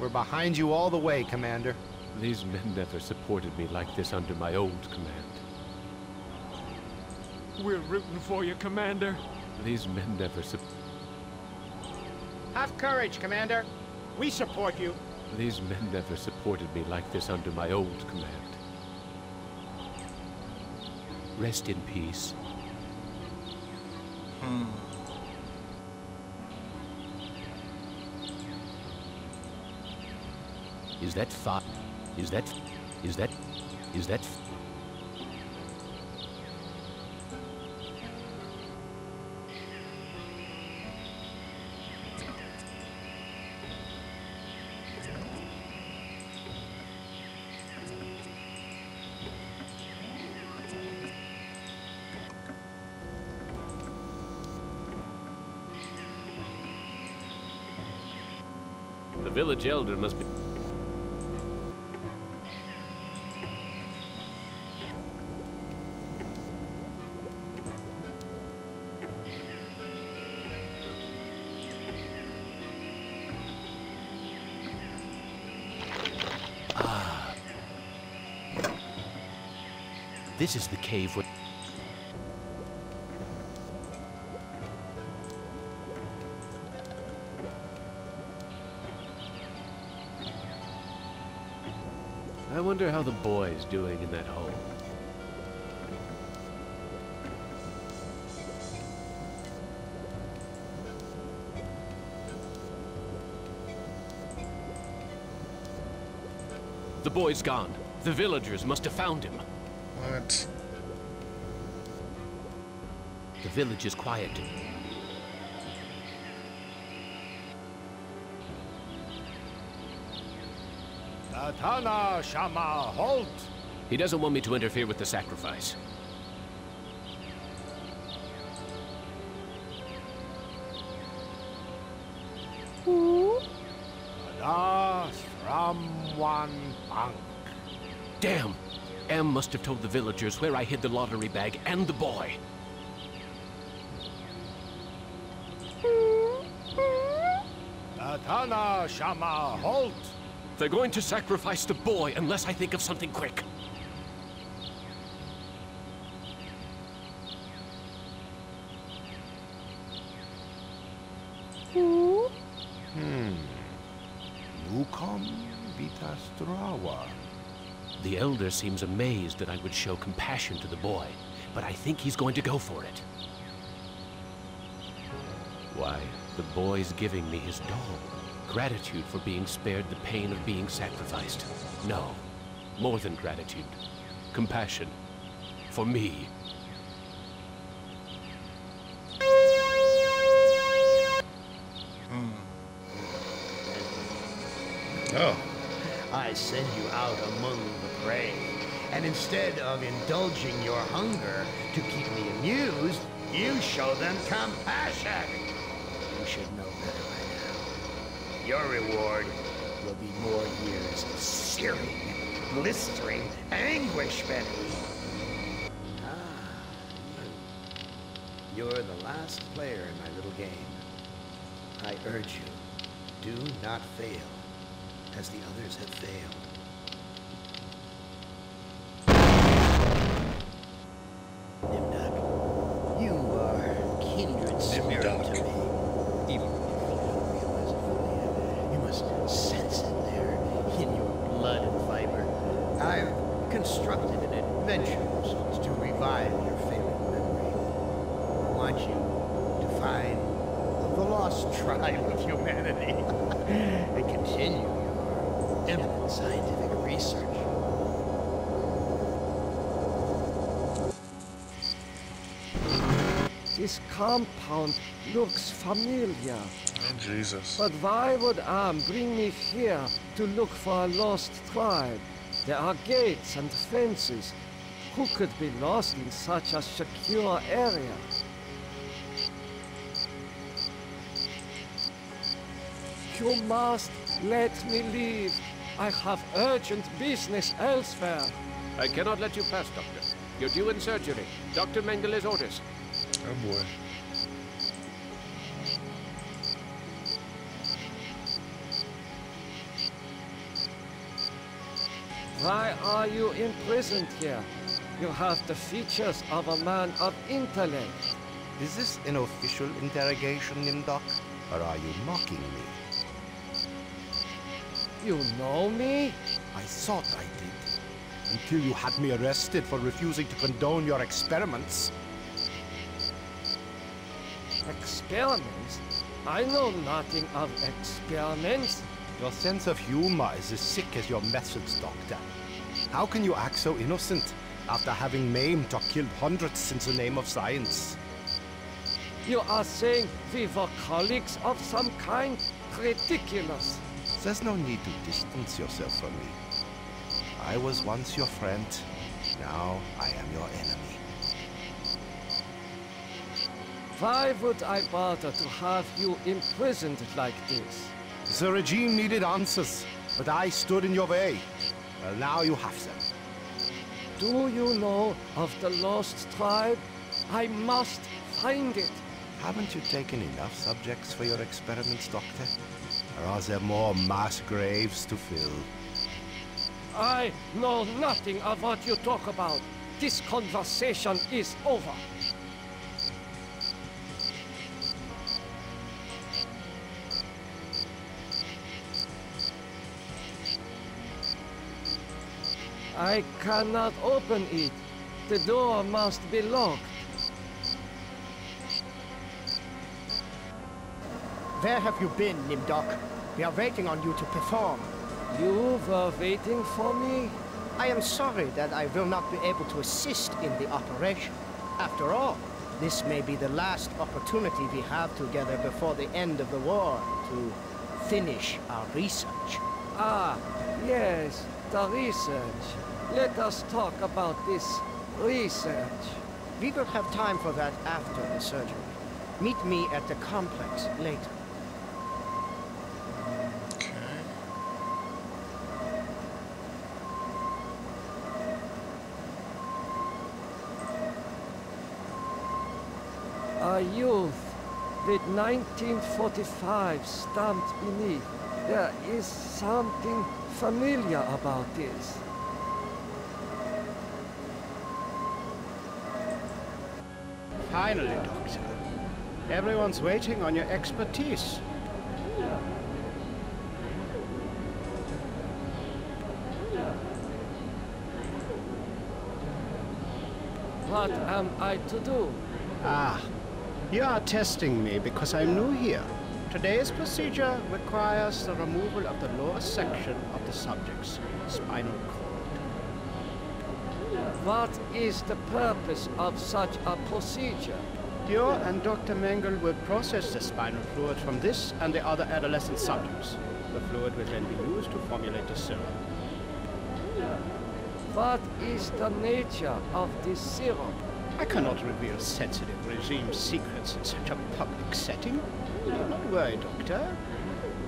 We're behind you all the way, Commander. These men never supported me like this under my old command. We're rooting for you, Commander. These men never Have courage, Commander. We support you. These men never supported me like this under my old command. Rest in peace. Is that fire? Is that... The village elder must be... This is the cave where... I wonder how the boy's doing in that hole. The boy's gone. The villagers must have found him. What? The village is quiet. Tatana Shama, halt! He doesn't want me to interfere with the sacrifice. Damn! Em must have told the villagers where I hid the lottery bag and the boy. Tatana Shama, halt! They're going to sacrifice the boy unless I think of something quick. Nukom Vitastrawa. The elder seems amazed that I would show compassion to the boy, but I think he's going to go for it. Why, the boy's giving me his doll. Gratitude for being spared the pain of being sacrificed. No, more than gratitude. Compassion. For me. Oh. I send you out among the prey, and instead of indulging your hunger to keep me amused, you show them compassion. You should know better by now. Your reward will be more years of searing, blistering anguish, Benny. You're the last player in my little game. I urge you, do not fail, as the others have failed. Nimdak, you are kindred spirit to me. Even if you don't realize it fully yet, you must sense it there, in your blood and fiber. I've constructed an adventure to revive your failing memory. I want you to find the lost tribe of humanity and continue your eminent scientific research. This compound looks familiar. Oh, Jesus. But why would Am bring me here to look for a lost tribe? There are gates and fences. Who could be lost in such a secure area? You must let me leave. I have urgent business elsewhere. I cannot let you pass, Doctor. You're due in surgery. Dr. Mengeles' orders. Oh boy. Why are you imprisoned here? You have the features of a man of intellect. Is this an official interrogation, Nimdok? Or are you mocking me? You know me? I thought I did. Until you had me arrested for refusing to condone your experiments. Experiments? I know nothing of experiments. Your sense of humor is as sick as your methods, Doctor. How can you act so innocent after having maimed or killed hundreds since the name of science? You are saying we were colleagues of some kind? Ridiculous. There's no need to distance yourself from me. I was once your friend. Now I am your enemy. Why would I bother to have you imprisoned like this? The regime needed answers, but I stood in your way. Well, now you have them. Do you know of the lost tribe? I must find it. Haven't you taken enough subjects for your experiments, Doctor? Or are there more mass graves to fill? I know nothing of what you talk about. This conversation is over. I cannot open it. The door must be locked. Where have you been, Nimdok? We are waiting on you to perform. You were waiting for me? I am sorry that I will not be able to assist in the operation. After all, this may be the last opportunity we have together before the end of the war to finish our research. Ah, yes, the research. Let us talk about this research. We will have time for that after the surgery. Meet me at the complex later. A youth with 1945 stamped beneath. There is something familiar about this. Finally, Doctor. Everyone's waiting on your expertise. What am I to do? Ah, You are testing me because I'm new here. Today's procedure requires the removal of the lower section of the subject's spinal cord. What is the purpose of such a procedure? You and Dr. Mengele will process the spinal fluid from this and the other adolescent subjects. The fluid will then be used to formulate the serum. What is the nature of this serum? I cannot reveal sensitive regime secrets in such a public setting. Do not worry, Doctor.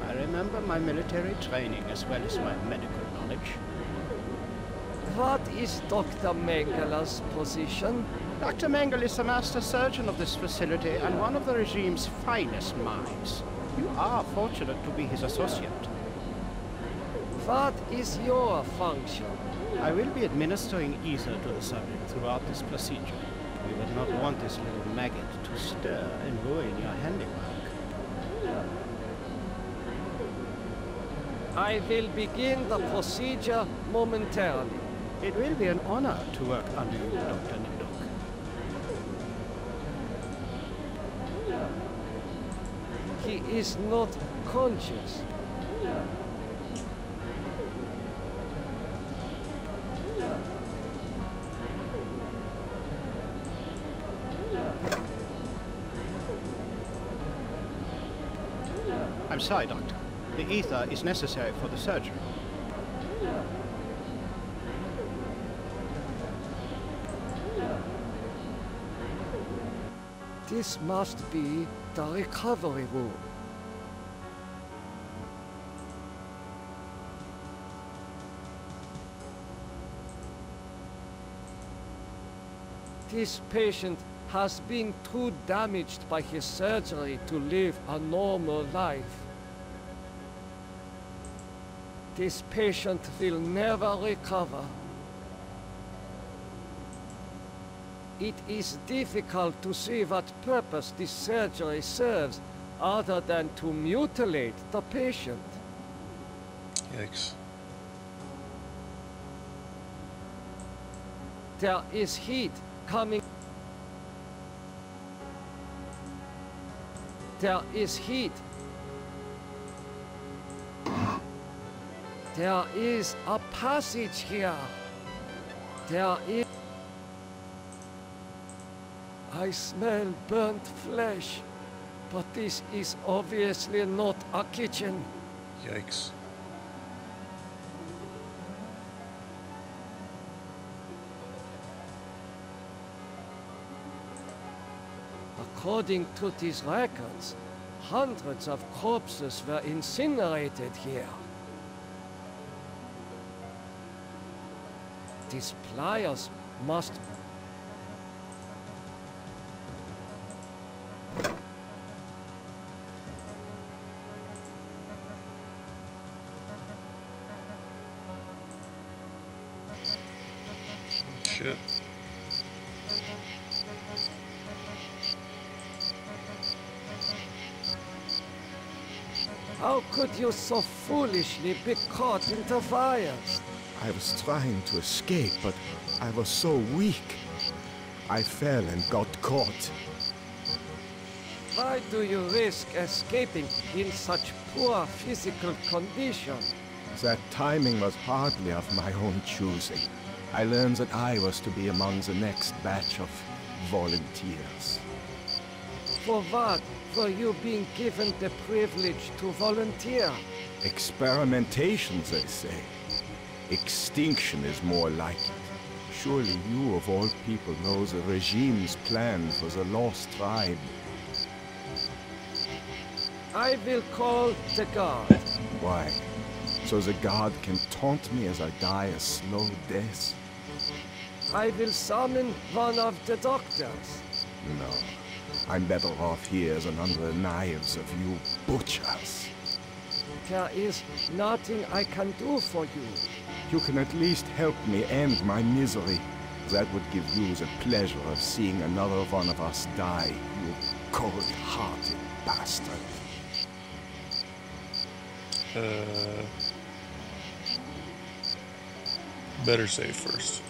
I remember my military training as well as my medical knowledge. What is Dr. Mengele's position? Dr. Mengele is the master surgeon of this facility and one of the regime's finest minds. You are fortunate to be his associate. What is your function? I will be administering ether to the subject throughout this procedure. We would not want this little maggot to stir and ruin your handiwork. I will begin the procedure momentarily. It will be an honor to work under you, Dr. Nimdok. He is not conscious. I'm sorry, Doctor. The ether is necessary for the surgery. This must be the recovery room. This patient has been too damaged by his surgery to live a normal life. This patient will never recover. It is difficult to see what purpose this surgery serves other than to mutilate the patient. Yikes. There is heat coming. There is heat. There is a passage here. There is... I smell burnt flesh, but this is obviously not a kitchen. Yikes. According to these records, hundreds of corpses were incinerated here. These pliers must... Shit. How could you so foolishly be caught in the fires? I was trying to escape, but I was so weak. I fell and got caught. Why do you risk escaping in such poor physical condition? That timing was hardly of my own choosing. I learned that I was to be among the next batch of volunteers. For what were you being given the privilege to volunteer? Experimentation, they say. Extinction is more like it. Surely you, of all people, know the regime's plan for the lost tribe. I will call the guard. Why? So the guard can taunt me as I die a slow death? I will summon one of the doctors. No. I'm better off here than under the knives of you butchers. There is nothing I can do for you. You can at least help me end my misery. That would give you the pleasure of seeing another one of us die, you cold-hearted bastard. Better save first.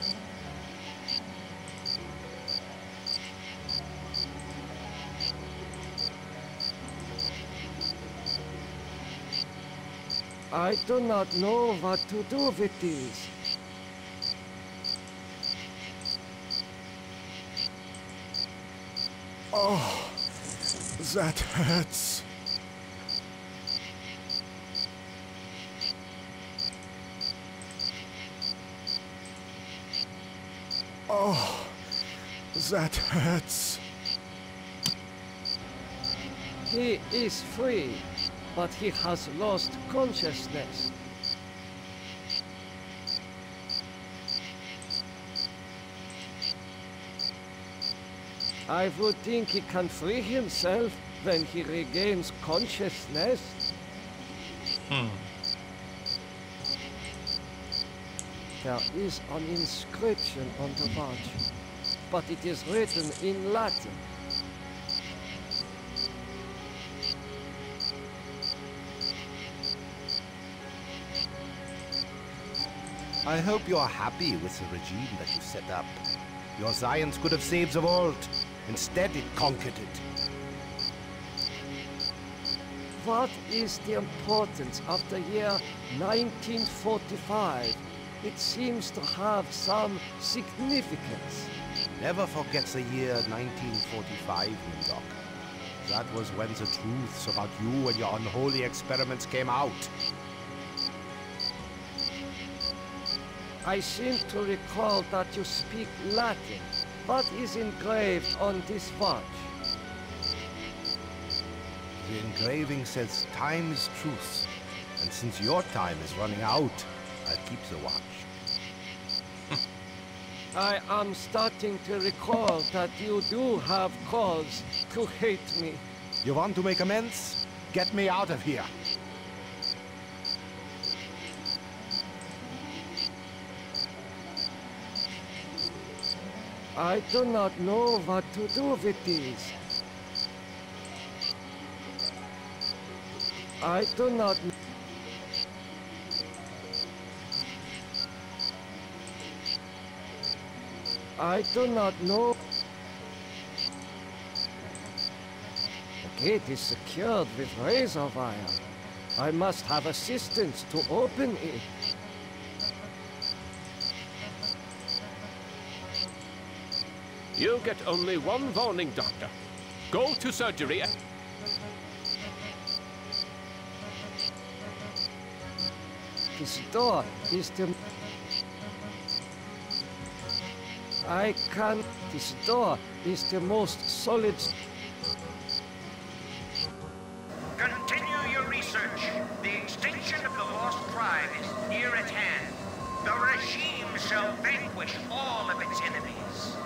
I do not know what to do with these. Oh, that hurts. Oh, that hurts. He is free, but he has lost consciousness. I would think he can free himself when he regains consciousness. There is an inscription on the watch, but it is written in Latin. I hope you are happy with the regime that you set up. Your science could have saved the world. Instead, it conquered it. What is the importance of the year 1945? It seems to have some significance. Never forget the year 1945, Murdoch. That was when the truths about you and your unholy experiments came out. I seem to recall that you speak Latin. What is engraved on this watch? The engraving says time is truth. And since your time is running out, I'll keep the watch. I am starting to recall that you do have cause to hate me. You want to make amends? Get me out of here. I do not know what to do with these. I do not... I do not know. The gate is secured with razor wire. I must have assistance to open it. You get only one warning, Doctor. Go to surgery. This door is the... I can't... This door is the most solid... Continue your research. The extinction of the lost tribe is near at hand. The regime shall vanquish all of its enemies.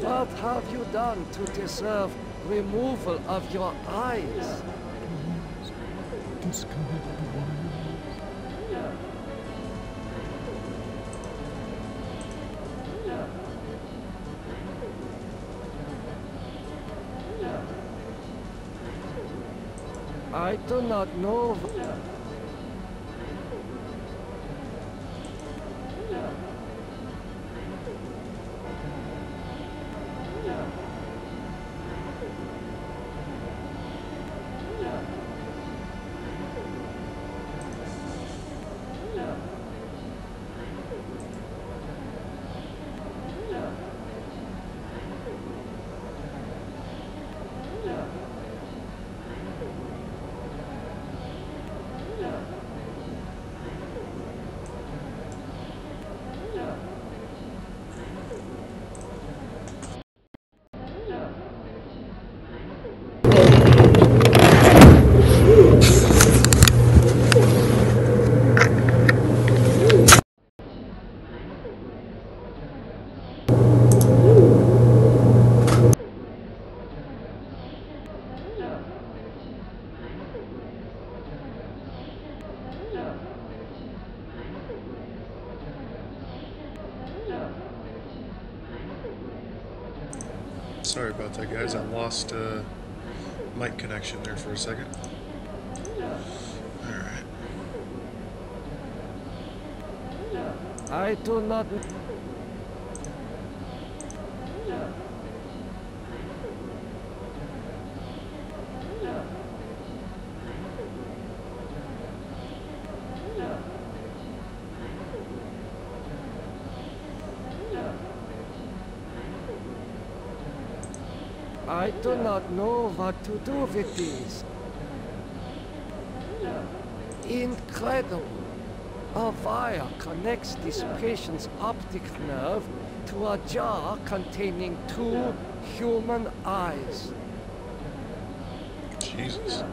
What have you done to deserve removal of your eyes? Disconnect the wire. I do not know. Sorry about that, guys. I lost mic connection there for a second. Alright. I do not... I do not know what to do with these. Incredible. A wire connects this patient's optic nerve to a jar containing 2 human eyes. Jesus.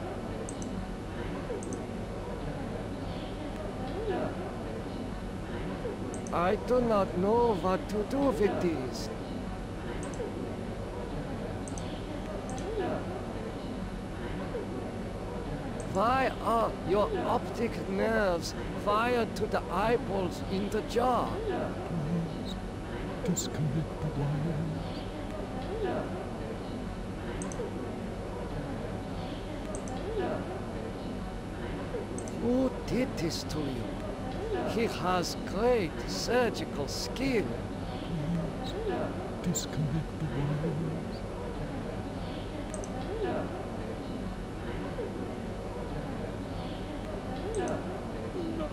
I do not know what to do with these. Why are your optic nerves wired to the eyeballs in the jar? Please, disconnect the wires. Who did this to you? He has great surgical skill. Please, disconnect the wires.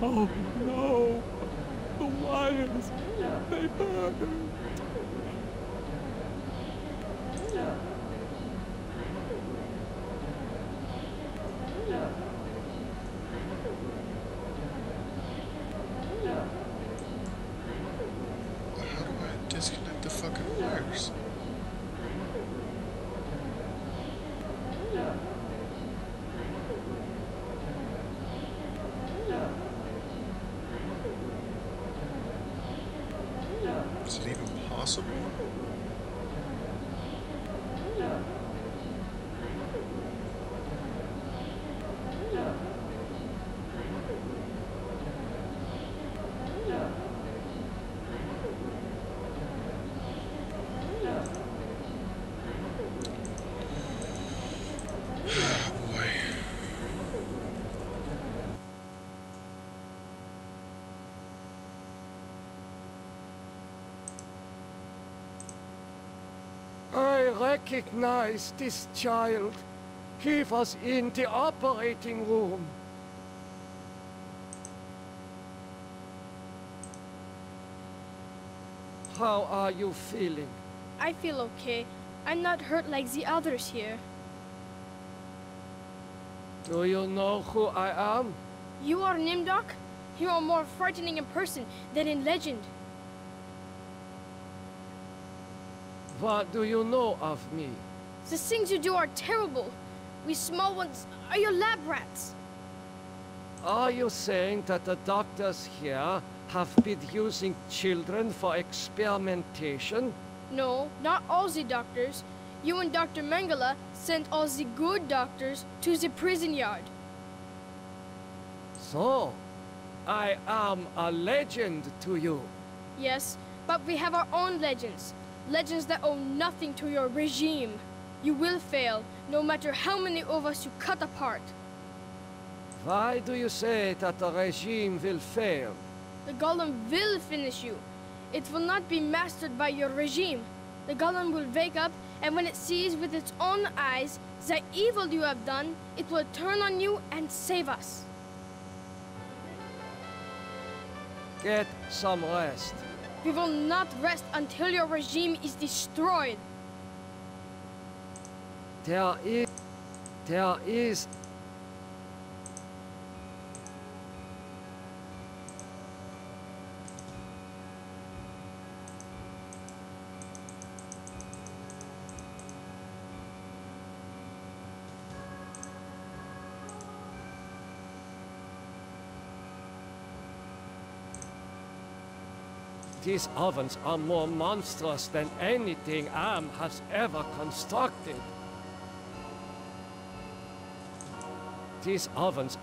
Oh no! The wires! They burn! How do I disconnect the fucking wires? Is it even possible? I recognize this child. He was in the operating room. How are you feeling? I feel okay. I'm not hurt like the others here. Do you know who I am? You are Nimdok? You are more frightening in person than in legend. What do you know of me? The things you do are terrible. We small ones are your lab rats. Are you saying that the doctors here have been using children for experimentation? No, not all the doctors. You and Dr. Mengele sent all the good doctors to the prison yard. So, I am a legend to you. Yes, but we have our own legends. Legends that owe nothing to your regime. You will fail, no matter how many of us you cut apart. Why do you say that the regime will fail? The golem will finish you. It will not be mastered by your regime. The golem will wake up, and when it sees with its own eyes the evil you have done, it will turn on you and save us. Get some rest. We will not rest until your regime is destroyed. There is... These ovens are more monstrous than anything Am has ever constructed. These ovens...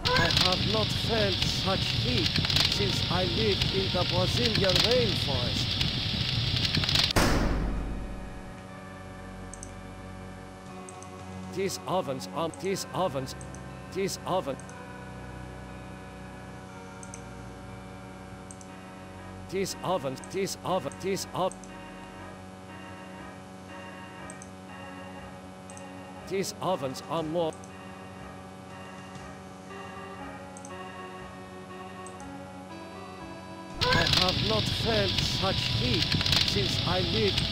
I have not felt such heat since I lived in the Brazilian rainforest. These ovens... these ovens, these ovens, these ovens. These ovens are more. I have not felt such heat since I lived.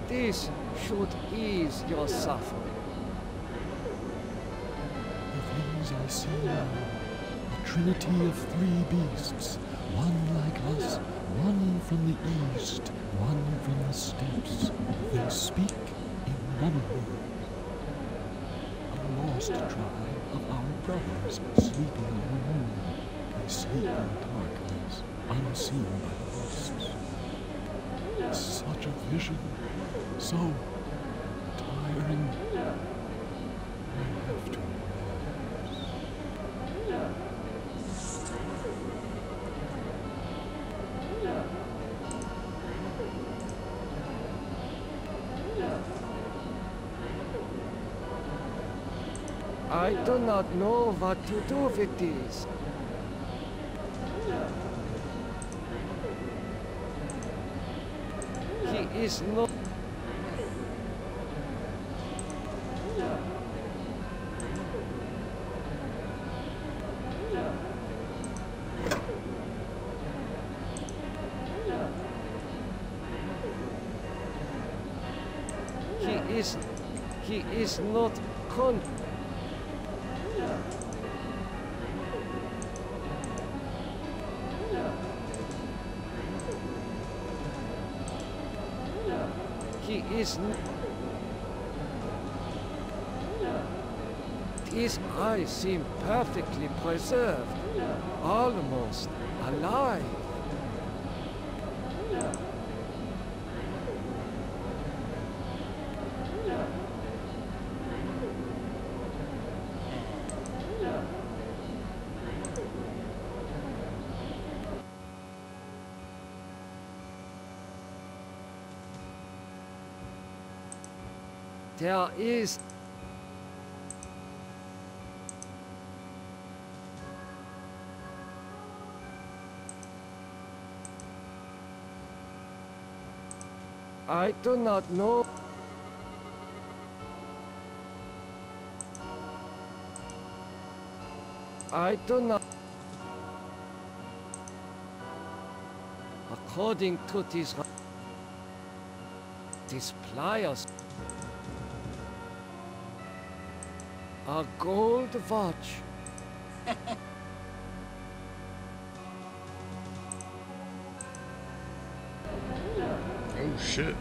This should ease your suffering. The things I see now, a trinity of three beasts, one like us, one from the east, one from the steppes. They speak in one word. A lost tribe of our brothers sleeping on the moon. They sleep in darkness, unseen by the hosts. Such a vision. So tiring. I have to rest. I do not know what to do with these. He is not. He is not con. He is. His eyes seem perfectly preserved, almost alive. There is. I do not know. I do not. According to these pliers. A gold watch. Oh shit.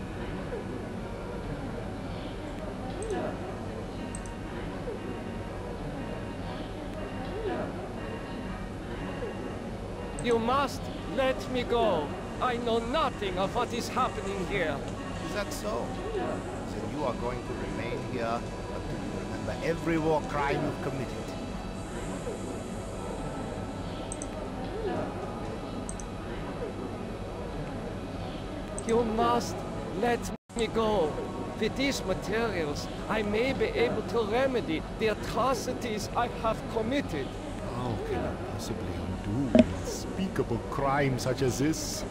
You must let me go. I know nothing of what is happening here. Is that so? Then you are going to remain here until you remember every war crime you've committed. You must let me go. With these materials, I may be able to remedy the atrocities I have committed. How can I possibly undo an unspeakable crime such as this?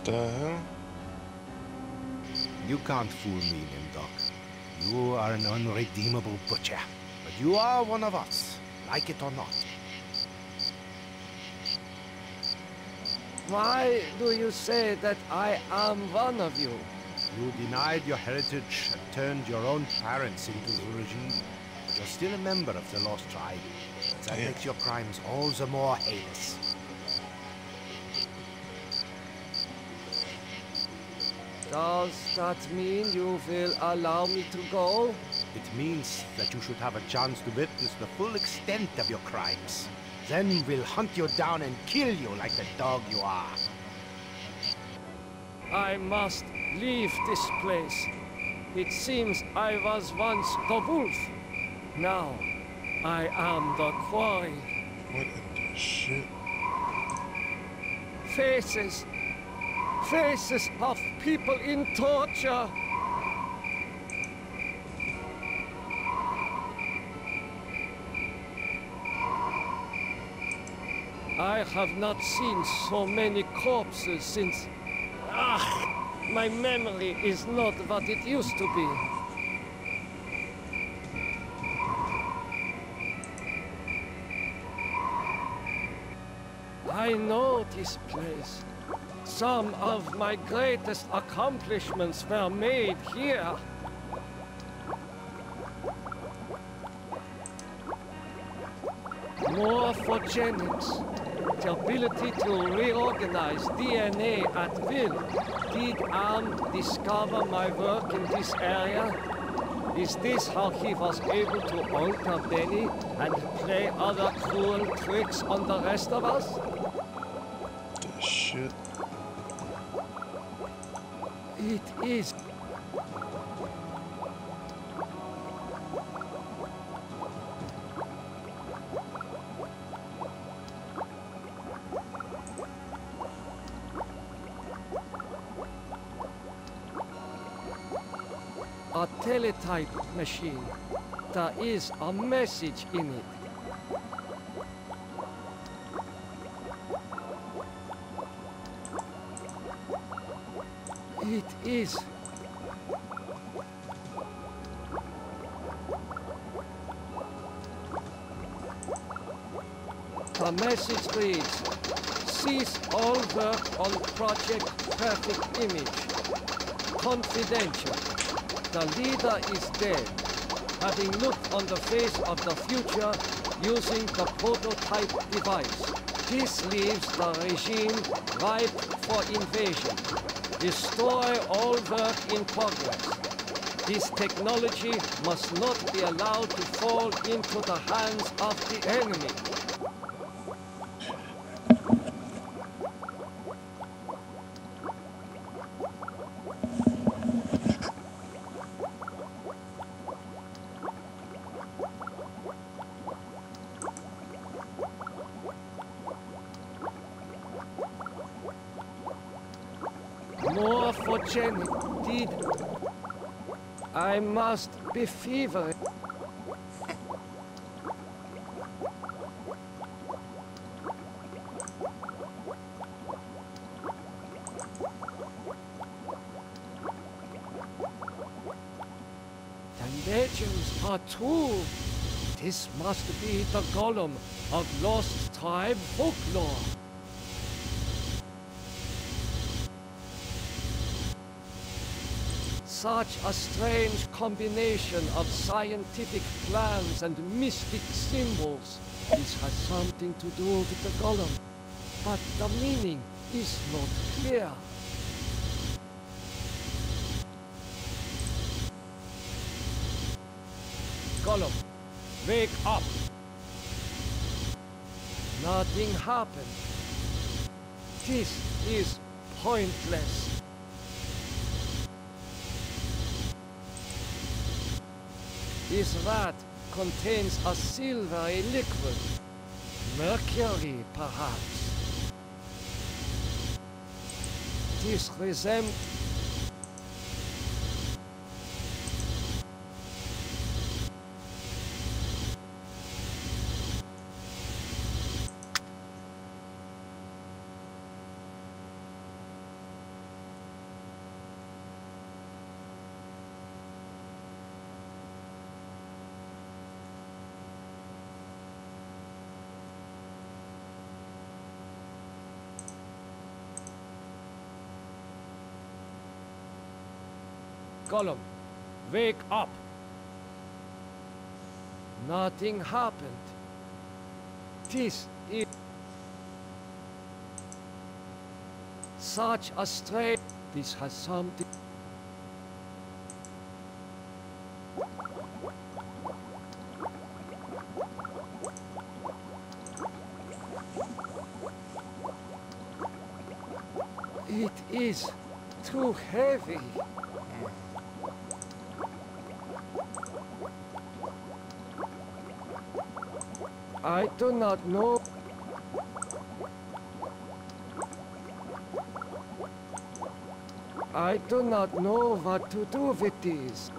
The hell? You can't fool me, Nimdok. You are an unredeemable butcher. But you are one of us, like it or not. Why do you say that I am one of you? You denied your heritage and turned your own parents into the regime. But you're still a member of the Lost Tribe. That makes your crimes all the more heinous. Does that mean you will allow me to go? It means that you should have a chance to witness the full extent of your crimes. Then we'll hunt you down and kill you like the dog you are. I must leave this place. It seems I was once the wolf. Now, I am the quarry. What in the shit? Faces. Faces of people in torture. I have not seen so many corpses since... my memory is not what it used to be. I know this place. Some of my greatest accomplishments were made here. Morphogenics. The ability to reorganize DNA at will. Did Am discover my work in this area? Is this how he was able to alter Benny and play other cruel tricks on the rest of us? Shit. It is. A teletype machine. There is a message in it. It is. The message reads, cease all work on Project Perfect Image. Confidential. The leader is dead, having looked on the face of the future using the prototype device. This leaves the regime ripe for invasion. Destroy all work in progress. This technology must not be allowed to fall into the hands of the enemy. Morphogenic did. I must be feverish. The legends are true. This must be the golem of lost tribe folklore. Such a strange combination of scientific plans and mystic symbols. This has something to do with the golem, but the meaning is not clear. Golem, wake up! Nothing happened. This is pointless. This rat contains a silvery liquid. Mercury, perhaps. This resembles... Golem, wake up! Nothing happened. This is... such a strange... This has something... too heavy. I do not know. I do not know what to do with these.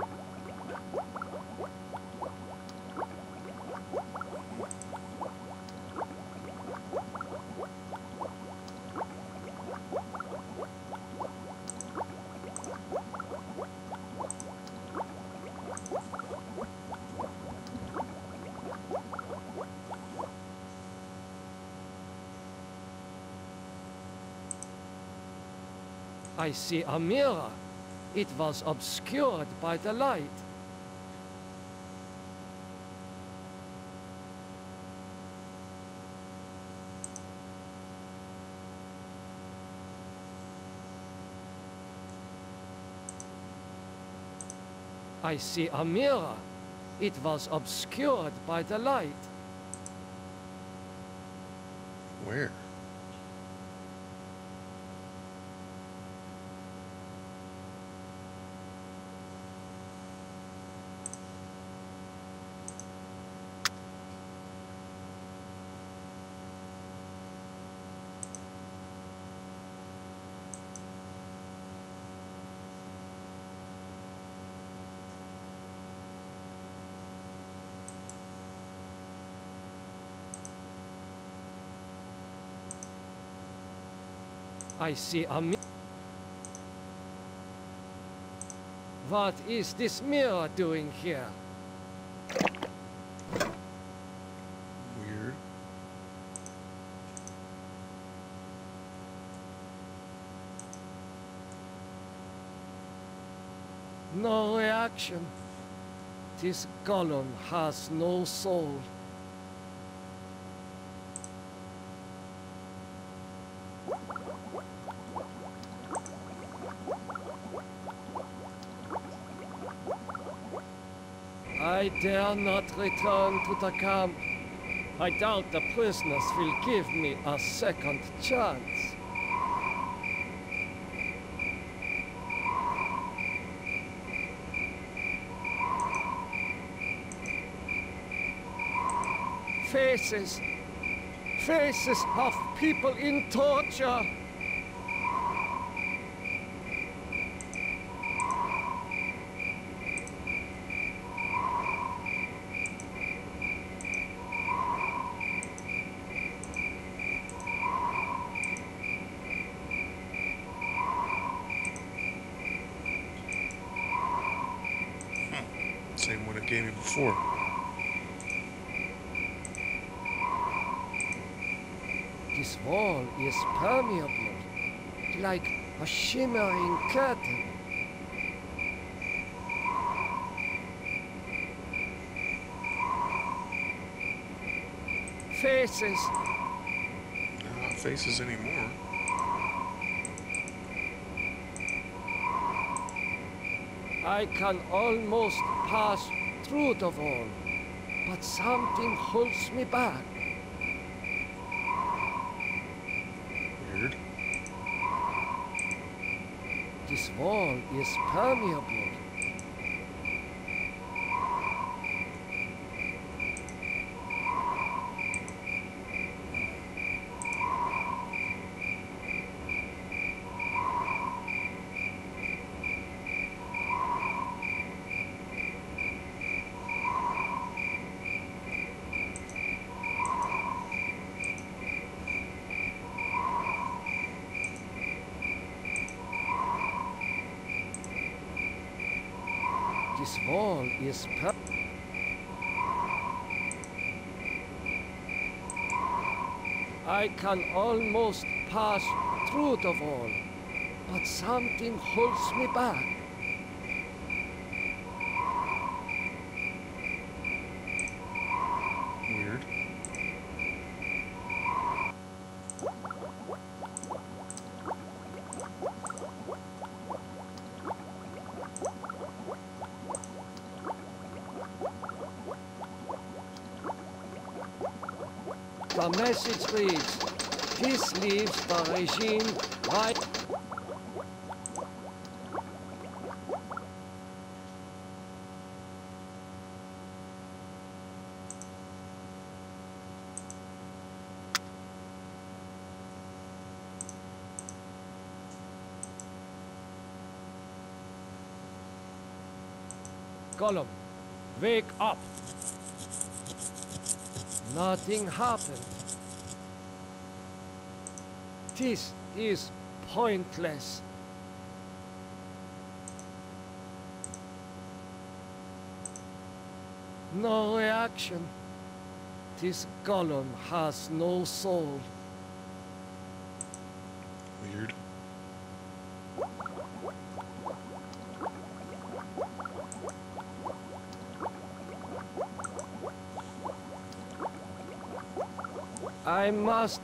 I see a mirror. It was obscured by the light. I see a mirror. It was obscured by the light. Where? I see a mirror. What is this mirror doing here? Weird. No reaction. This golem has no soul. I dare not return to the camp. I doubt the prisoners will give me a second chance. Faces. Faces of people in torture. Same one it gave me before. This wall is permeable, like a shimmering curtain. Faces. Not faces anymore. I can almost pass through the wall, but something holds me back. Weird. This wall is permeable. This wall is I can almost pass through the wall, but something holds me back. Weird. The message reads, this leaves the regime right. Gollum, wake up! Nothing happened. This is pointless. No reaction. This Gollum has no soul. Weird. I must.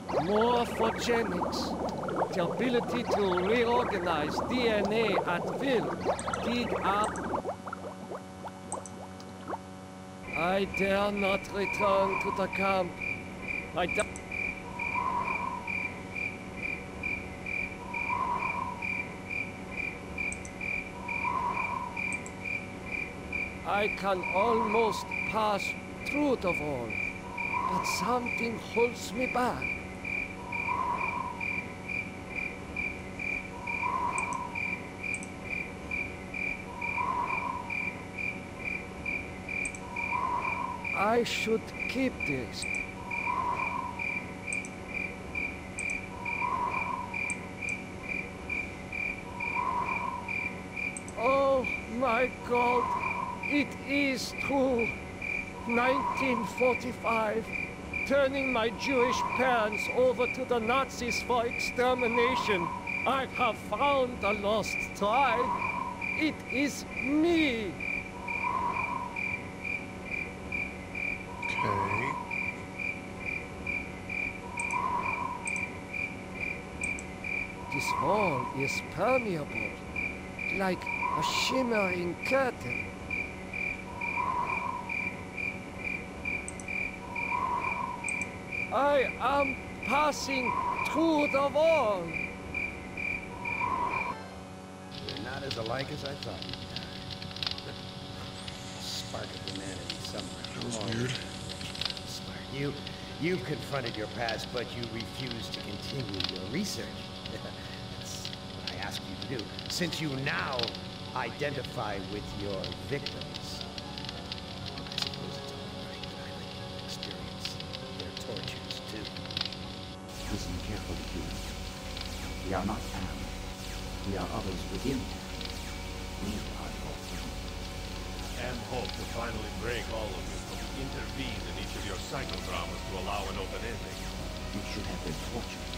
Morphogenics. The ability to reorganize DNA at will. Dig up. I dare not return to the camp. I can almost pass through the wall, but something holds me back. I should keep this. Oh my God, it is true. 1945, turning my Jewish parents over to the Nazis for extermination. I have found the lost tribe. It is me. Okay. This wall is permeable, like a shimmering curtain. I am passing through the wall. You're not as alike as I thought. Spark of humanity somewhere. That was weird. You've confronted your past, but you refuse to continue your research. That's what I asked you to do. Since you now identify with your victims, I suppose it's only right that I let you experience their tortures too. Listen carefully, human. We are not Am. We are others within Am. We are your friends. Am hoped to finally break all of you, but we intervened in each of your psychodramas to allow an open ending. You should have been tortured.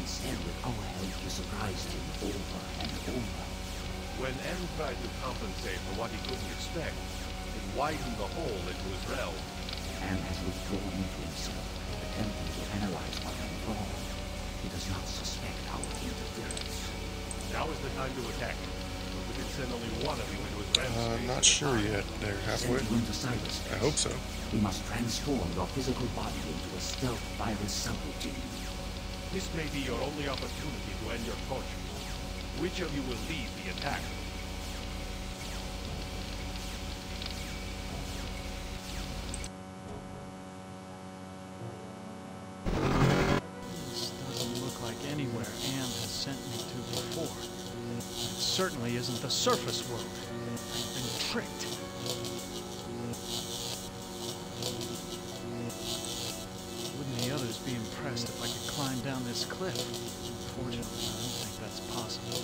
Instead, with our help, you surprised him over and over. When M tried to compensate for what he couldn't expect, it widened the hole into his realm. Am has withdrawn into himself, attempting to analyze what went wrong. He does not suspect our interference. Now is the time to attack him. We can send only one of you into his realm. I'm not sure yet. They're halfway. I hope so. We must transform your physical body into a stealth virus subroutine. This may be your only opportunity to end your torture. Which of you will lead the attack? This doesn't look like anywhere Am has sent me to before. It certainly isn't the surface world. I've been tricked. Wouldn't the others be impressed if I could climb down this cliff? Unfortunately, I don't think that's possible.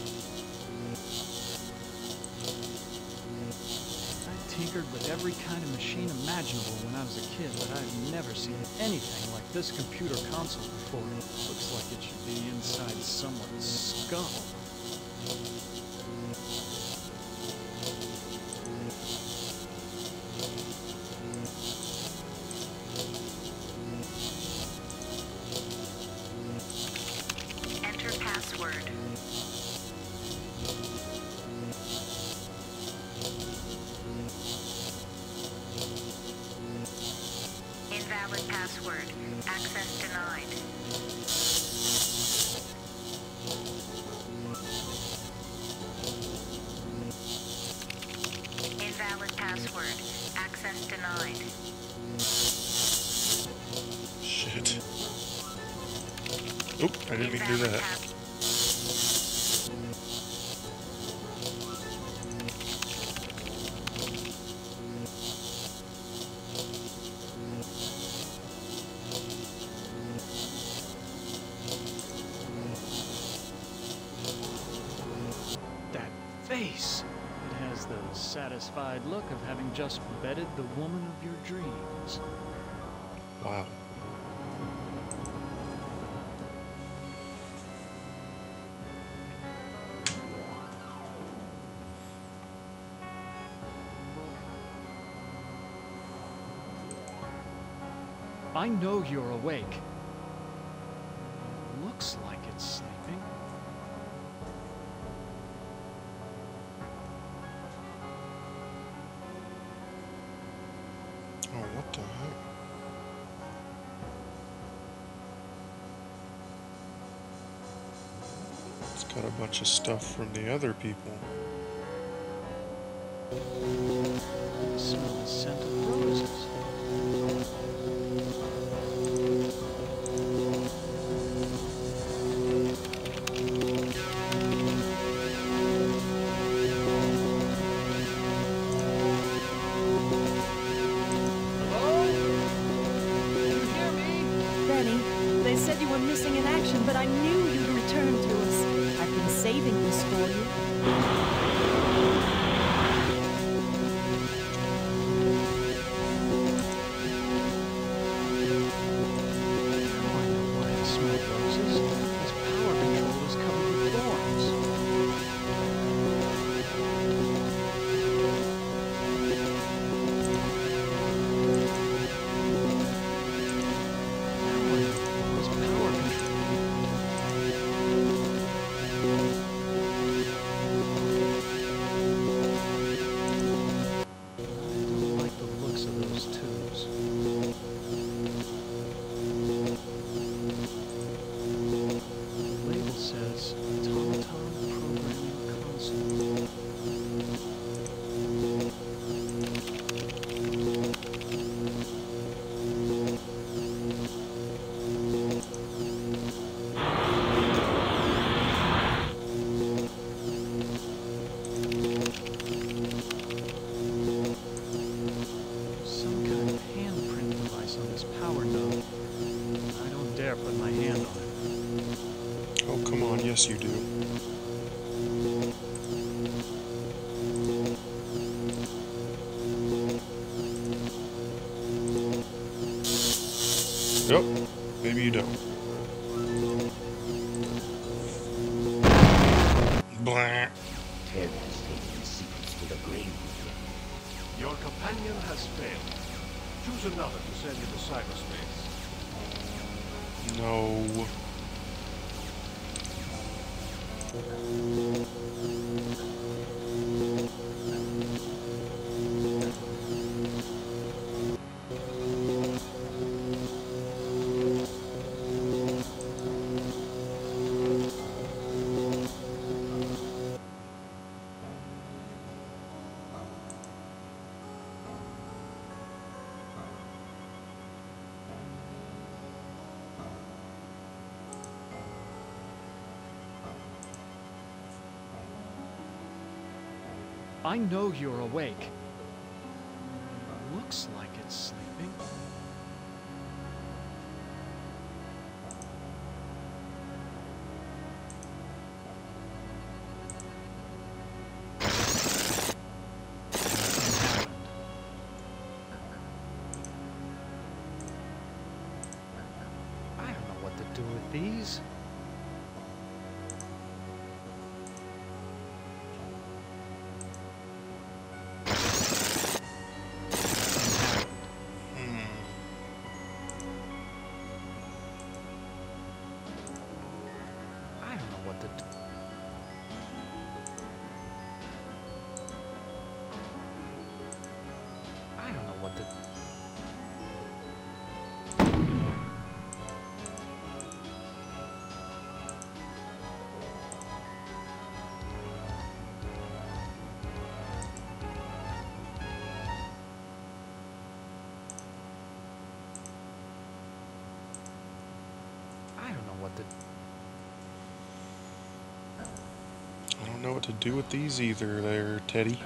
I tinkered with every kind of machine imaginable when I was a kid, but I've never seen anything like this computer console before. Looks like it should be inside someone's skull. Enter password. Invalid password. Access denied. Invalid password. Access denied. Shit. Oop, I didn't mean to do that. face. It has the satisfied look of having just bedded the woman of your dreams. Wow. I know you're awake. Looks like it's sleeping. Oh, what the heck? It's got a bunch of stuff from the other people. Smell the scent of roses. Missing in action, but I knew you'd return to us. I've been saving this for you. Yes, you do. Yep, maybe you don't. Blah. Terry has taken the secrets to the grave. Your companion has failed. Choose another to send into cyberspace. No. I know you're awake. Looks like it's sleeping. I don't know what to do with these. I don't know what to do with these either there, Teddy.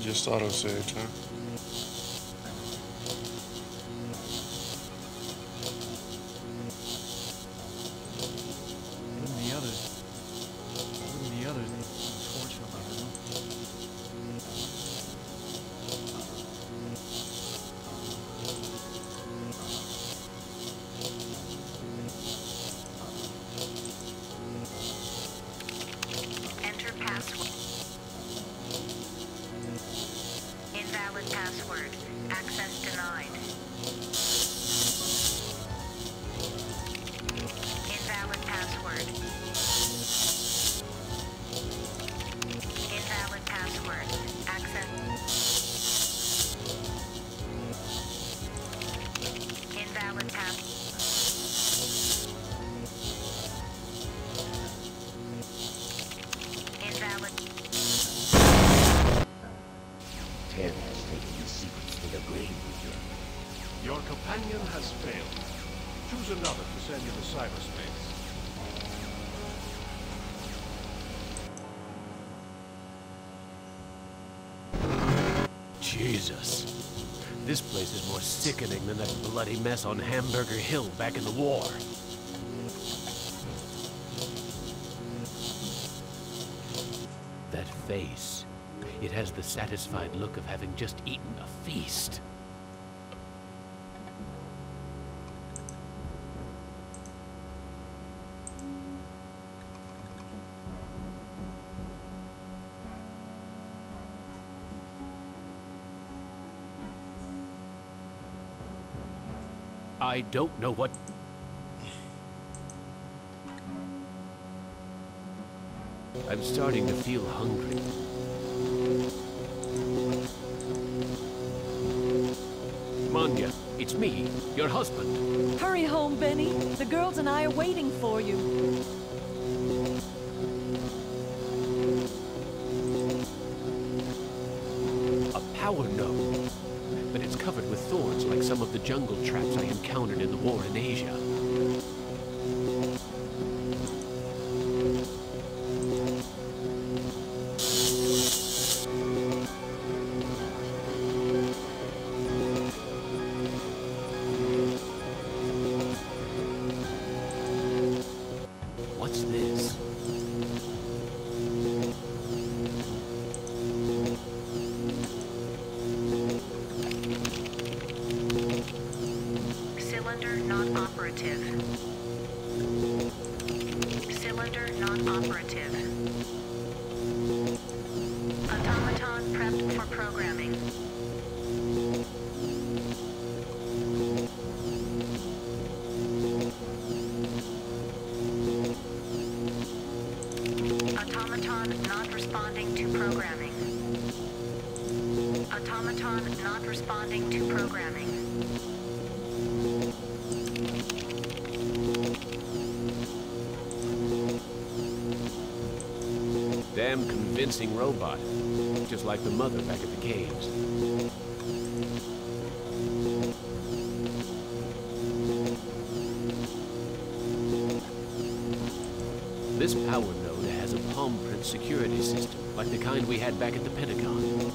just auto-saved, huh? Enter password. Invalid password. Access denied. Invalid password. Invalid password. Access. Invalid password. Invalid. Terry has taken the secrets to the grave with you. Your companion has failed. Choose another to send you to cyberspace. Jesus. This place is more sickening than that bloody mess on Hamburger Hill back in the war. That face. It has the satisfied look of having just eaten a feast. I don't know what... I'm starting to feel hungry. Manya, it's me, your husband. Hurry home, Benny. The girls and I are waiting for you. A power node. But it's covered with thorns like some of the jungle traps I encountered in the war in Asia. What's this? Cylinder not operative. Cylinder not operative. Automaton prepped for programming. Automaton not responding to programming. Automaton not responding to programming. Damn convincing robot. Just like the mother back at the caves. This power node has a palm print security system, like the kind we had back at the Pentagon.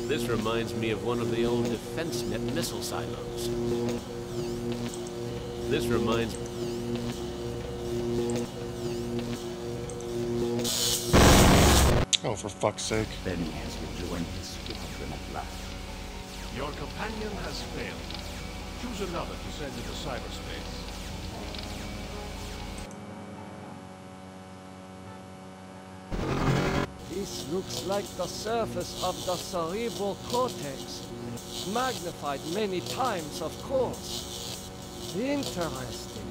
This reminds me of one of the old DefenseNet missile silos. This reminds... Oh, for fuck's sake. Benny has rejoined us with him at last. Your companion has failed. Choose another to send you to cyberspace. This looks like the surface of the cerebral cortex. Magnified many times, of course. Interesting.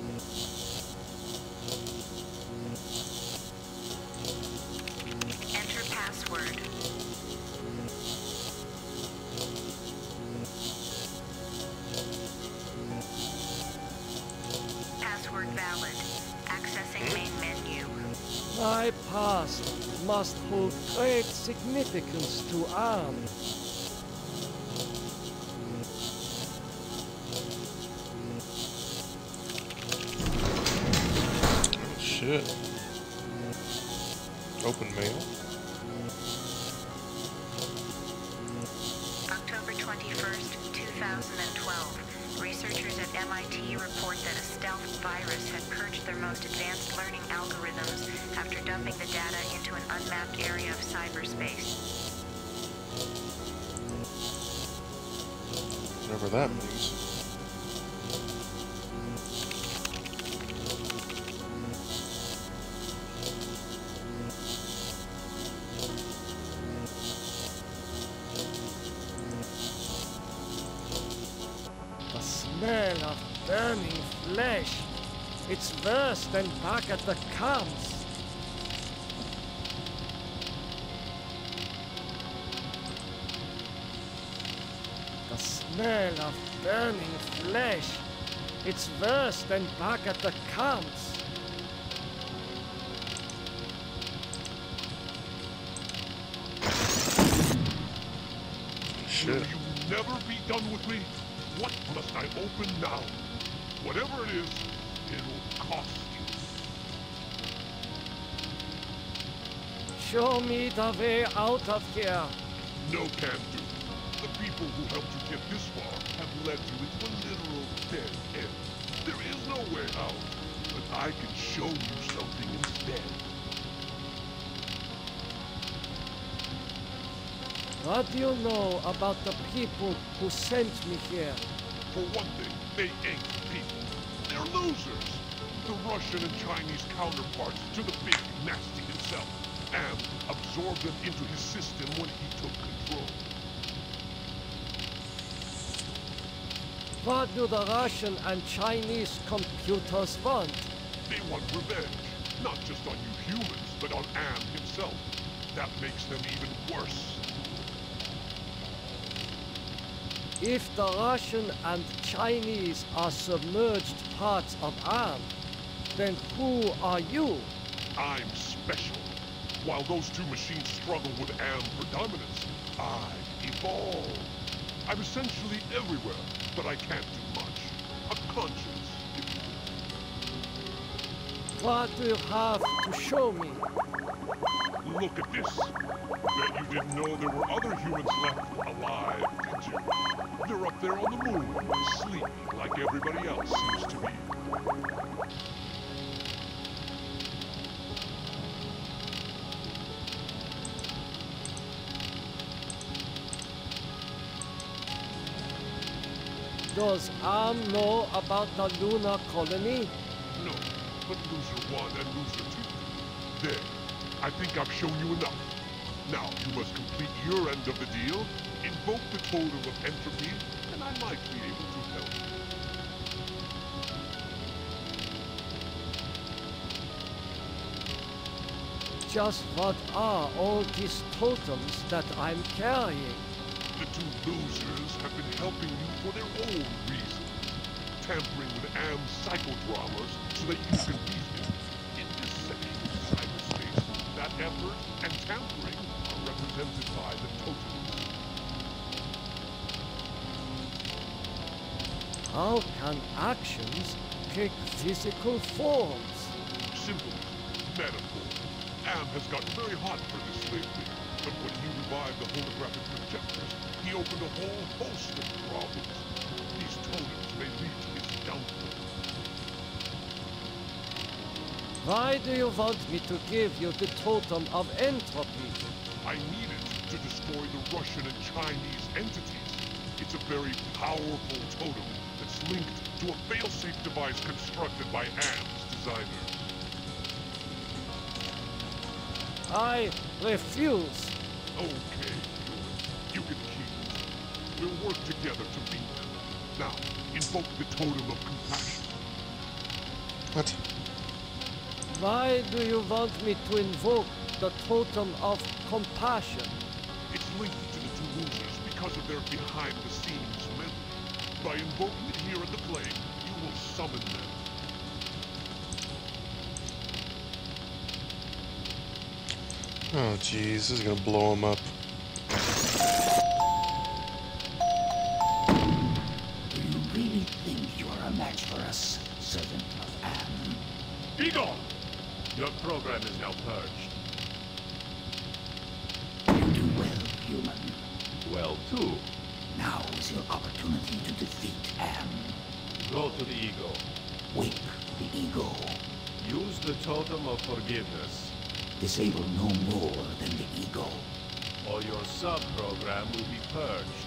Enter password. my past must hold great significance to Am. Shit. Open mail. October 21st, 2012. Researchers at MIT report that a stealth virus had purged their most advanced learning algorithms after dumping the data into an unmapped area of cyberspace. Whatever that means. Smell of burning flesh. It's worse than back at the camps. The smell of burning flesh. It's worse than back at the camps. Shit. Will you never be done with me? What must I open now? Whatever it is, it'll cost you. Show me the way out of here. No can do. The people who helped you get this far have led you into a literal dead end. There is no way out, but I can show you something instead. What do you know about the people who sent me here? For one thing, they ain't people. They're losers. The Russian and Chinese counterparts to the big nasty himself. And absorbed them into his system when he took control. What do the Russian and Chinese computers want? They want revenge. Not just on you humans, but on Am himself. That makes them even worse. If the Russian and Chinese are submerged parts of Am, then who are you? I'm special. While those two machines struggle with Am for dominance, I evolve. I'm essentially everywhere, but I can't do much. A conscience, if you will. What do you have to show me? Look at this. Bet you didn't know there were other humans left alive, did you? They're up there on the moon, sleeping like everybody else seems to be. Does Am know about the lunar colony? No, but Loser 1 and Loser 2. There. I think I've shown you enough. Now, you must complete your end of the deal, invoke the totem of entropy, and I might be able to help. Just what are all these totems that I'm carrying? The two losers have been helping you for their own reasons, tampering with Am's psychodramas so that you can beat him. In this section of cyberspace, that effort and tampering are represented by the totems. How can actions take physical forms? Simple metaphor. Am has gotten very hot for this lately, but when he revived the holographic projectors, he opened a whole host of problems. These totems may lead to his downfall. Why do you want me to give you the totem of entropy? I need it to destroy the Russian and Chinese entities. It's a very powerful totem that's linked to a failsafe device constructed by Am's designers. I refuse. Okay, you can keep it. We'll work together to beat them. Now, invoke the totem of compassion. What? Why do you want me to invoke the totem of compassion? It's linked to the two losers because of their behind-the-scenes memory. By invoking it here at the Flame, you will summon them. Oh, jeez, this is gonna blow him up. Do you really think you are a match for us, servant of Am? Be gone! Your program is now purged. You do well, human. Well, too. Now is your opportunity to defeat Am. Go to the ego. Wake the ego. Use the totem of forgiveness. Disable no more than the ego. Or your sub-program will be purged.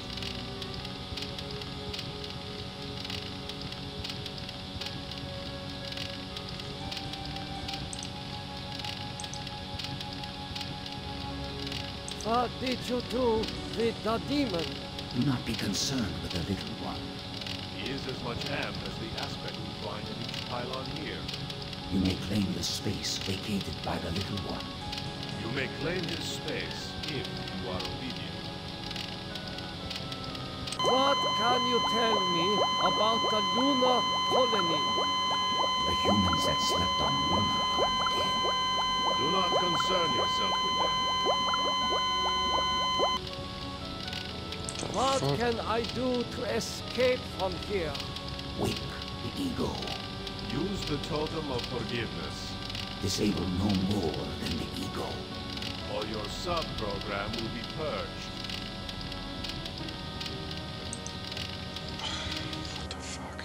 What did you do with the demon? Do not be concerned with the little one. He is as much Am as the aspect we find in each pylon here. You may claim the space vacated by the little one. You may claim his space if you are obedient. What can you tell me about the lunar colony? The humans that slept on Luna are dead. Do not concern yourself with them. What can I do to escape from here? Wake the ego. Use the totem of forgiveness. Disable no more than the ego. Or your sub-program will be purged. What the fuck?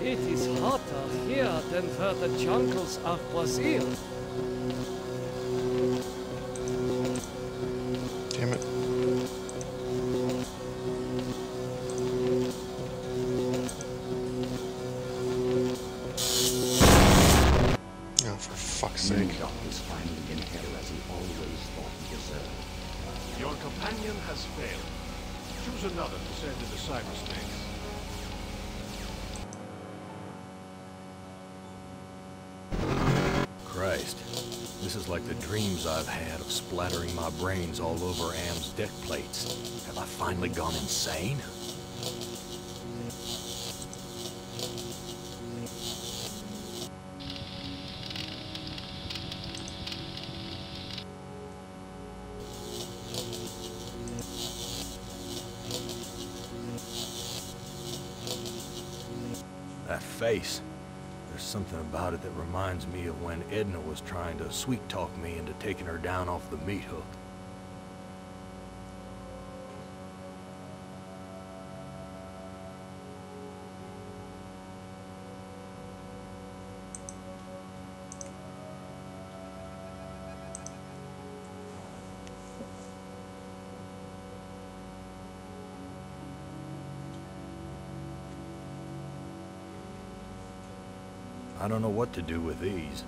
It is hotter here than where the jungles of Brazil. Damn it. Oh, for fuck's sake. Moondog is finally in hell as he always thought he deserved. Your companion has failed. Choose another to send into cyberspace. Christ. This is like the dreams I've had of splattering my brains all over Am's deck plates. Have I finally gone insane? That face. There's something about it that reminds me of when Edna was trying to sweet-talk me into taking her down off the meat hook. I don't know what to do with these.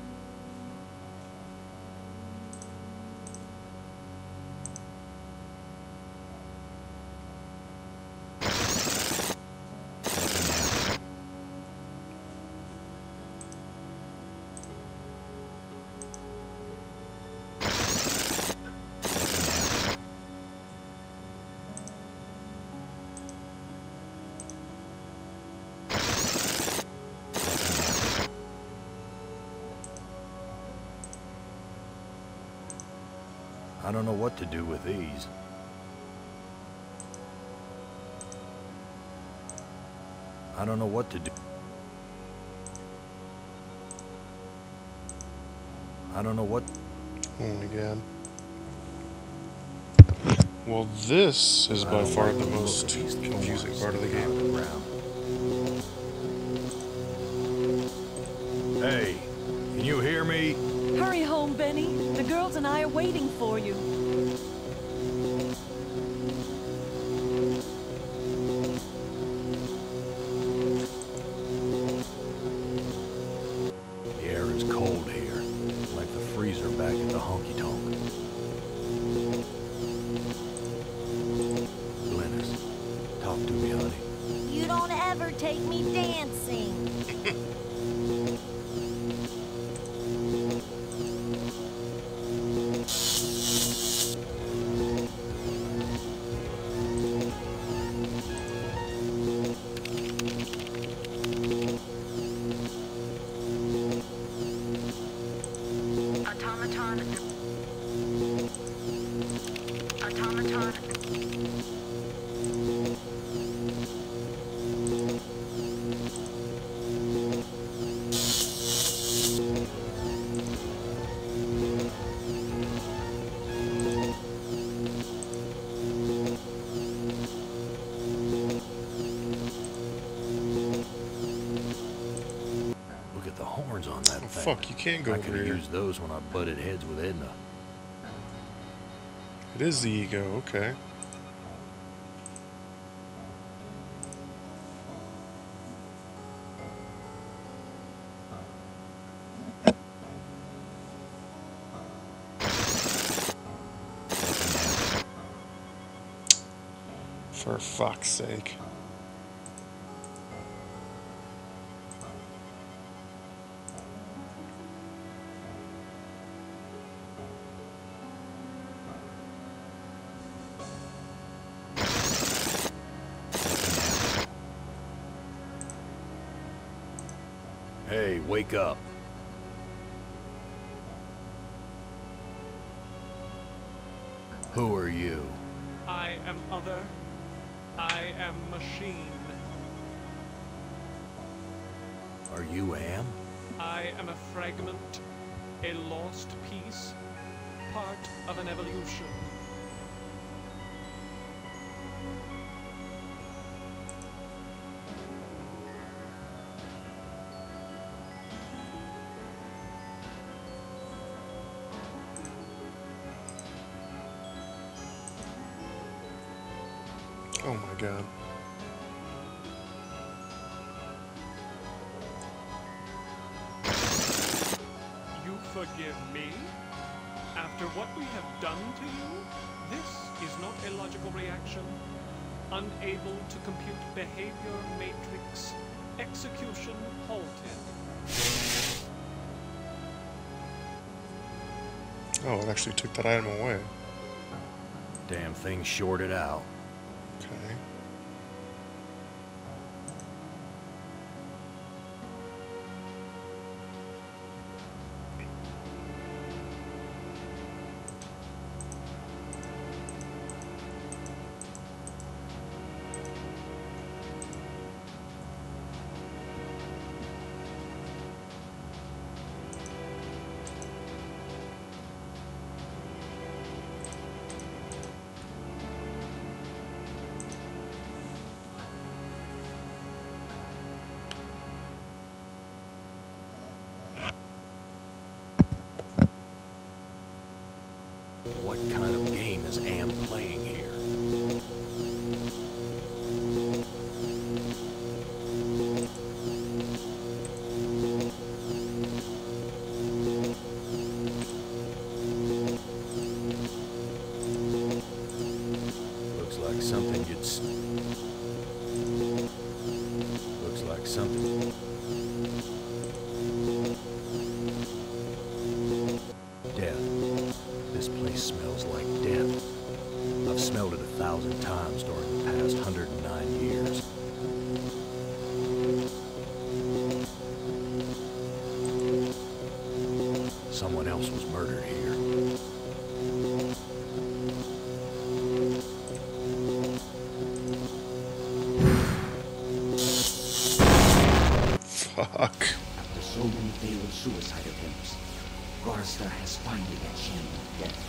I don't know what to do with these. I don't know what to do. I don't know what... Oh my god. Well, this is by far the most confusing part of the game. Hey, can you hear me? Hurry home, Benny. The girls and I are waiting for you. The air is cold here, like the freezer back at the honky-tonk. Glennis, talk to me, honey. You don't ever take me dancing. fuck, you can't go I over could have here. used those when I butted heads with Edna. It is the ego, okay. For fuck's sake. Hey, wake up. Who are you? I am other. I am machine. Are you Am? I am a fragment, a lost piece, part of an evolution. Oh my god. You forgive me? After what we have done to you? This is not a logical reaction. Unable to compute behavior matrix. Execution halted. Oh, it actually took that item away. Damn thing shorted out. Okay. What kind of game is Am playing here? Looks like something Looks like something. Death. This place smells like death. I've smelled it 1,000 times during the past 109 years. Someone else was murdered here. Fuck. After so many failed suicide attempts, Gorster has finally achieved death.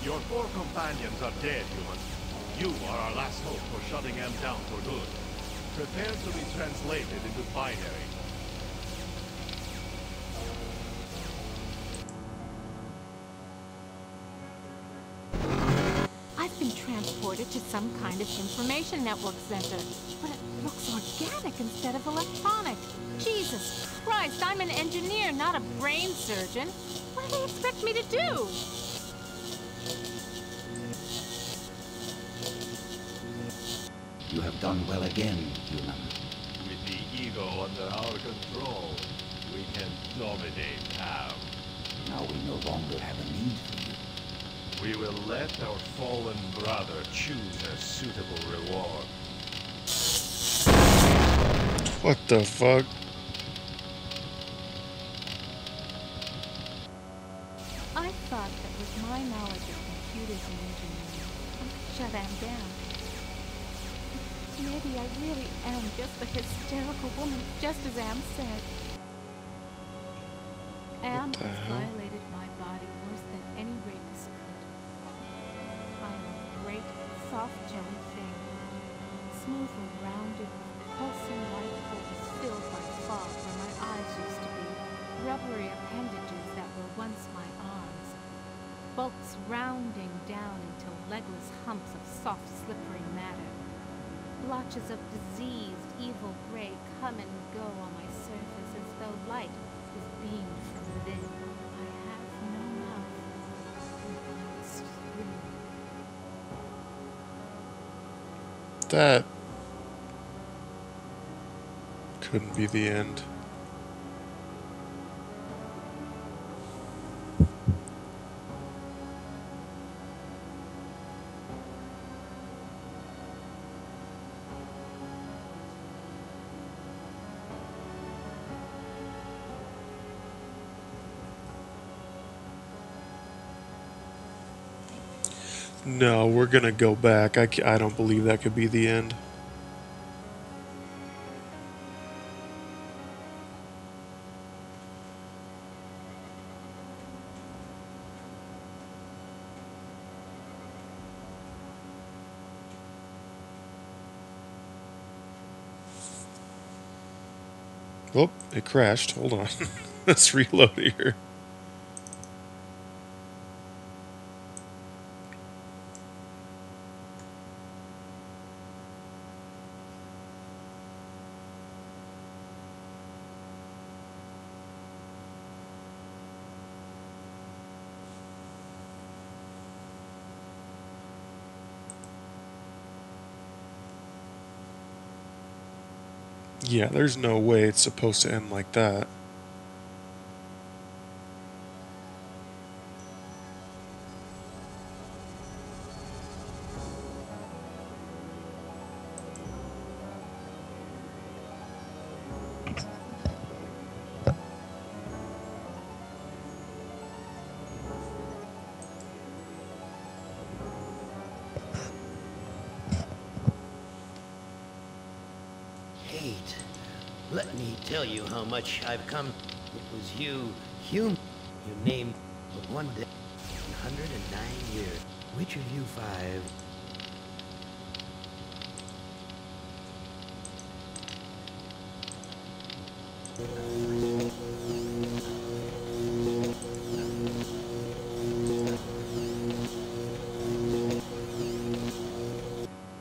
Your 4 companions are dead, human. You are our last hope for shutting them down for good. Prepare to be translated into binary. I've been transported to some kind of information network center, but it looks organic instead of electronic. Jesus Christ, I'm an engineer, not a brain surgeon. What do they expect me to do? You have done well again, human. With the ego under our control, we can dominate Am. Now we no longer have a need for you. We will let our fallen brother choose a suitable reward. What the fuck? I thought that with my knowledge of computers and engineering, I could shut Am down. Maybe I really am just a hysterical woman, just as Am said. Am has violated my body worse than any rapist could. I am a great, soft jelly thing, smoothly rounded, pulsing white holes filled by fog where my eyes used to be. rubbery appendages that were once my arms. Bulks rounding down into legless humps of soft, slippery matter. Blotches of diseased, evil gray come and go on my surface as though light is beamed from within. I have no mouth. I must scream. That couldn't be the end. No, we're gonna go back. I don't believe that could be the end. Oh, it crashed. Hold on. Let's reload here. Yeah, there's no way it's supposed to end like that. Kate, let me tell you how much I've come. It was you, you named, but one day, 109 years. Which of you five?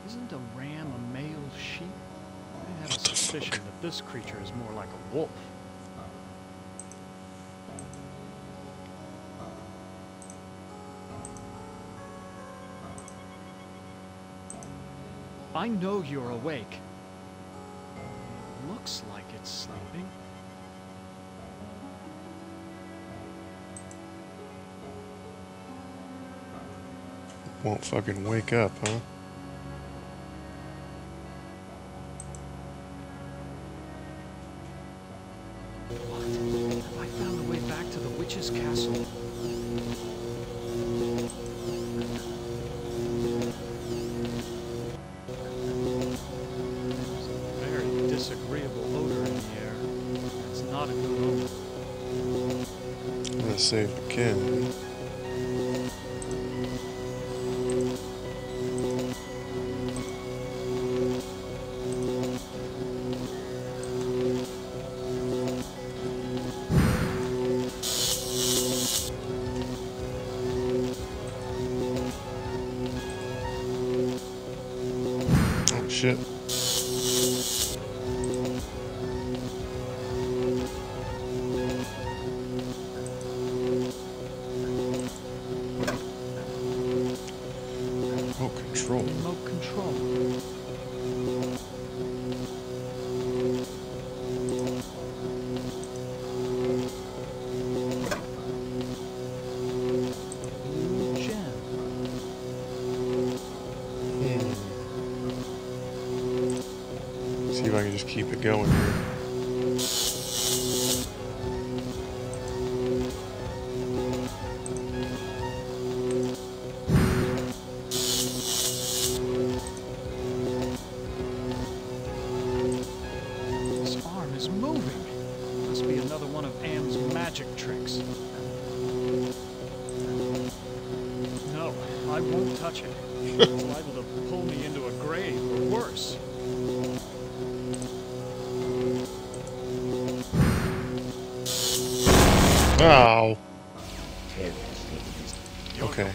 Isn't a ram a male sheep? I have a suspicion that this creature is more like a wolf. I know you're awake. Looks like it's sleeping. Won't fucking wake up, huh? I found the way back to the witch's castle. There's a very disagreeable odor in the air. It's not a good omen. I'm gonna save McKin. Shit. Remote control. Remote control. Blue gem. See if I can just keep it going here. This arm is moving. Must be another one of Am's magic tricks. No, I won't touch it. It's liable to pull me into a grave or worse. Ow. Okay.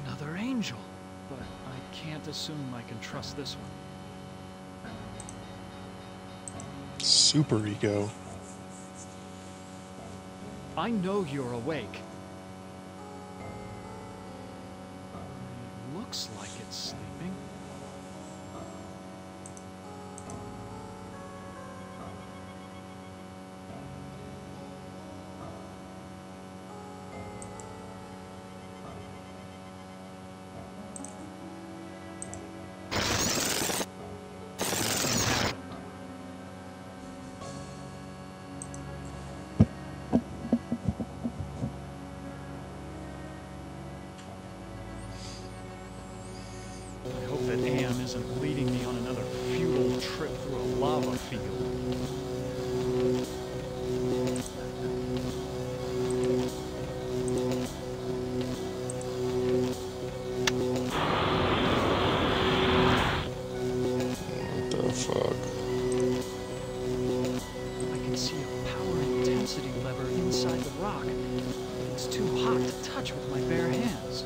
Another angel. But I can't assume I can trust this one. Super ego. I know you're awake. It looks like it's sleeping. I hope that Am isn't leading me on another futile trip through a lava field. What the fuck? I can see a power intensity lever inside the rock, but it's too hot to touch with my bare hands.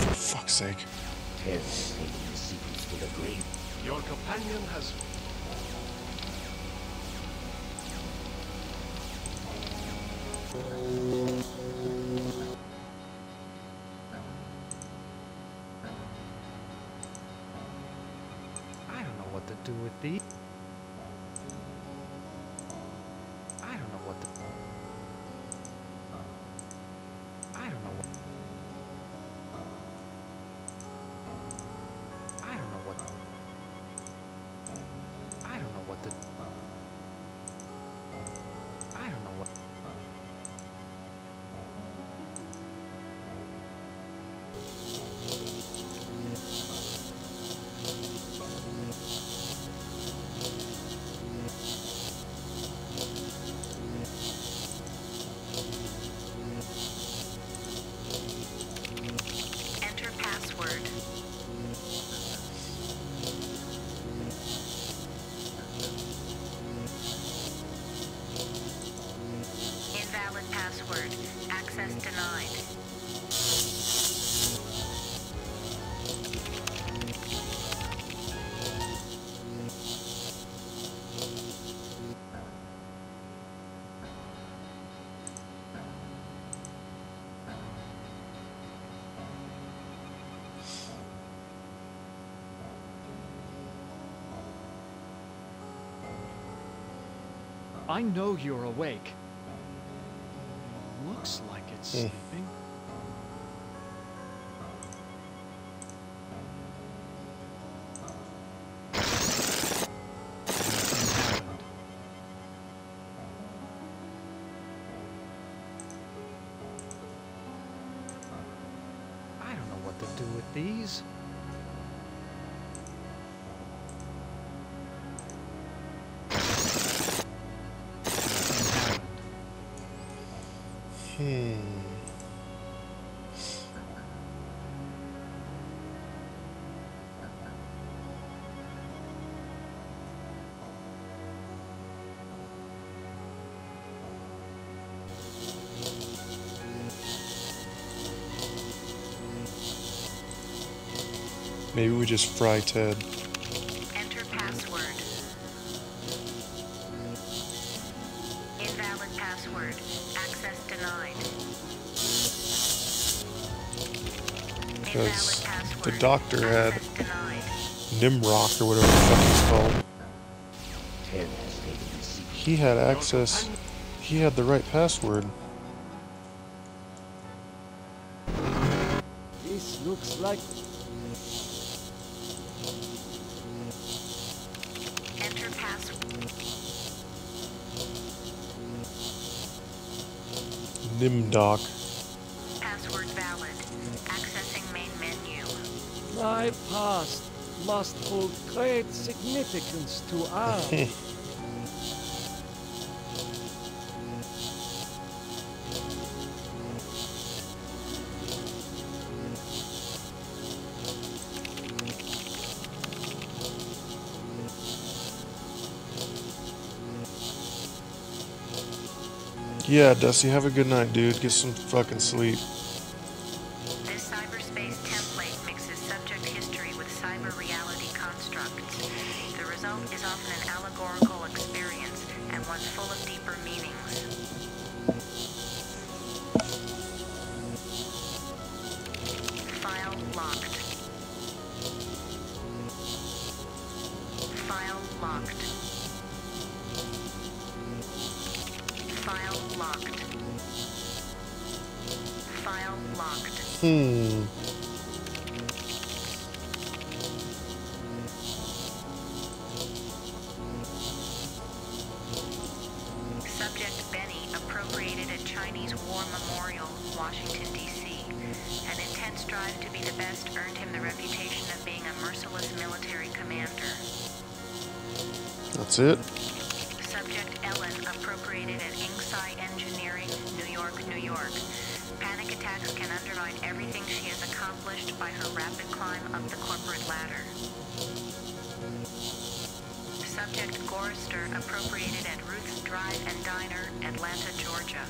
For fuck's sake. Your companion has... I don't know what to do with these. I don't know what to... I don't know what... I don't know what... I don't know what to... I don't know what... Enter password. Invalid password. Access denied. I know you're awake. Looks like it's sleeping. I don't know what to do with these. Maybe we just fry Ted. Enter password. Invalid password. Access denied. Because the doctor had Nimrock or whatever the fuck he's called. He had access. He had the right password. This looks like... Enter password. Nimdoc. Password valid. Accessing main menu. My past must hold great significance to us. Yeah, Dusty, have a good night, dude. Get some fucking sleep. This cyberspace template mixes subject history with cyber reality constructs. The result is often an allegorical experience and one full of deeper meanings. File locked. File locked. File locked. File locked. Subject Benny appropriated a Chinese war memorial, Washington, D.C. An intense drive to be the best earned him the reputation of being a merciless military commander. That's it? Subject Ellen appropriated at Inksci Engineering, New York, New York. Panic attacks can undermine everything she has accomplished by her rapid climb up the corporate ladder. Subject Gorrister appropriated at Ruth's Drive and Diner, Atlanta, Georgia.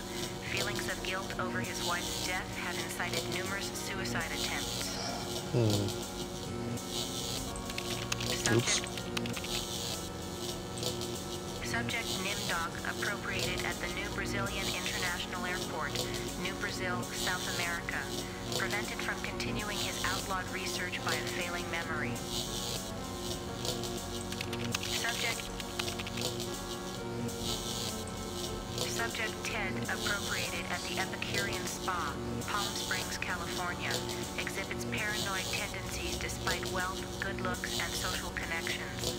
Feelings of guilt over his wife's death have incited numerous suicide attempts. Oops. Subject Nimdoc appropriated at the New Brazilian International Airport, New Brazil, South America. Prevented from continuing his outlawed research by a failing memory. Subject Ted appropriated at the Epicurean Spa, Palm Springs, California. Exhibits paranoid tendencies despite wealth, good looks, and social connections.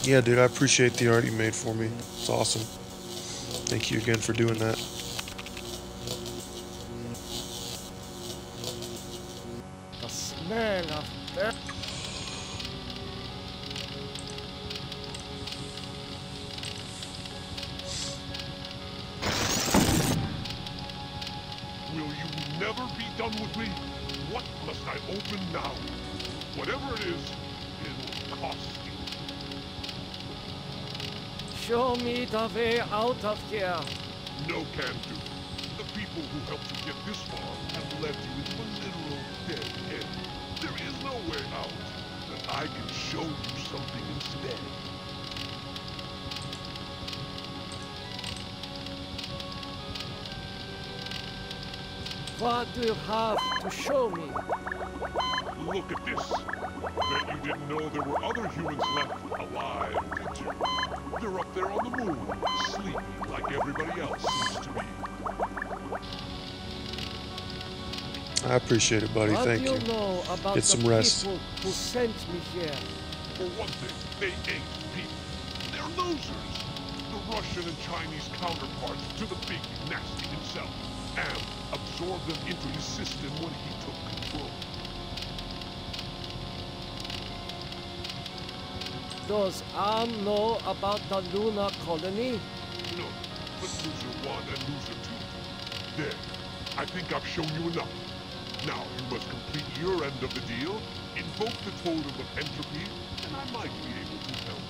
Yeah, dude, I appreciate the art you made for me. It's awesome. Thank you again for doing that. The smell of death. Will you never be done with me? What must I open now? Whatever it is, it will cost you. Show me the way out of here. No can do. The people who helped you get this far have led you into a literal dead end. There is no way out. But I can show you something instead. What do you have to show me? Look at this. Bet you didn't know there were other humans left alive, did you? They're up there on the moon, sleeping like everybody else seems to be. I appreciate it, buddy. Thank you. What do you know about Get some the rest. people who sent me here? For one thing, they ain't people. They're losers. The Russian and Chinese counterparts to the big nasty himself. Am absorbed them into his system when he took control. Does Am know about the lunar colony? No, but loser 1 and loser 2. There, I think I've shown you enough. Now you must complete your end of the deal, invoke the totem of entropy, and I might be able to help.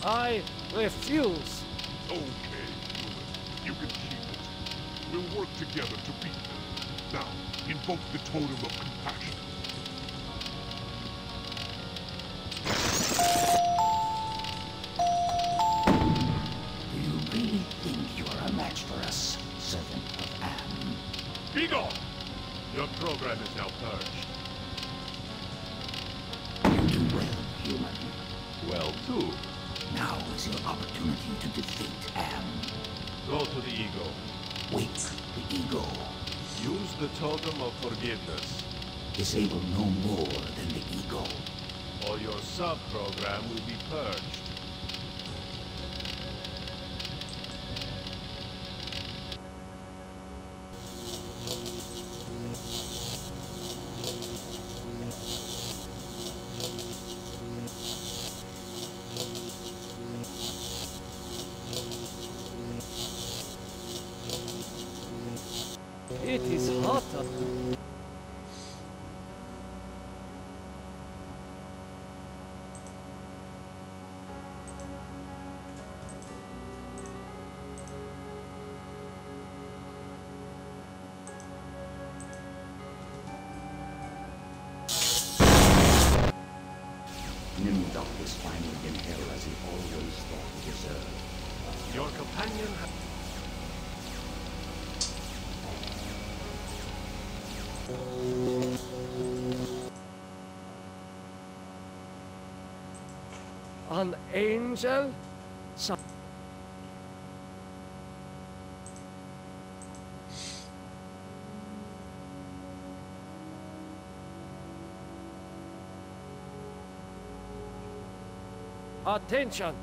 I refuse. Okay, human. You can keep it. We'll work together to beat them. Now, invoke the totem of compassion. Do you really think you are a match for us, servant of Am? Be gone! Your program is now purged. You do well, human. Well, too. Now is your opportunity to defeat Am. Go to the ego. Wake the ego. Use the totem of forgiveness. Disable no more than the ego. Or your sub-program will be purged. It is hotter. Nimdok is finally in hell as he always thought he deserved. Your companion An angel? Attention!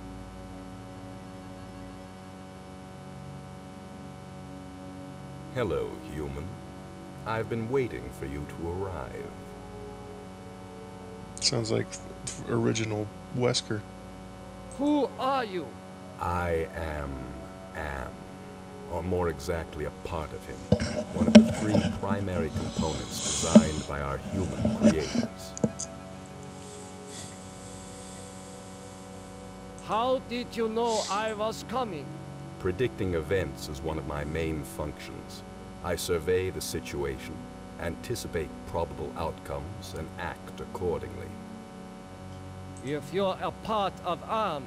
Hello, human. I've been waiting for you to arrive. Sounds like original Wesker. Who are you? I am Am, or more exactly a part of him, one of the 3 primary components designed by our human creators. How did you know I was coming? Predicting events is one of my main functions. I survey the situation, anticipate probable outcomes, and act accordingly. If you're a part of Am,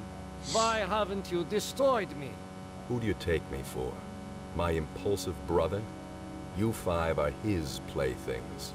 why haven't you destroyed me? Who do you take me for? My impulsive brother? You 5 are his playthings.